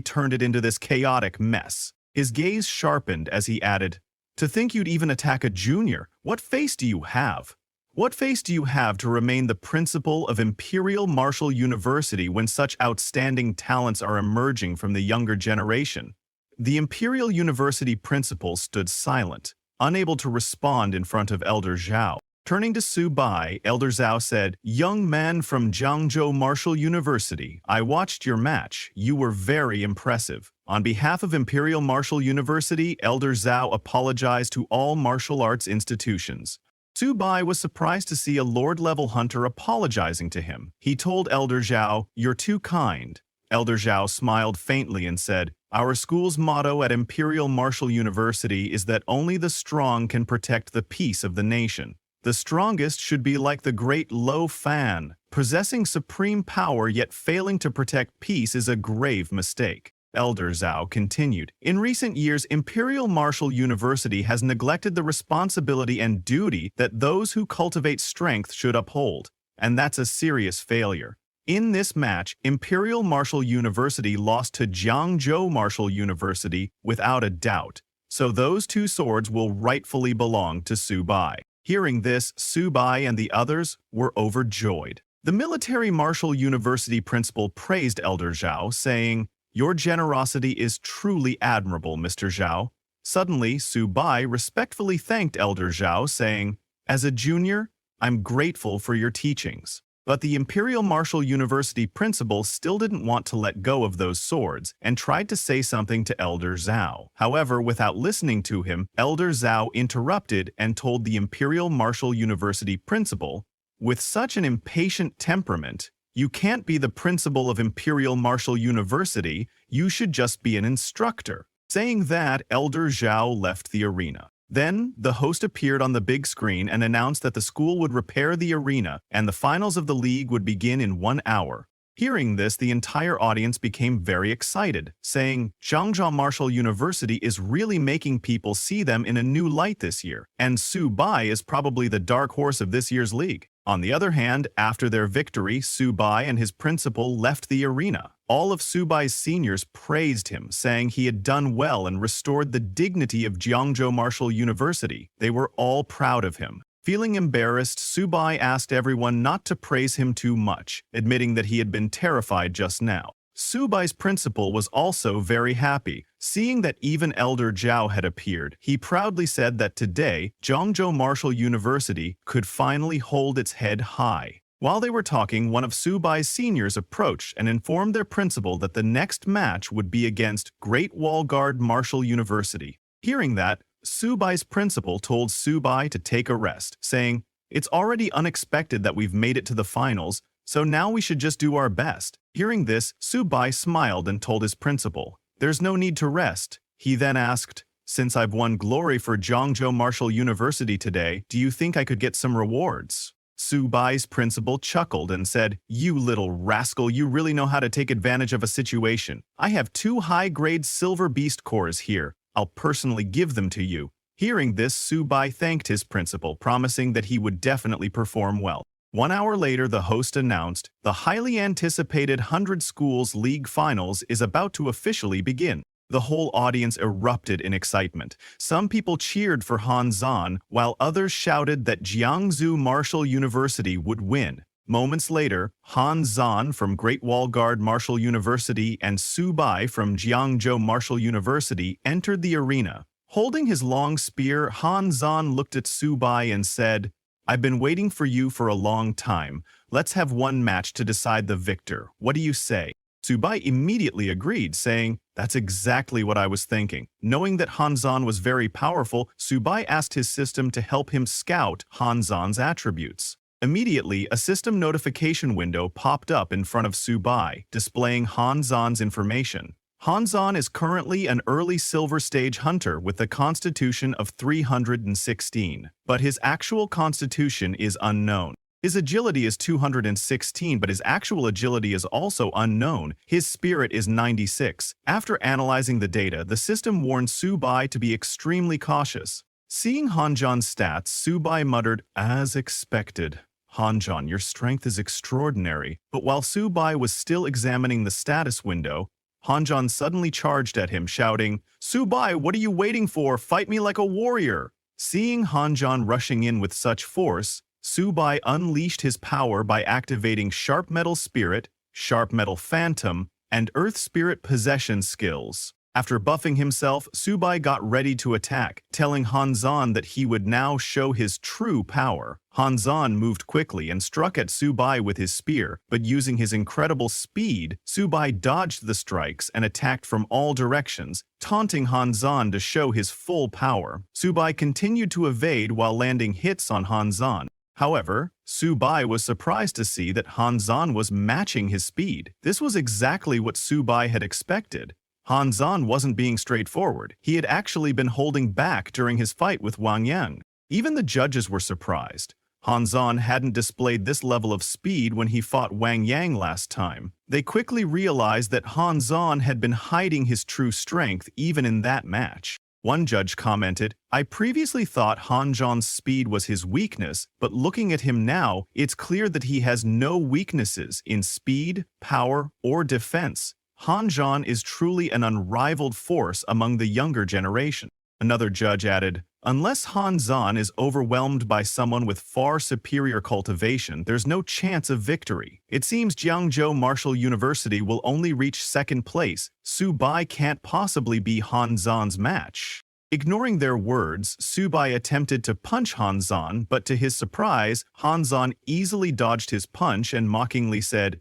turned it into this chaotic mess." His gaze sharpened as he added, "To think you'd even attack a junior, what face do you have? What face do you have to remain the principal of Imperial Martial University when such outstanding talents are emerging from the younger generation?" The Imperial University principal stood silent, unable to respond in front of Elder Zhao. Turning to Subai, Elder Zhao said, "Young man from Zhengzhou Martial University, I watched your match. You were very impressive." On behalf of Imperial Martial University, Elder Zhao apologized to all martial arts institutions. Subai was surprised to see a Lord-level hunter apologizing to him. He told Elder Zhao, "You're too kind." Elder Zhao smiled faintly and said, "Our school's motto at Imperial Martial University is that only the strong can protect the peace of the nation. The strongest should be like the great Lo Fan. Possessing supreme power yet failing to protect peace is a grave mistake." Elder Zhao continued, "In recent years, Imperial Martial University has neglected the responsibility and duty that those who cultivate strength should uphold, and that's a serious failure. In this match, Imperial Martial University lost to Jiangzhou Martial University without a doubt, so those two swords will rightfully belong to Subai." Hearing this, Subai and the others were overjoyed. The Military Martial University principal praised Elder Zhao, saying, "Your generosity is truly admirable, Mr. Zhao." Suddenly, Subai respectfully thanked Elder Zhao, saying, "As a junior, I'm grateful for your teachings." But the Imperial Martial University principal still didn't want to let go of those swords and tried to say something to Elder Zhao. However, without listening to him, Elder Zhao interrupted and told the Imperial Martial University principal, "With such an impatient temperament, you can't be the principal of Imperial Martial University, you should just be an instructor." Saying that, Elder Zhao left the arena. Then, the host appeared on the big screen and announced that the school would repair the arena and the finals of the league would begin in 1 hour. Hearing this, the entire audience became very excited, saying, "Zhangzhou Martial University is really making people see them in a new light this year, and Subai is probably the dark horse of this year's league." On the other hand, after their victory, Subai and his principal left the arena. All of Subai's seniors praised him, saying he had done well and restored the dignity of Jiangzhou Martial University. They were all proud of him. Feeling embarrassed, Subai asked everyone not to praise him too much, admitting that he had been terrified just now. Subai's principal was also very happy. Seeing that even Elder Zhao had appeared, he proudly said that today, Jiangzhou Martial University could finally hold its head high. While they were talking, one of Subai's seniors approached and informed their principal that the next match would be against Great Wall Guard Martial University. Hearing that, Subai's principal told Subai to take a rest, saying, "It's already unexpected that we've made it to the finals, so now we should just do our best." Hearing this, Subai smiled and told his principal, "There's no need to rest." He then asked, "Since I've won glory for Jiangzhou Martial University today, do you think I could get some rewards?" Subai's principal chuckled and said, "You little rascal, you really know how to take advantage of a situation. I have 2 high-grade silver beast cores here. I'll personally give them to you." Hearing this, Subai thanked his principal, promising that he would definitely perform well. 1 hour later, the host announced, "The highly anticipated 100 Schools League Finals is about to officially begin." The whole audience erupted in excitement. Some people cheered for Han Zhan, while others shouted that Jiangsu Martial University would win. Moments later, Han Zhan from Great Wall Guard Martial University and Subai from Jiangzhou Martial University entered the arena. Holding his long spear, Han Zhan looked at Subai and said, "I've been waiting for you for a long time. Let's have one match to decide the victor. What do you say?" Subai immediately agreed, saying, "That's exactly what I was thinking." Knowing that Han Zhan was very powerful, Subai asked his system to help him scout Han Zhan's attributes. Immediately, a system notification window popped up in front of Subai, displaying Han Zhan's information. Han Zhan is currently an early silver stage hunter with a constitution of 316, but his actual constitution is unknown. His agility is 216, but his actual agility is also unknown. His spirit is 96. After analyzing the data, the system warned Subai to be extremely cautious. Seeing Han Zhan's stats, Subai muttered, "As expected. Han Zhan, your strength is extraordinary." But while Subai was still examining the status window, Han Zhan suddenly charged at him, shouting, "Subai, what are you waiting for? Fight me like a warrior!" Seeing Han Zhan rushing in with such force, Subai unleashed his power by activating Sharp Metal Spirit, Sharp Metal Phantom, and Earth Spirit Possession skills. After buffing himself, Subai got ready to attack, telling Han Zhan that he would now show his true power. Han Zhan moved quickly and struck at Subai with his spear, but using his incredible speed, Subai dodged the strikes and attacked from all directions, taunting Han Zhan to show his full power. Subai continued to evade while landing hits on Han Zhan. However, Subai was surprised to see that Han Zhan was matching his speed. This was exactly what Subai had expected. Han Zhan wasn't being straightforward. He had actually been holding back during his fight with Wang Yang. Even the judges were surprised. Han Zhan hadn't displayed this level of speed when he fought Wang Yang last time. They quickly realized that Han Zhan had been hiding his true strength even in that match. One judge commented, "I previously thought Han Zhan's speed was his weakness, but looking at him now, it's clear that he has no weaknesses in speed, power, or defense. Han Zhan is truly an unrivaled force among the younger generation." Another judge added, "Unless Han Zhan is overwhelmed by someone with far superior cultivation, there's no chance of victory. It seems Jiangzhou Martial University will only reach second place. Subai can't possibly be Han Zhan's match." Ignoring their words, Subai attempted to punch Han Zhan, but to his surprise, Han Zhan easily dodged his punch and mockingly said,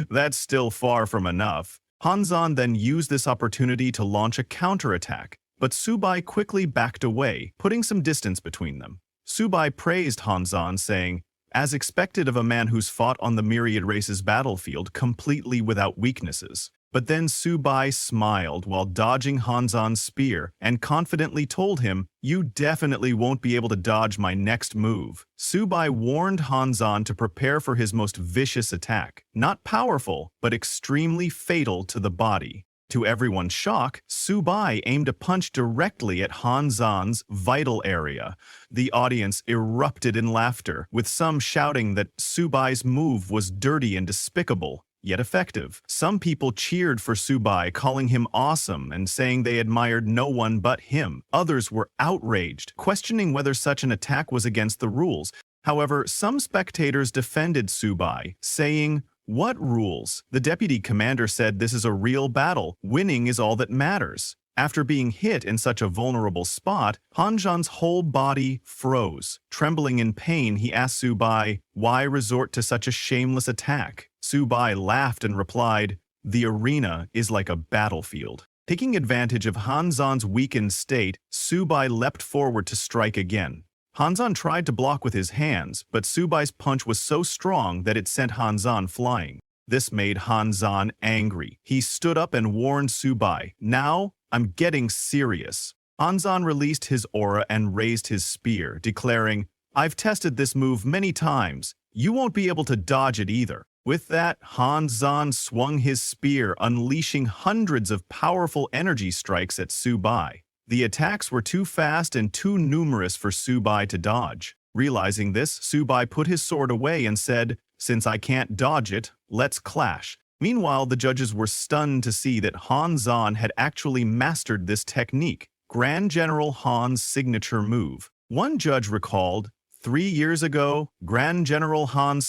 "That's still far from enough." Han Zhan then used this opportunity to launch a counterattack, but Subai quickly backed away, putting some distance between them. Subai praised Han Zhan, saying, "As expected of a man who's fought on the Myriad Races battlefield completely without weaknesses." But then Subai smiled while dodging Han Zhan's spear and confidently told him, "You definitely won't be able to dodge my next move." Subai warned Han Zhan to prepare for his most vicious attack, not powerful, but extremely fatal to the body. To everyone's shock, Subai aimed a punch directly at Han Zan's vital area. The audience erupted in laughter, with some shouting that Subai's move was dirty and despicable, yet effective. Some people cheered for Subai, calling him awesome and saying they admired no one but him. Others were outraged, questioning whether such an attack was against the rules. However, some spectators defended Subai, saying, "What rules?" The deputy commander said this is a real battle. Winning is all that matters. After being hit in such a vulnerable spot, Han Zan's whole body froze. Trembling in pain, he asked Subai, "Why resort to such a shameless attack?" Subai laughed and replied, "The arena is like a battlefield." Taking advantage of Han Zan's weakened state, Subai leapt forward to strike again. Han Zan tried to block with his hands, but Subai's punch was so strong that it sent Han Zan flying. This made Han Zan angry. He stood up and warned Subai, "Now, I'm getting serious." Han Zan released his aura and raised his spear, declaring, "I've tested this move many times. You won't be able to dodge it either." With that, Han Zan swung his spear, unleashing hundreds of powerful energy strikes at Subai. The attacks were too fast and too numerous for Subai to dodge. Realizing this, Subai put his sword away and said, "Since I can't dodge it, let's clash." Meanwhile, the judges were stunned to see that Han Zan had actually mastered this technique, Grand General Han's signature move. One judge recalled, 3 years ago, Grand General Han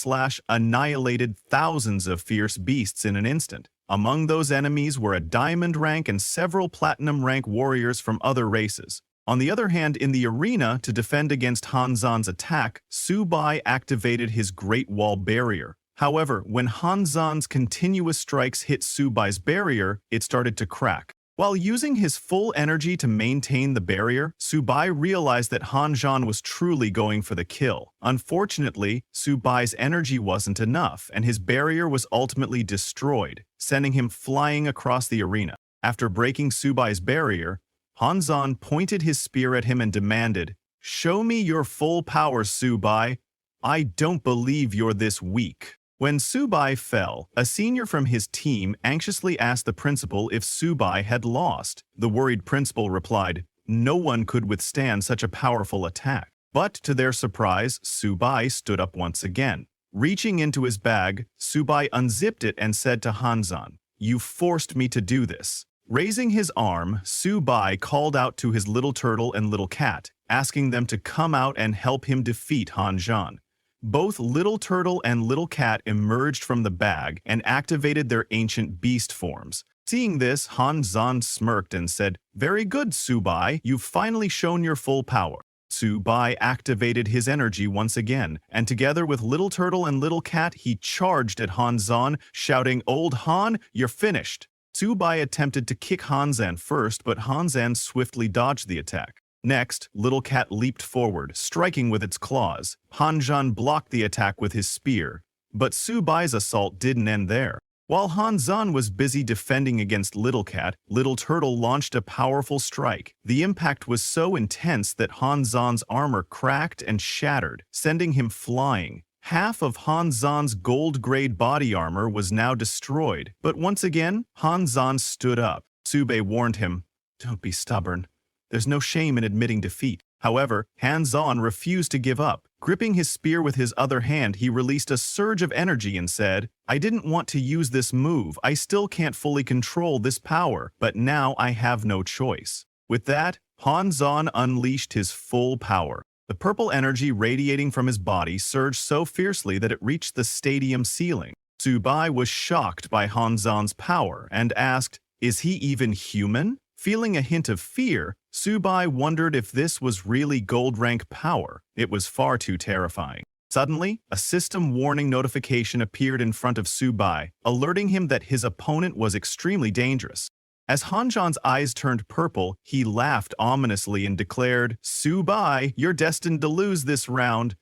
annihilated thousands of fierce beasts in an instant. Among those enemies were a diamond rank and several platinum rank warriors from other races. On the other hand, in the arena, to defend against Han Zan's attack, Subai activated his Great Wall barrier. However, when Han Zan's continuous strikes hit Subai's barrier, it started to crack. While using his full energy to maintain the barrier, Subai realized that Han Zan was truly going for the kill. Unfortunately, Subai's energy wasn't enough, and his barrier was ultimately destroyed, sending him flying across the arena. After breaking Subai's barrier, Han Zan pointed his spear at him and demanded, "Show me your full power, Subai. I don't believe you're this weak." When Subai fell, a senior from his team anxiously asked the principal if Subai had lost. The worried principal replied, "No one could withstand such a powerful attack." But to their surprise, Subai stood up once again. Reaching into his bag, Subai unzipped it and said to Han Zan, "You forced me to do this." Raising his arm, Subai called out to his little turtle and little cat, asking them to come out and help him defeat Han Zan. Both Little Turtle and Little Cat emerged from the bag and activated their ancient beast forms. Seeing this, Han Zan smirked and said, "Very good, Subai, you've finally shown your full power." Subai activated his energy once again, and together with Little Turtle and Little Cat, he charged at Han Zan, shouting, "Old Han, you're finished." Subai attempted to kick Han Zan first, but Han Zan swiftly dodged the attack. Next, Little Cat leaped forward, striking with its claws. Han Zan blocked the attack with his spear, but Subai's assault didn't end there. While Han Zan was busy defending against Little Cat, Little Turtle launched a powerful strike. The impact was so intense that Han Zan's armor cracked and shattered, sending him flying. Half of Han Zan's gold-grade body armor was now destroyed, but once again, Han Zan stood up. Subai warned him, "Don't be stubborn. There's no shame in admitting defeat." However, Han Zan refused to give up. Gripping his spear with his other hand, he released a surge of energy and said, "I didn't want to use this move. I still can't fully control this power, but now I have no choice." With that, Han Zan unleashed his full power. The purple energy radiating from his body surged so fiercely that it reached the stadium ceiling. Subai was shocked by Han Zan's power and asked, "Is he even human?" Feeling a hint of fear, Subai wondered if this was really gold rank power. It was far too terrifying. Suddenly, a system warning notification appeared in front of Subai, alerting him that his opponent was extremely dangerous. As Han Zan's eyes turned purple, he laughed ominously and declared, "Subai, you're destined to lose this round.